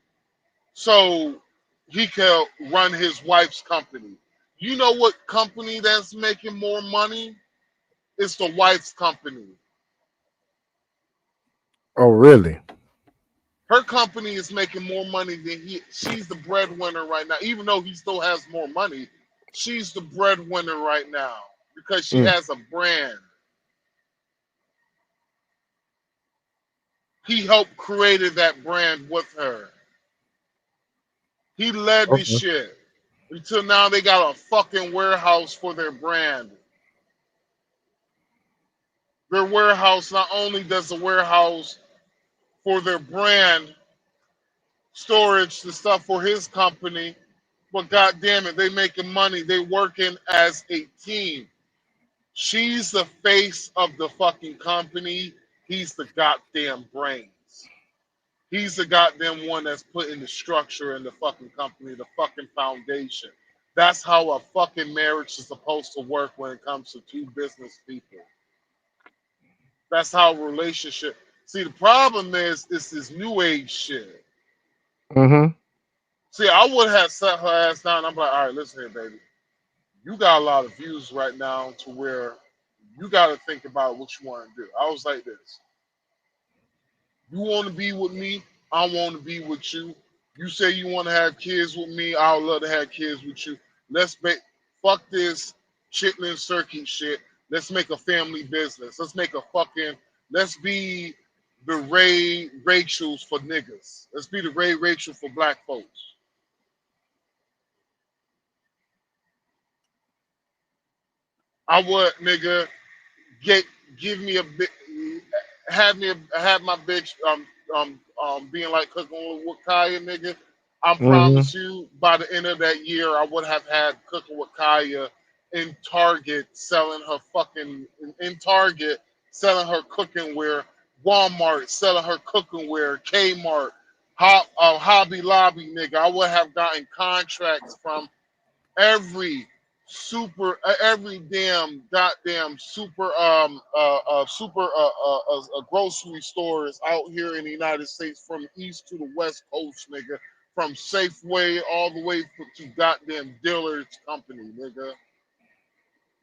S2: so he could run his wife's company. You know what company that's making more money? It's the wife's company.
S1: Oh, really?
S2: Her company is making more money than she's the breadwinner right now. Even though he still has more money, she's the breadwinner right now because she has a brand. He helped created that brand with her. He led this shit. Until now they got a fucking warehouse for their brand. Their warehouse not only does the warehouse for their brand storage the stuff for his company, but god damn it, they making money. They working as a team. She's the face of the fucking company. He's the goddamn brains. He's the goddamn one that's putting the structure in the fucking company, the fucking foundation. That's how a fucking marriage is supposed to work when it comes to two business people. That's how a relationship. See, the problem is it's this new age shit. See, I would have sat her ass down. I'm like, all right, listen here, baby. You got a lot of views right now to where you got to think about what you want to do. I was like this. You want to be with me, I want to be with you. You say you want to have kids with me, I would love to have kids with you. Fuck this Chitlin circuit shit. Let's make a family business. Let's be the Ray Rachels for niggas. Let's be the Ray Rachel for black folks. I would, nigga, give me a bit, have my bitch being like Cooking with Kaya, nigga. I promise you, by the end of that year, I would have had Cooking with Kaya in Target selling her cooking wear, Walmart selling her cooking wear, Kmart, Hobby Lobby, nigga. I would have gotten contracts from every damn goddamn grocery stores out here in the United States, from east to the west coast, nigga, from Safeway all the way to goddamn Dillard's company, nigga,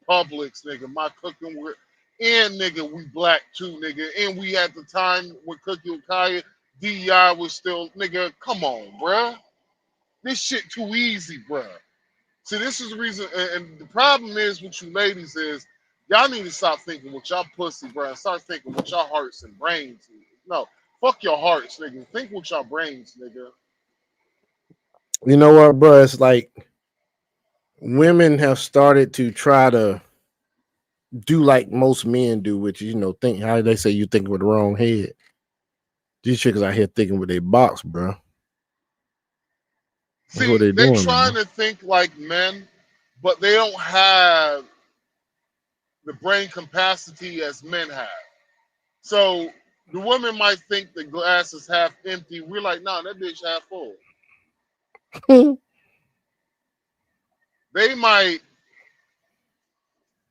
S2: Publix, nigga, my cooking wear, and nigga, we black too, nigga, and we at the time when Cookie with Kaya, DEI was still, nigga, come on, bruh, this shit too easy, bruh. See, this is the reason, and the problem is with you ladies is y'all need to stop thinking with y'all pussy, bro, and start thinking with y'all hearts and brains. No, fuck your hearts, nigga. Think with your brains, nigga.
S1: You know what, bro? It's like women have started to try to do like most men do, which is, think how they say you thinking with the wrong head. These chicks out here thinking with their box, bro. That's
S2: See,
S1: what they're
S2: they
S1: doing,
S2: trying
S1: man.
S2: to think like men, but they don't have the brain capacity as men have. So The women might think the glass is half empty. We're like, nah, that bitch half full.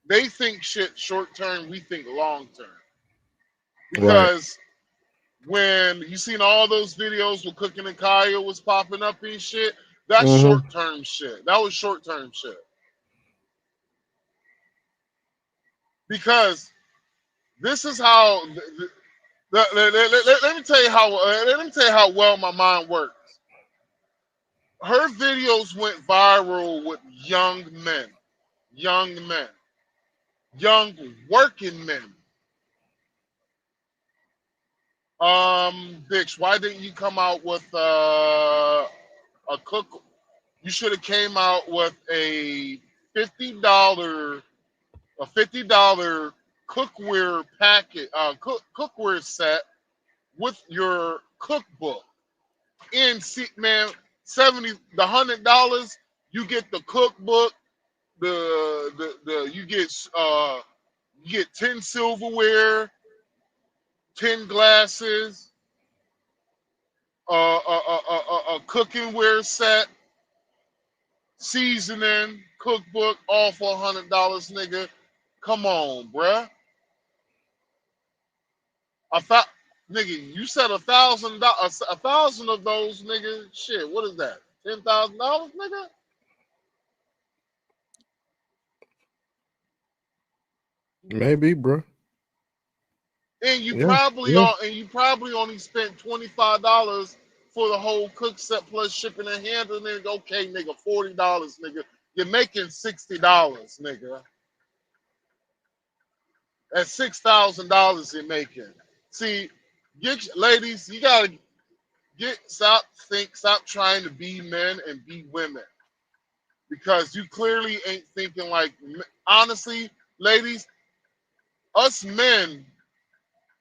S2: They think shit short term, we think long term.
S1: Right.
S2: Because when you seen all those videos with Cooking and Kaya was popping up and shit, that's
S1: Mm-hmm.
S2: short term shit. That was short term shit. Because this is how let me tell you how well my mind works. Her videos went viral with young men, young working men. Bitch, why didn't you come out with a cook? You should have came out with a $50 cookware packet, cookware set with your cookbook. And see, man, $100, you get the cookbook, you get 10 silverware, 10 glasses, a cookingware set, seasoning, cookbook, all for $100, nigga. Come on, bruh. Nigga, you said $1,000, 1,000 of those, nigga. Shit, what is that? $10,000, nigga.
S1: Maybe, bro.
S2: And you
S1: Yeah.
S2: probably only spent $25 for the whole cook set plus shipping and handling. Nigga, okay, nigga, $40, nigga. You're making $60, nigga. That's $6,000 you're making. See, ladies, you gotta stop trying to be men and be women, because you clearly ain't thinking like. Honestly, ladies, us men,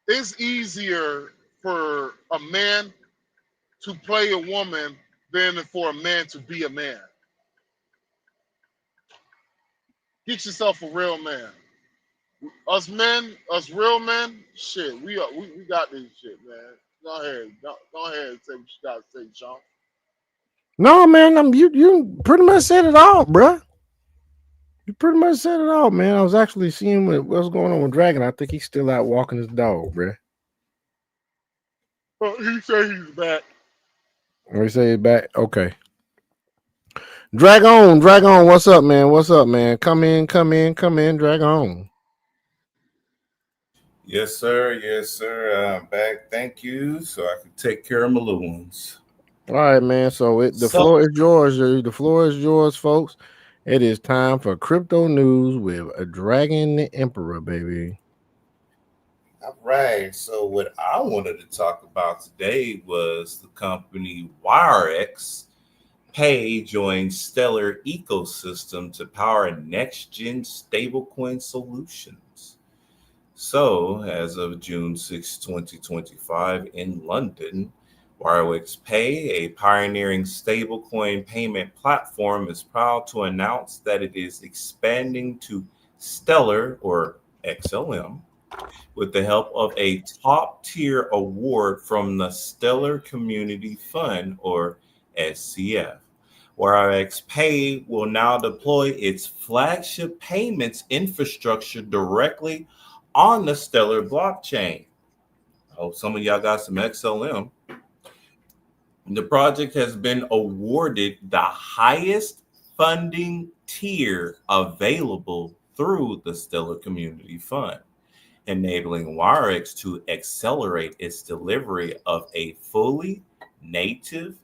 S2: it's easier for a man to play a woman than for a man to be a man. Get yourself a real man. Us men, us real men, shit, we got this shit, man. Go ahead and say what you gotta say, Sean.
S1: No, man, you pretty much said it all, bro. You pretty much said it all, man. I was actually seeing what's going on with Dragon. I think he's still out walking his dog, bro.
S2: Oh, he said he's back.
S1: Or he say he's back. Okay. Drag on. What's up, man? Come in. Drag on.
S15: Yes, sir. I'm back. Thank you. So I can take care of my little ones.
S1: All right, man. So the floor is yours. The floor is yours, folks. It is time for crypto news with a Dragon Emperor, baby.
S15: All right. So what I wanted to talk about today was the company WireX Pay joins Stellar ecosystem to power next-gen stablecoin solutions. So, as of June 6, 2025, in London, WireX Pay, a pioneering stablecoin payment platform, is proud to announce that it is expanding to Stellar, or XLM, with the help of a top-tier award from the Stellar Community Fund, or SCF. WireX Pay will now deploy its flagship payments infrastructure directly on the Stellar blockchain. I hope some of y'all got some XLM. The project has been awarded the highest funding tier available through the Stellar Community Fund, enabling WireX to accelerate its delivery of a fully native,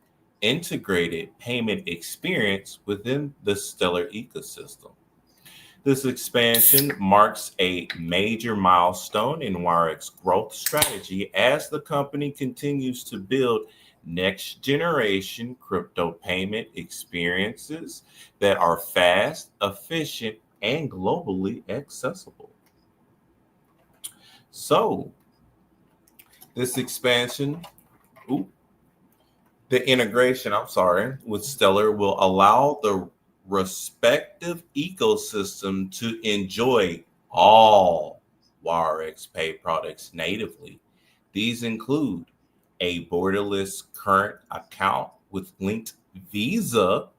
S15: integrated payment experience within the Stellar ecosystem. This expansion marks a major milestone in WireX's growth strategy as the company continues to build next-generation crypto payment experiences that are fast, efficient, and globally accessible. So, this expansion, the integration, with Stellar will allow the respective ecosystem to enjoy all WireX Pay products natively, These include a borderless current account with linked Visa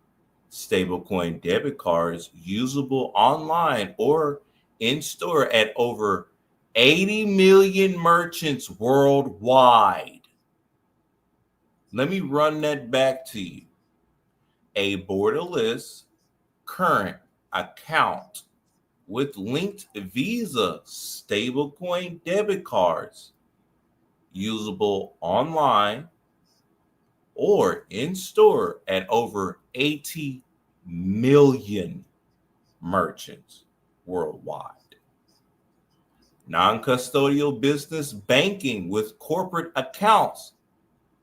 S15: stablecoin debit cards usable online or in store at over 80 million merchants worldwide. Let me run that back to you. A borderless current account with linked Visa stablecoin debit cards usable online or in store at over 80 million merchants worldwide. Non-custodial business banking with corporate accounts,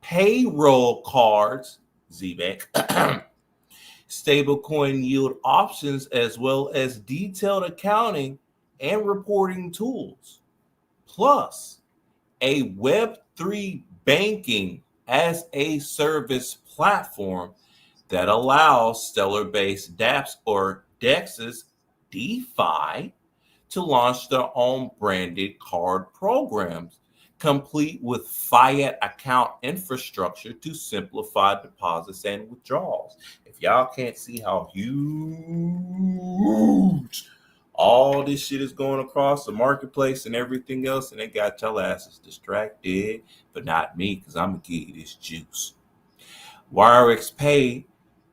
S15: payroll cards, ZBank, stablecoin yield options, as well as detailed accounting and reporting tools, plus a Web3 banking as a service platform that allows Stellar-based dApps or DEXs, DeFi, to launch their own branded card programs, complete with fiat account infrastructure to simplify deposits and withdrawals. If y'all can't see how huge all this shit is going across the marketplace and everything else, and they got your asses distracted, but not me, because I'm going to give you this juice. WireX Pay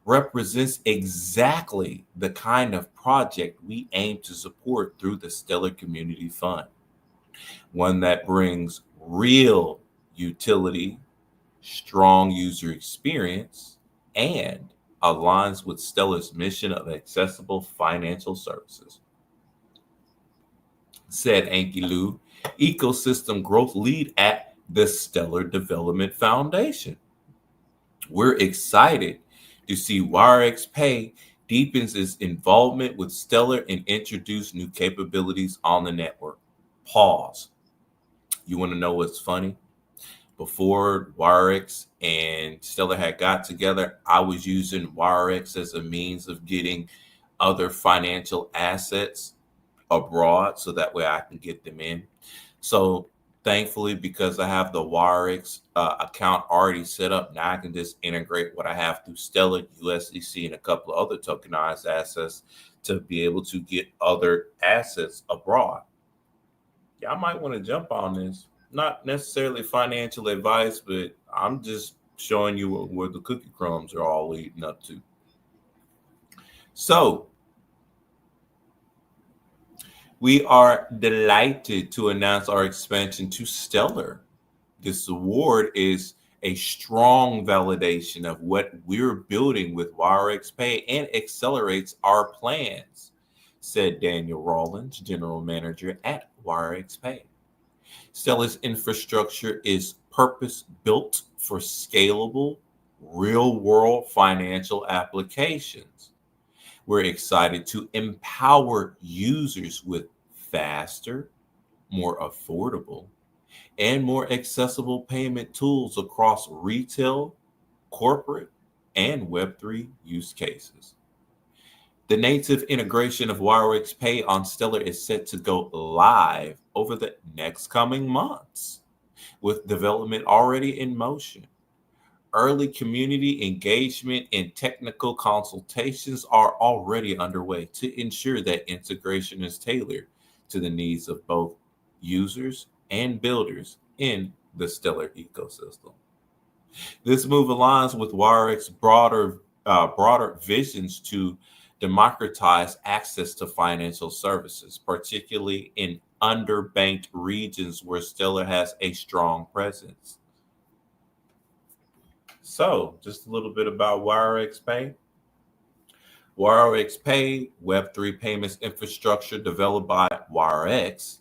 S15: represents exactly the kind of project we aim to support through the Stellar Community Fund. One that brings real utility, strong user experience, and aligns with Stellar's mission of accessible financial services. Said Anki Liu, ecosystem growth lead at the Stellar Development Foundation. We're excited to see WireX Pay deepens its involvement with Stellar and introduce new capabilities on the network. Pause. You want to know what's funny? Before WireX and Stellar had got together, I was using WireX as a means of getting other financial assets abroad so that way I can get them in. So thankfully, because I have the WireX account already set up, now I can just integrate what I have through Stellar, USDC, and a couple of other tokenized assets to be able to get other assets abroad. Y'all might want to jump on this. Not necessarily financial advice, but I'm just showing you where the cookie crumbs are all leading up to. So we are delighted to announce our expansion to Stellar. This award is a strong validation of what we're building with WireX Pay and accelerates our plans, said Daniel Rawlins, General Manager at WireX Pay. Stellar's infrastructure is purpose-built for scalable, real-world financial applications. We're excited to empower users with faster, more affordable, and more accessible payment tools across retail, corporate, and Web3 use cases. The native integration of WireX Pay on Stellar is set to go live over the next coming months, with development already in motion. Early community engagement and technical consultations are already underway to ensure that integration is tailored to the needs of both users and builders in the Stellar ecosystem. This move aligns with WireX's broader visions to democratize access to financial services, particularly in underbanked regions where Stellar has a strong presence. So, just a little bit about WireX Pay. WireX Pay, Web3 payments infrastructure developed by WireX,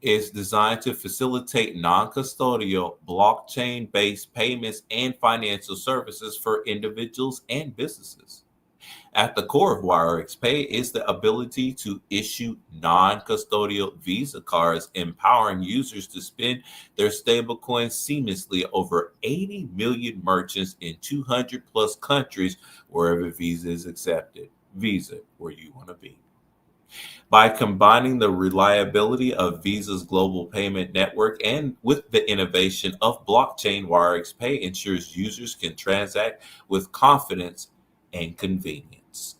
S15: is designed to facilitate non-custodial, blockchain-based payments and financial services for individuals and businesses. At the core of WireX Pay is the ability to issue non-custodial Visa cards, empowering users to spend their stablecoins seamlessly over 80 million merchants in 200 plus countries wherever Visa is accepted. Visa, where you want to be. By combining the reliability of Visa's global payment network and with the innovation of blockchain, WireXPay ensures users can transact with confidence and convenience.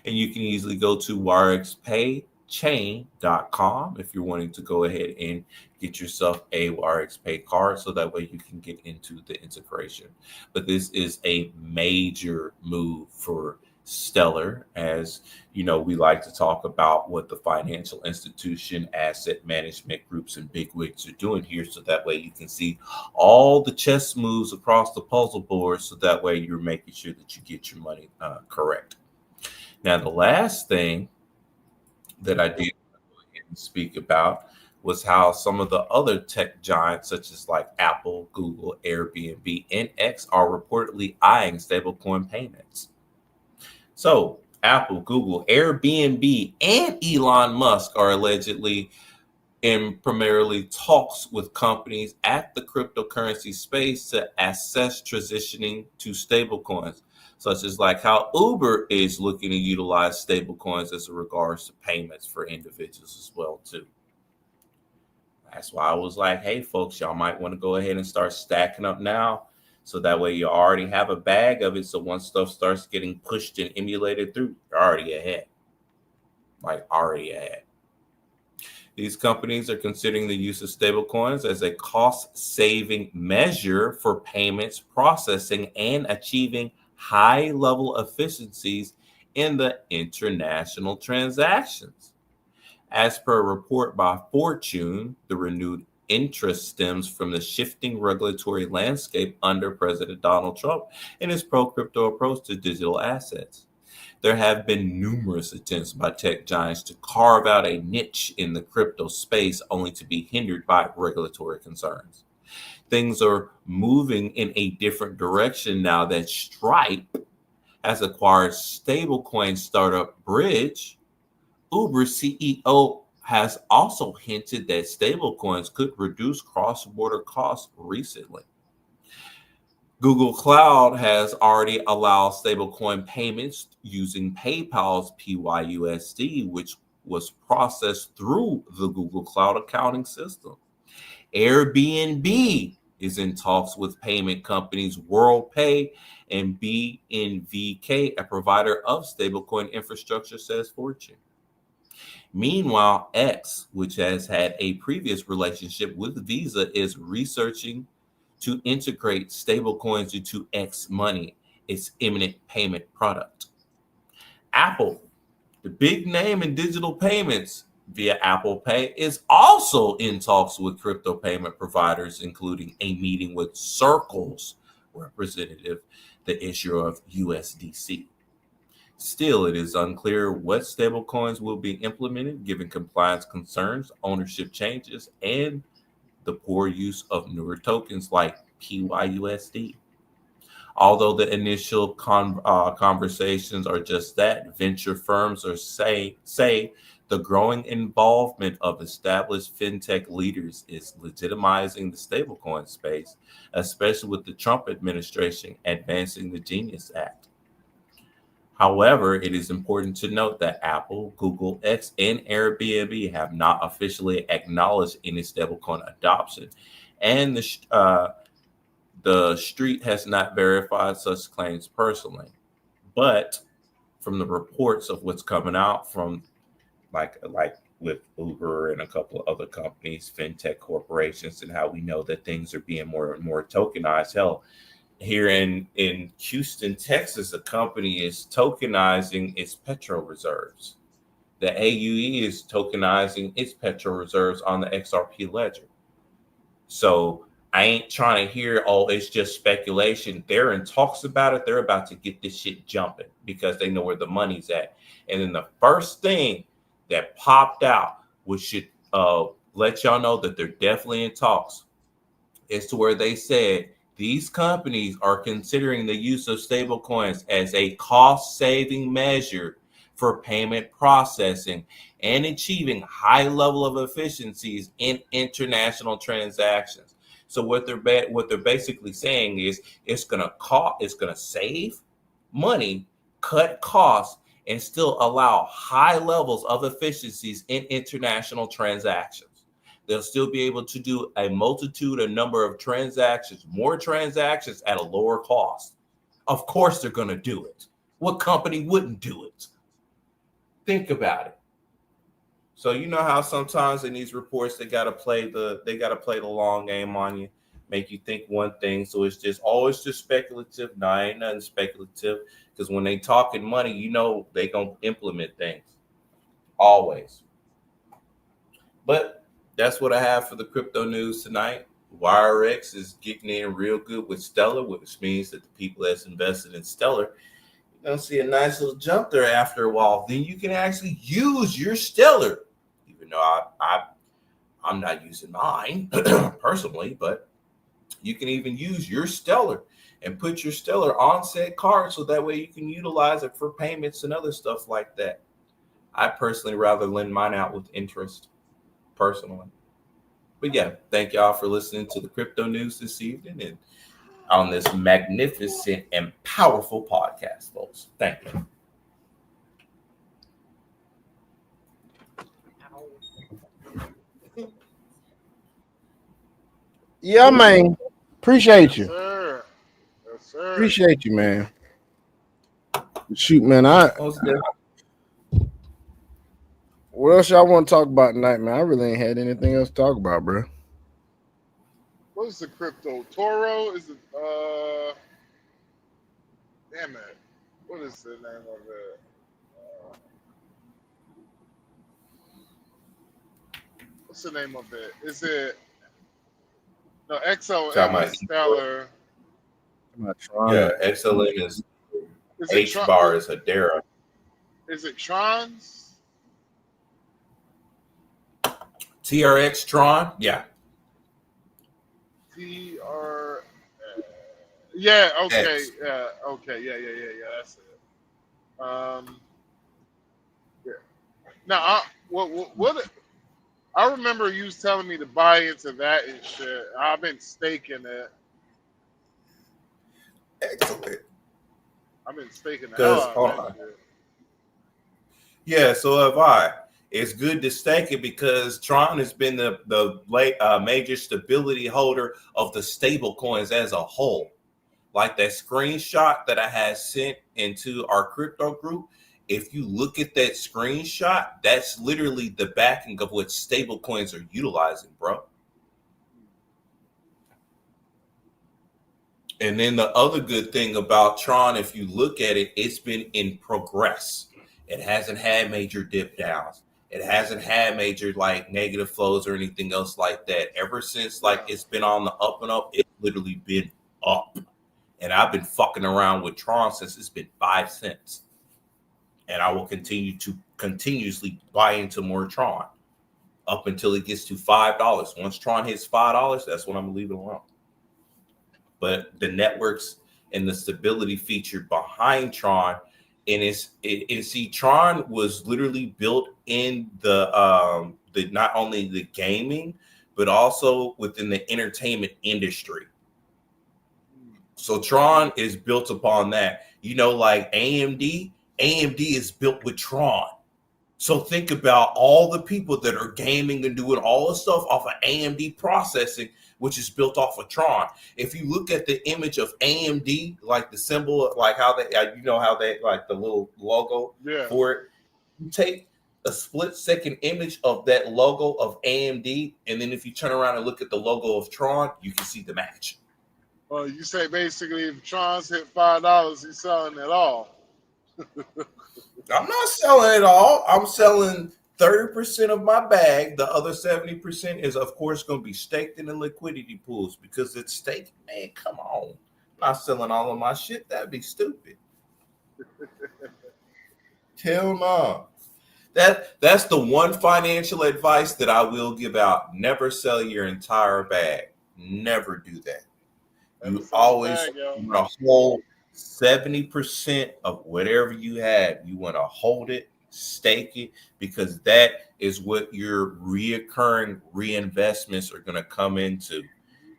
S15: And you can easily go to wirexpaychain.com if you're wanting to go ahead and get yourself a WireXPay card so that way you can get into the integration. But this is a major move for Stellar, as you know, we like to talk about what the financial institution, asset management groups, and bigwigs are doing here, so that way you can see all the chess moves across the puzzle board, so that way you're making sure that you get your money correct. Now, the last thing that I did speak about was how some of the other tech giants, such as like Apple, Google, Airbnb, and X, are reportedly eyeing stablecoin payments. So Apple, Google, Airbnb, and Elon Musk are allegedly in primarily talks with companies at the cryptocurrency space to assess transitioning to stablecoins, such as like how Uber is looking to utilize stablecoins as regards to payments for individuals as well too. That's why I was like, hey folks, y'all might want to go ahead and start stacking up now, so that way you already have a bag of it. So once stuff starts getting pushed and emulated through, you're already ahead. Like already ahead. These companies are considering the use of stablecoins as a cost-saving measure for payments processing and achieving high-level efficiencies in the international transactions. As per a report by Fortune, the renewed interest stems from the shifting regulatory landscape under President Donald Trump and his pro-crypto approach to digital assets. There have been numerous attempts by tech giants to carve out a niche in the crypto space, only to be hindered by regulatory concerns. Things are moving in a different direction now that Stripe has acquired stablecoin startup Bridge. Uber CEO has also hinted that stablecoins could reduce cross-border costs recently. Google Cloud has already allowed stablecoin payments using PayPal's PYUSD, which was processed through the Google Cloud accounting system. Airbnb is in talks with payment companies WorldPay and BNVK, a provider of stablecoin infrastructure, says Fortune. Meanwhile, X, which has had a previous relationship with Visa, is researching to integrate stablecoins into X Money, its imminent payment product. Apple, the big name in digital payments via Apple Pay, is also in talks with crypto payment providers, including a meeting with Circle's representative, the issuer of USDC. Still, it is unclear what stablecoins will be implemented, given compliance concerns, ownership changes, and the poor use of newer tokens like PYUSD. Although the initial conversations are just that, venture firms are say the growing involvement of established fintech leaders is legitimizing the stablecoin space, especially with the Trump administration advancing the Genius Act. However, it is important to note that Apple, Google, X, and Airbnb have not officially acknowledged any stablecoin adoption, and the street has not verified such claims personally. But from the reports of what's coming out from like with Uber and a couple of other companies, fintech corporations, and how we know that things are being more and more tokenized. Hell, here in Houston, Texas, a company is tokenizing its petrol reserves. The AUE is tokenizing its petrol reserves on the XRP ledger. So I ain't trying to hear, oh, it's just speculation. They're in talks about it. They're about to get this shit jumping because they know where the money's at. And then the first thing that popped out, which should let y'all know that they're definitely in talks, is to where they said these companies are considering the use of stablecoins as a cost-saving measure for payment processing and achieving high level of efficiencies in international transactions. So what they're basically saying is it's going to save money, cut costs, and still allow high levels of efficiencies in international transactions. They'll still be able to do a number of transactions, more transactions at a lower cost. Of course they're going to do it. What company wouldn't do it? Think about it. So you know how sometimes in these reports they gotta play the long game on you, make you think one thing. So it's just always just speculative. No, ain't nothing speculative, because when they talking money, you know they gonna implement things. Always. But that's what I have for the crypto news tonight. YRX is getting in real good with Stellar, which means that the people that's invested in Stellar, you're gonna see a nice little jump there after a while. Then you can actually use your Stellar. Even though I'm not using mine personally, but you can even use your Stellar and put your Stellar on said card, so that way you can utilize it for payments and other stuff like that. I personally rather lend mine out with interest, personally. But yeah, thank y'all for listening to the crypto news this evening and on this magnificent and powerful podcast, folks. Thank you.
S1: Yeah, man. Appreciate you.
S2: Sir. Yes, sir.
S1: Appreciate you, man. Shoot, man. What else y'all want to talk about tonight, man? I really ain't had anything else to talk about, bro.
S2: What is the crypto? Toro? Is it damn it. What is the name of it? What's the name of it? Is it no XOM is Stellar?
S15: Yeah, XLM is H bar is Hedera.
S2: Is it Tron's?
S15: TRX Tron? Yeah.
S2: TR. Yeah. Okay.
S15: X.
S2: Yeah. Okay. Yeah. That's it. Yeah. Now, what? I remember you was telling me to buy into that and shit. I've been staking it.
S15: Excellent.
S2: I've been staking the hell out of that shit.
S15: Yeah, so have I. It's good to stake it because Tron has been the major stability holder of the stable coins as a whole. Like that screenshot that I had sent into our crypto group, if you look at that screenshot, that's literally the backing of what stable coins are utilizing, bro. And then the other good thing about Tron, if you look at it, it's been in progress. It hasn't had major dip downs. It hasn't had major like negative flows or anything else like that. Ever since like it's been on the up and up, it's literally been up. And I've been fucking around with Tron since it's been 5 cents. And I will continue to continuously buy into more Tron up until it gets to $5. Once Tron hits $5, that's when I'm gonna leave it alone. But the networks and the stability feature behind Tron, and see, Tron was literally built in the not only the gaming, but also within the entertainment industry. So Tron is built upon that. You know, like AMD is built with Tron. So think about all the people that are gaming and doing all the stuff off of AMD processing, which is built off of Tron. If you look at the image of AMD, like the symbol, like how they, you know, how they like the little logo for it, you take a split-second image of that logo of AMD, and then if you turn around and look at the logo of Tron, you can see the match.
S2: Well, you say basically if Tron's hit $5, he's selling it all.
S15: I'm not selling it all. I'm selling 30% of my bag. The other 70% is, of course, going to be staked in the liquidity pools because it's staked. Man, come on. I'm not selling all of my shit. That'd be stupid. Hell no. That's the one financial advice that I will give out. Never sell your entire bag. Never do that. You always want to hold 70% of whatever you have. You want to hold it, stake it, because that is what your reoccurring reinvestments are going to come into.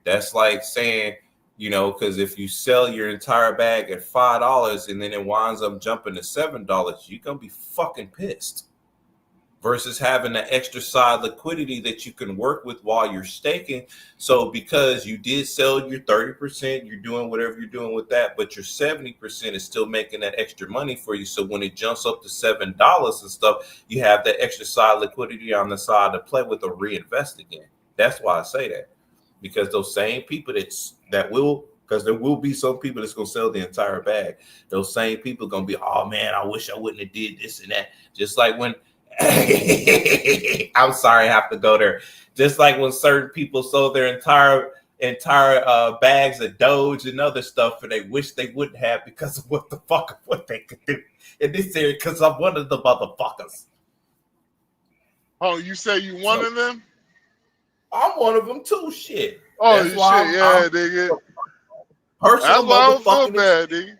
S15: That's like saying, You know, because if you sell your entire bag at $5 and then it winds up jumping to $7, you're gonna be fucking pissed. Versus having the extra side liquidity that you can work with while you're staking. So because you did sell your 30%, you're doing whatever you're doing with that, but your 70% is still making that extra money for you. So when it jumps up to $7 and stuff, you have that extra side liquidity on the side to play with or reinvest again. That's why I say that. Because those same people because there will be some people that's gonna sell the entire bag. Those same people gonna be, oh man, I wish I wouldn't have did this and that. Just like when I'm sorry, I have to go there. Just like when certain people sold their entire bags of Doge and other stuff, and they wish they wouldn't have because of what they could do in this area. Because I'm one of the motherfuckers.
S2: Oh, you say you one of them?
S15: I'm one of them too. Shit.
S2: Oh,
S15: That's
S2: you
S15: why
S2: shit, yeah, nigga.
S15: Personal
S2: That's why I don't feel
S15: motherfucking
S2: bad, nigga.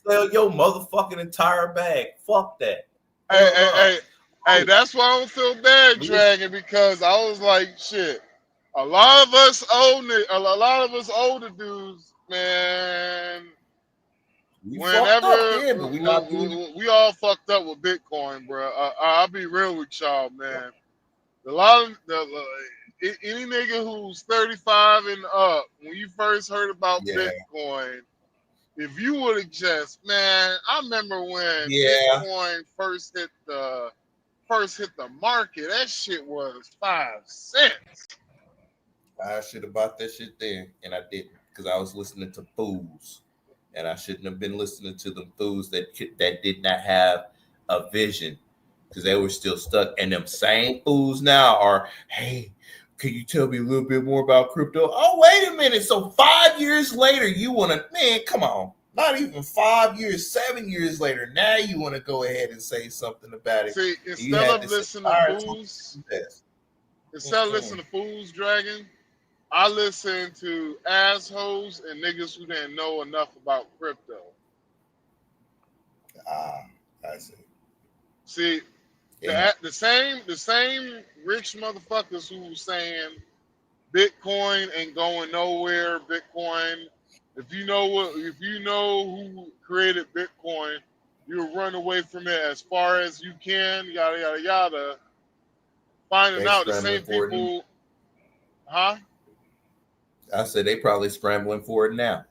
S15: Sell your motherfucking entire bag. Fuck that.
S2: Hey, that's why I don't feel bad, Dragon, because I was like, shit. A lot of us older dudes, man.
S15: We
S2: Whenever
S15: fucked up, yeah, but we not doing
S2: we all fucked up with Bitcoin, bro. I'll be real with y'all, man. A lot of any nigga who's 35 and up, when you first heard about Bitcoin, if you would have just, man, I remember when Bitcoin first hit the market, that shit was 5 cents.
S15: I should have bought that shit then, and I didn't because I was listening to fools, and I shouldn't have been listening to them fools that did not have a vision because they were still stuck. And them same fools now are, hey, can you tell me a little bit more about crypto? Oh, wait a minute. So 5 years later, you want to, man, come on. Not even 5 years, 7 years later, now you want to go ahead and say something about it.
S2: See, instead of listening to fools, Dragon, I listen to assholes and niggas who didn't know enough about crypto.
S15: I see.
S2: See, the same rich motherfuckers who saying Bitcoin ain't going nowhere. Bitcoin, if you know who created Bitcoin, you'll run away from it as far as you can. Yada yada yada. Finding out the same people, huh?
S15: I said they probably scrambling for it now.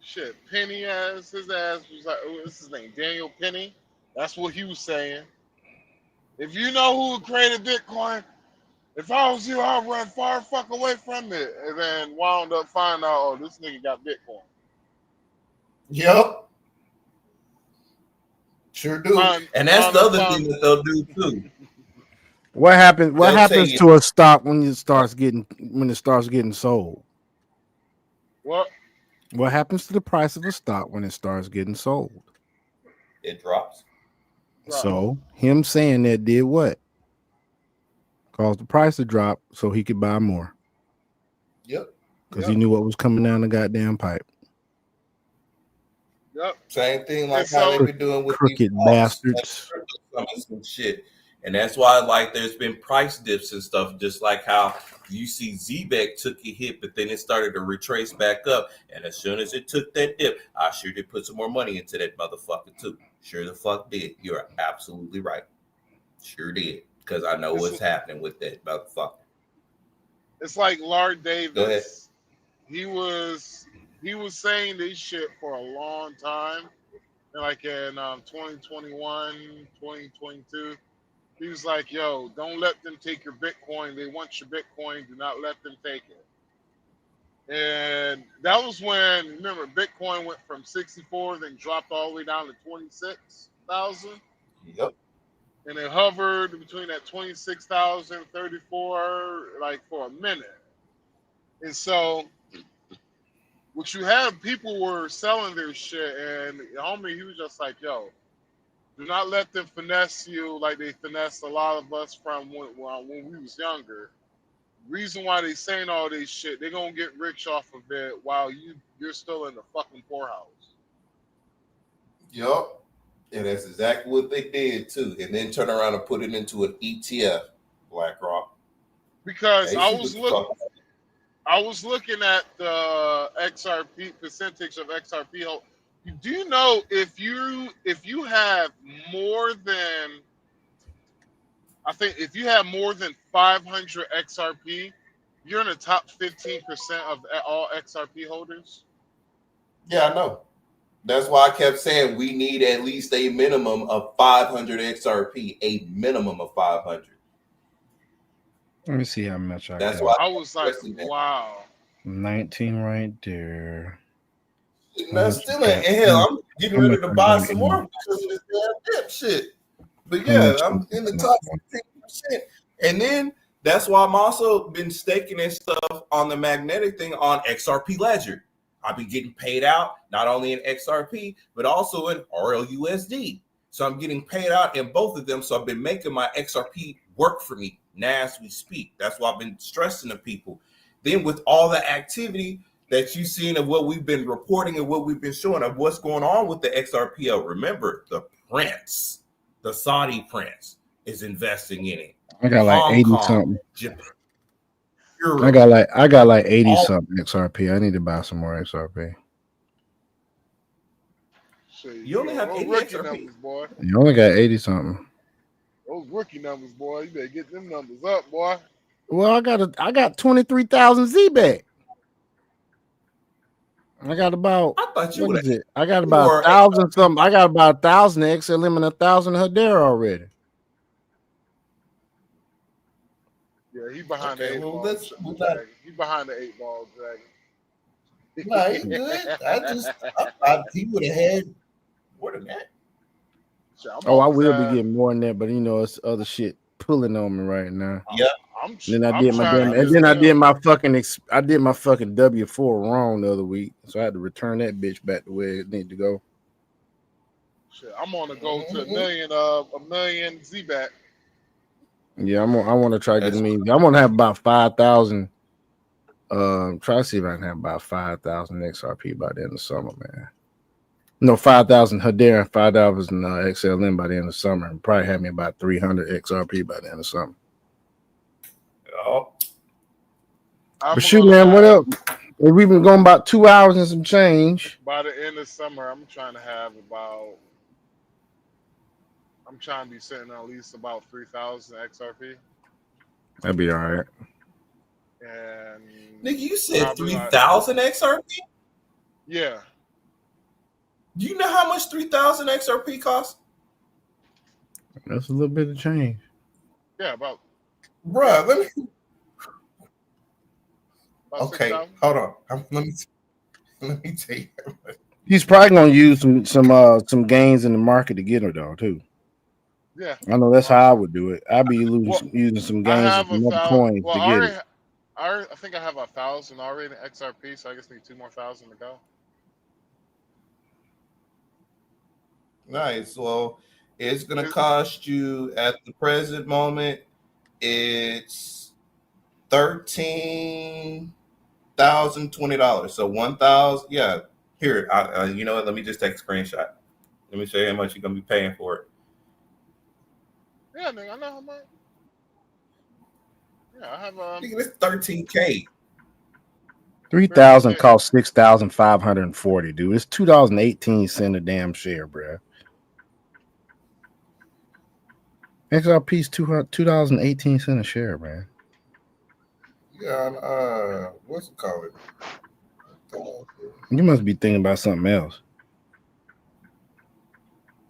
S2: Shit, Penny his ass was like, what's his name? Daniel Penny. That's what he was saying. If you know who created Bitcoin, if I was you, I'd run far fuck away from it. And then wound up finding out, oh, this nigga got Bitcoin.
S15: Yep. Sure do. And that's the other thing that they'll do too.
S1: What happens? What happens to a stock when it starts getting sold?
S2: What?
S1: What happens to the price of a stock when it starts getting sold?
S15: It drops.
S1: So him saying that did what? Caused the price to drop so he could buy more.
S15: Yep.
S1: Because he knew what was coming down the goddamn pipe.
S2: Yep.
S15: Same thing like how they've been doing with
S1: crooked bastards.
S15: Some shit. And that's why, like, there's been price dips and stuff, just like how you see ZBEC took a hit, but then it started to retrace back up. And as soon as it took that dip, I sure did put some more money into that motherfucker too. Sure the fuck did. You're absolutely right. Sure did. Because I know what's happening with that motherfucker.
S2: It's like Lard Davis.
S15: Go ahead.
S2: He was saying this shit for a long time. And like in 2021, 2022. He was like, yo, don't let them take your Bitcoin. They want your Bitcoin. Do not let them take it. And that was when, remember, Bitcoin went from 64, then dropped all the way down to 26,000.
S15: Yep.
S2: And it hovered between that 26,000, 34, like for a minute. And so what you had, people were selling their shit, and homie, he was just like, yo, do not let them finesse you like they finessed a lot of us from when we was younger. Reason why they saying all this shit, they're gonna get rich off of it while you're still in the fucking poorhouse.
S15: Yup. And that's exactly what they did too. And then turn around and put it into an ETF, BlackRock.
S2: Because I was I was looking at the XRP percentage of XRP. Do you know if you have more than, I think if you have more than 500 XRP, you're in the top 15% of all XRP holders?
S15: Yeah, I know. That's why I kept saying we need at least a minimum of 500 XRP, a minimum of 500.
S19: Let me see how much I
S15: That's
S19: got.
S15: why
S2: I was like, wow.
S19: 19 right there.
S15: That's still in hell. I'm getting
S19: how
S15: ready
S19: much
S15: to
S19: I
S15: buy
S19: got
S15: some
S19: in-
S15: more because of this damn dip shit. But
S19: how much
S15: yeah, I'm
S19: I
S15: in the
S19: got
S15: top
S19: in-
S15: 15%. And then that's why I'm also been staking and stuff on the magnetic thing on XRP Ledger. I've been getting paid out not only in XRP, but also in RLUSD. So I'm getting paid out in both of them. So I've been making my XRP work for me now as we speak. That's why I've been stressing to people. Then with all the activity that you've seen of what we've been reporting and what we've been showing of what's going on with the XRPL, remember the prince, the Saudi prince, is investing in it.
S19: I got like
S15: Hong
S19: 80
S15: Kong,
S19: something.
S15: Japan,
S19: I
S15: Europe,
S19: got like 80
S15: all
S19: something XRP. I need to buy some more XRP.
S2: Shit,
S15: you only have
S2: those
S15: 80
S2: rookie
S15: XRP.
S2: numbers, boy.
S19: You only got 80 something.
S2: Those rookie numbers, boy. You better get them numbers up, boy.
S1: Well, I got 23,000 Z back. I got about
S15: I thought you
S1: what
S15: would
S1: is
S15: have
S1: it? I got about
S15: more
S1: 1,000 something. I got about 1,000 XLM and 1,000 Hedera already.
S2: Yeah, he behind the
S15: Okay,
S2: eight
S15: well,
S2: ball
S15: let's move on.
S2: dragon. He behind the 8-ball dragon.
S15: No, he's good. I he would have had more than that.
S2: Shit, I'm
S1: Oh, I
S2: almost
S1: will be
S2: at,
S1: getting more than that, but you know, it's other shit pulling on me right now.
S15: Yeah.
S2: I'm
S1: Then I
S2: I'm
S1: did my
S2: trying
S1: damn,
S2: to
S1: and
S2: get
S1: then I did
S2: them.
S1: my fucking, I did my fucking W4 wrong the other week, so I had to return that bitch back to where it need to go.
S2: Shit, I'm on to go to a million Z back.
S1: Yeah, I want to try to get me. I want to have about 5,000. Try to see if I can have about 5,000 XRP by the end of summer, man. No, 5,000 Hedera and 5,000 XLM by the end of summer, and probably have me about 300 XRP by the end of summer.
S15: Oh.
S1: But shoot, man, what up? We've been going about 2 hours and some change.
S2: By the end of summer, I'm trying to have about. I'm trying to be sitting at least about 3,000 XRP.
S1: That'd be all right.
S2: And
S15: Nigga, you said
S2: probably
S15: 3,000 XRP?
S2: Yeah.
S15: Do you know how much 3,000 XRP costs?
S1: That's a little bit of change.
S2: Yeah, about.
S15: Bruh, let me.
S2: About
S15: Okay,
S2: 6,000?
S15: hold on. Let me tell you.
S1: He's probably gonna use some gains in the market to get her though too.
S2: Yeah.
S1: I know that's how I would do it. I'd be using some
S2: I
S1: gains
S2: have
S1: from other
S2: 1,000.
S1: coins
S2: Well,
S1: to get it.
S2: I think I have 1,000 already in XRP, so I just need 2 more 1,000 to go.
S15: Nice. Well, it's gonna cost you at the present moment. It's $13,020. So 1,000. Yeah. Here, you know what? Let me just take a screenshot. Let me show you how much you're gonna be paying for it.
S2: Yeah, nigga, I know how much. Yeah, I have
S15: Nigga, it's 13K.
S1: 3,000 costs 6,540, dude. It's $2.18 a damn share, bro. XRP's $2.18 a share, man.
S15: Yeah, what's it called?
S1: You must be thinking about something else.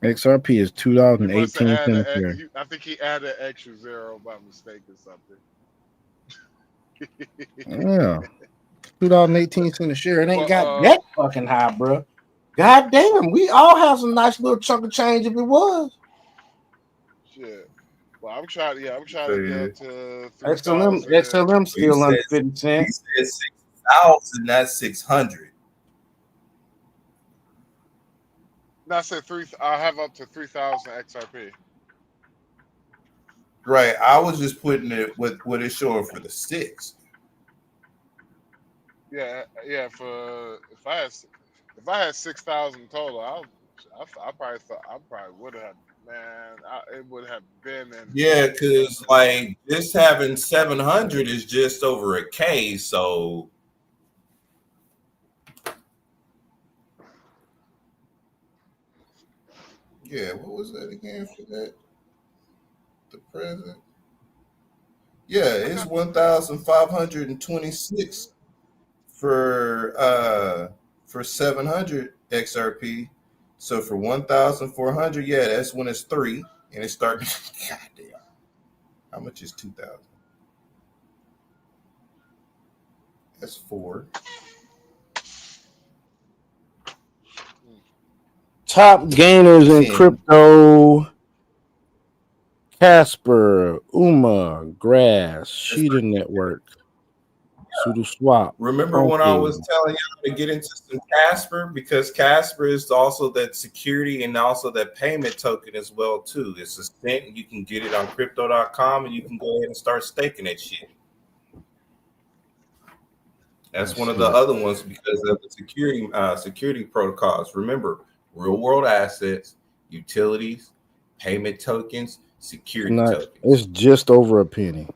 S1: XRP is $2.18 a share.
S2: I think he added an extra zero by mistake or something.
S1: Yeah. $2.18 a share. It ain't
S2: But,
S1: got that fucking high, bro. God damn, we all have some nice little chunk of change if it was.
S2: Shit. Well, I'm trying to get up to 3,000.
S1: XLM still under 50 cents.
S15: He said 6,000, that's 600.
S2: No, I said I have up to 3,000 XRP.
S15: Right. I was just putting it with what it's showing for the sticks.
S2: Yeah. For if I had 6,000 total, I probably would have it would have been in.
S15: Yeah, because like just having 700 is just over a K. So yeah, what was that again for that? The present. Yeah, it's 1,526 for 700 XRP. So for 1,400, yeah, that's when it's 3 and it starts. God damn. How much is 2,000? That's 4.
S1: Top gainers in
S15: 10.
S1: crypto: Casper, Uma, Grass, Sheeta Network, SudoSwap,
S15: Remember when I was
S1: Funko.
S15: telling y'all to get into some Casper, because Casper is also that security and also that payment token as well too. It's a cent and you can get it on crypto.com and you can go ahead and start staking that shit. That's one of the other ones because of the security protocols. Remember, real world assets, utilities, payment tokens, security tokens.
S1: It's just over a penny.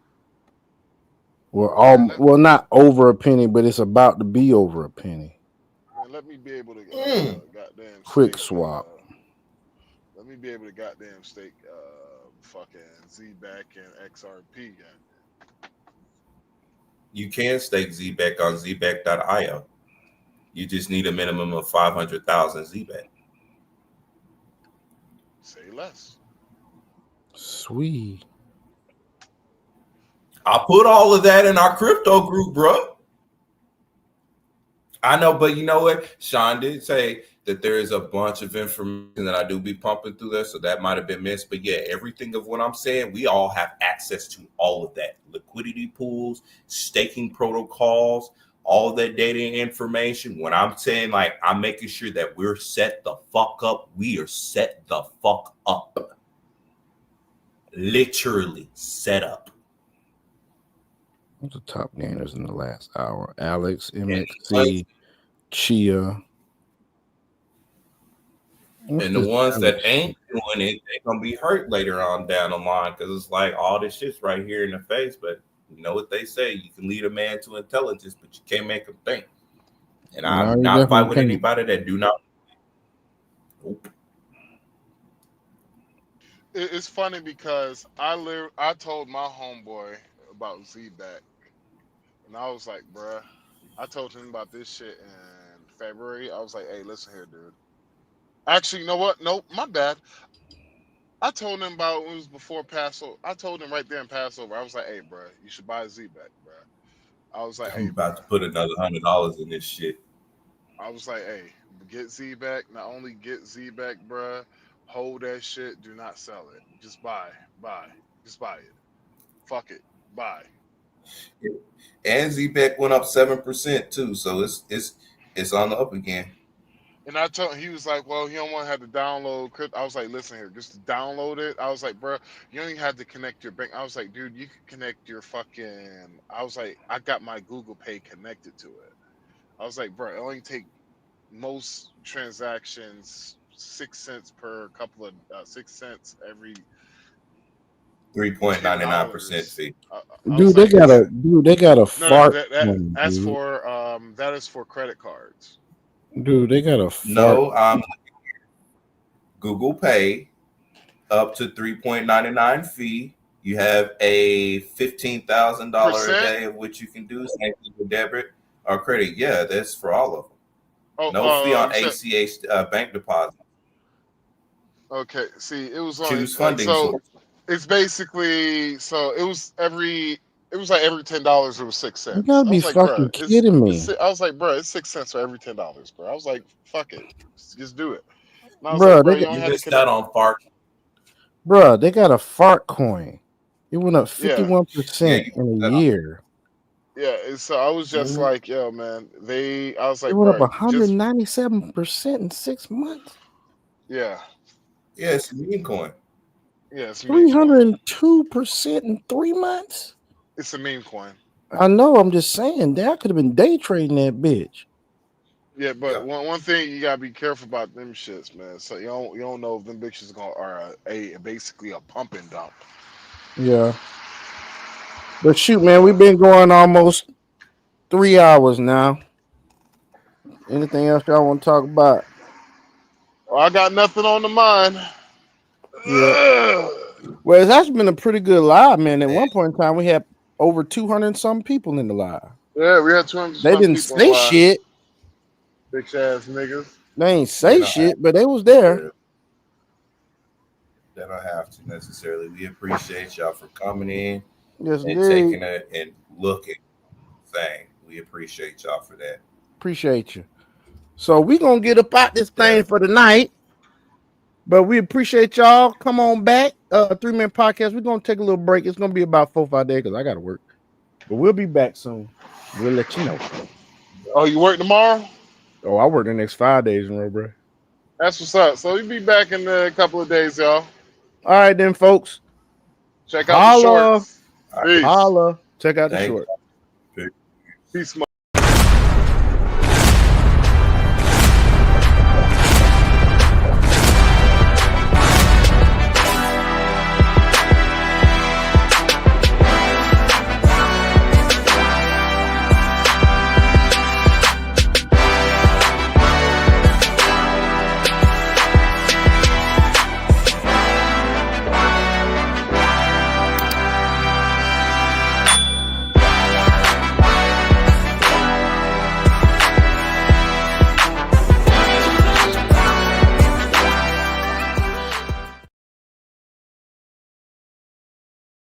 S1: Well, not over a penny, but it's about to be over a penny.
S2: Man, let me be able to goddamn
S1: Quick
S2: stake,
S1: swap.
S2: let me be able to goddamn stake fucking Z-Back and XRP.
S15: You can stake ZBAC on zback.io. You just need a minimum of 500,000 ZBAC.
S2: Say less.
S1: Sweet.
S15: I put all of that in our crypto group, bro. I know, but you know what? Sean did say that there is a bunch of information that I do be pumping through there, so that might have been missed. But yeah, everything of what I'm saying, we all have access to all of that. Liquidity pools, staking protocols, all of that data and information. When I'm saying like I'm making sure that we're set the fuck up, we are set the fuck up. Literally set up.
S1: What's the top gainers in the last hour? Alex, MXC, Chia.
S15: And the ones that ain't doing it, they're gonna be hurt later on down the line because it's like all this shit's right here in the face. But you know what they say: you can lead a man to intelligence, but you can't make him think. And I'm not fight with anybody that do not. Nope.
S2: It's funny because I told my homeboy about Z-Back, and I was like, bruh, I told him about this shit in February. I was like, hey, listen here, dude. Actually, you know what? Nope, my bad. I told him about it was before Passover. I told him right there in Passover. I was like, hey, bruh, you should buy Z-Back, bruh. I was like,
S15: I'm
S2: hey,
S15: about
S2: bruh.
S15: to put another $100 in this shit.
S2: I was like, hey, get Z-Back. Not only get Z-Back, bruh, hold that shit. Do not sell it. Just buy. Just buy it. Fuck it. Buy.
S15: And ZBAC went up 7% too, so it's on the up again.
S2: And I told him, he was like, well, he don't want to have to download crypto. I was like, listen here, just to download it. I was like, bro, you don't even have to connect your bank. I was like, dude, you can connect your fucking. I was like, I got my Google Pay connected to it. I was like, bro, it only take most transactions 6 cents per couple of 6 cents every
S15: 3.99% fee.
S1: Dude, they got a fart.
S2: That's for that is for credit cards.
S1: Dude, they got a fart.
S15: No, Google Pay up to 3.99 fee. You have a $15,000 a day of which you can do with debit or credit. Yeah, that's for all of them. No fee on ACH bank deposit.
S2: Okay, see, it was on
S15: Choose funding
S2: so
S15: source.
S2: it's basically it was like every $10 it was 6 cents.
S1: You gotta be fucking kidding me,
S2: I was like, bro, it's 6 cents for every $10, bro. I was like, fuck it, just do it. And I was
S1: bro.
S2: like, bro, you don't have to connect.
S15: On fart.
S1: Bro, they got a fart coin. It went up 51% in a year.
S2: Yeah, and so I was just like, yo, man, I was like,
S1: It went
S2: bro,
S1: up 197% in 6 months.
S2: Yeah.
S15: Yeah, it's a meme coin.
S2: Yeah, it's a meme coin.
S1: 302% in 3 months.
S2: It's a meme coin.
S1: I know. I'm just saying that could have been day trading that bitch.
S2: Yeah, but one thing you gotta be careful about them shits, man. So you don't know if them bitches are basically a pump and dump.
S1: Yeah. But shoot, man, we've been going almost 3 hours now. Anything else y'all want to talk about?
S2: Well, I got nothing on the mind.
S1: Yeah. Well, it's actually been a pretty good live, man. At one point in time, we had over 200 and some people in the live.
S2: Yeah, we had 200
S1: They didn't
S2: people
S1: say
S2: live.
S1: shit.
S2: Bitch ass niggas.
S1: They ain't say shit, but they was there.
S15: They don't have to necessarily. We appreciate y'all for coming in
S1: Yes,
S15: and
S1: indeed.
S15: taking it and looking thing. We appreciate y'all for that.
S1: Appreciate you. So we gonna get up out this thing for the night. But we appreciate y'all. Come on back. 3-minute podcast. We're gonna take a little break. It's gonna be about 4-5 days because I gotta work. But we'll be back soon. We'll let you know.
S2: Oh, you work tomorrow?
S1: Oh, I work the next 5 days in a row, bro.
S2: That's what's up. So we'll be back in a couple of days, y'all.
S1: All right then, folks.
S2: Check out the
S1: Holla.
S2: shorts. Peace.
S1: Holla. Check out the
S15: Thank
S1: short.
S15: you.
S2: Peace, mother.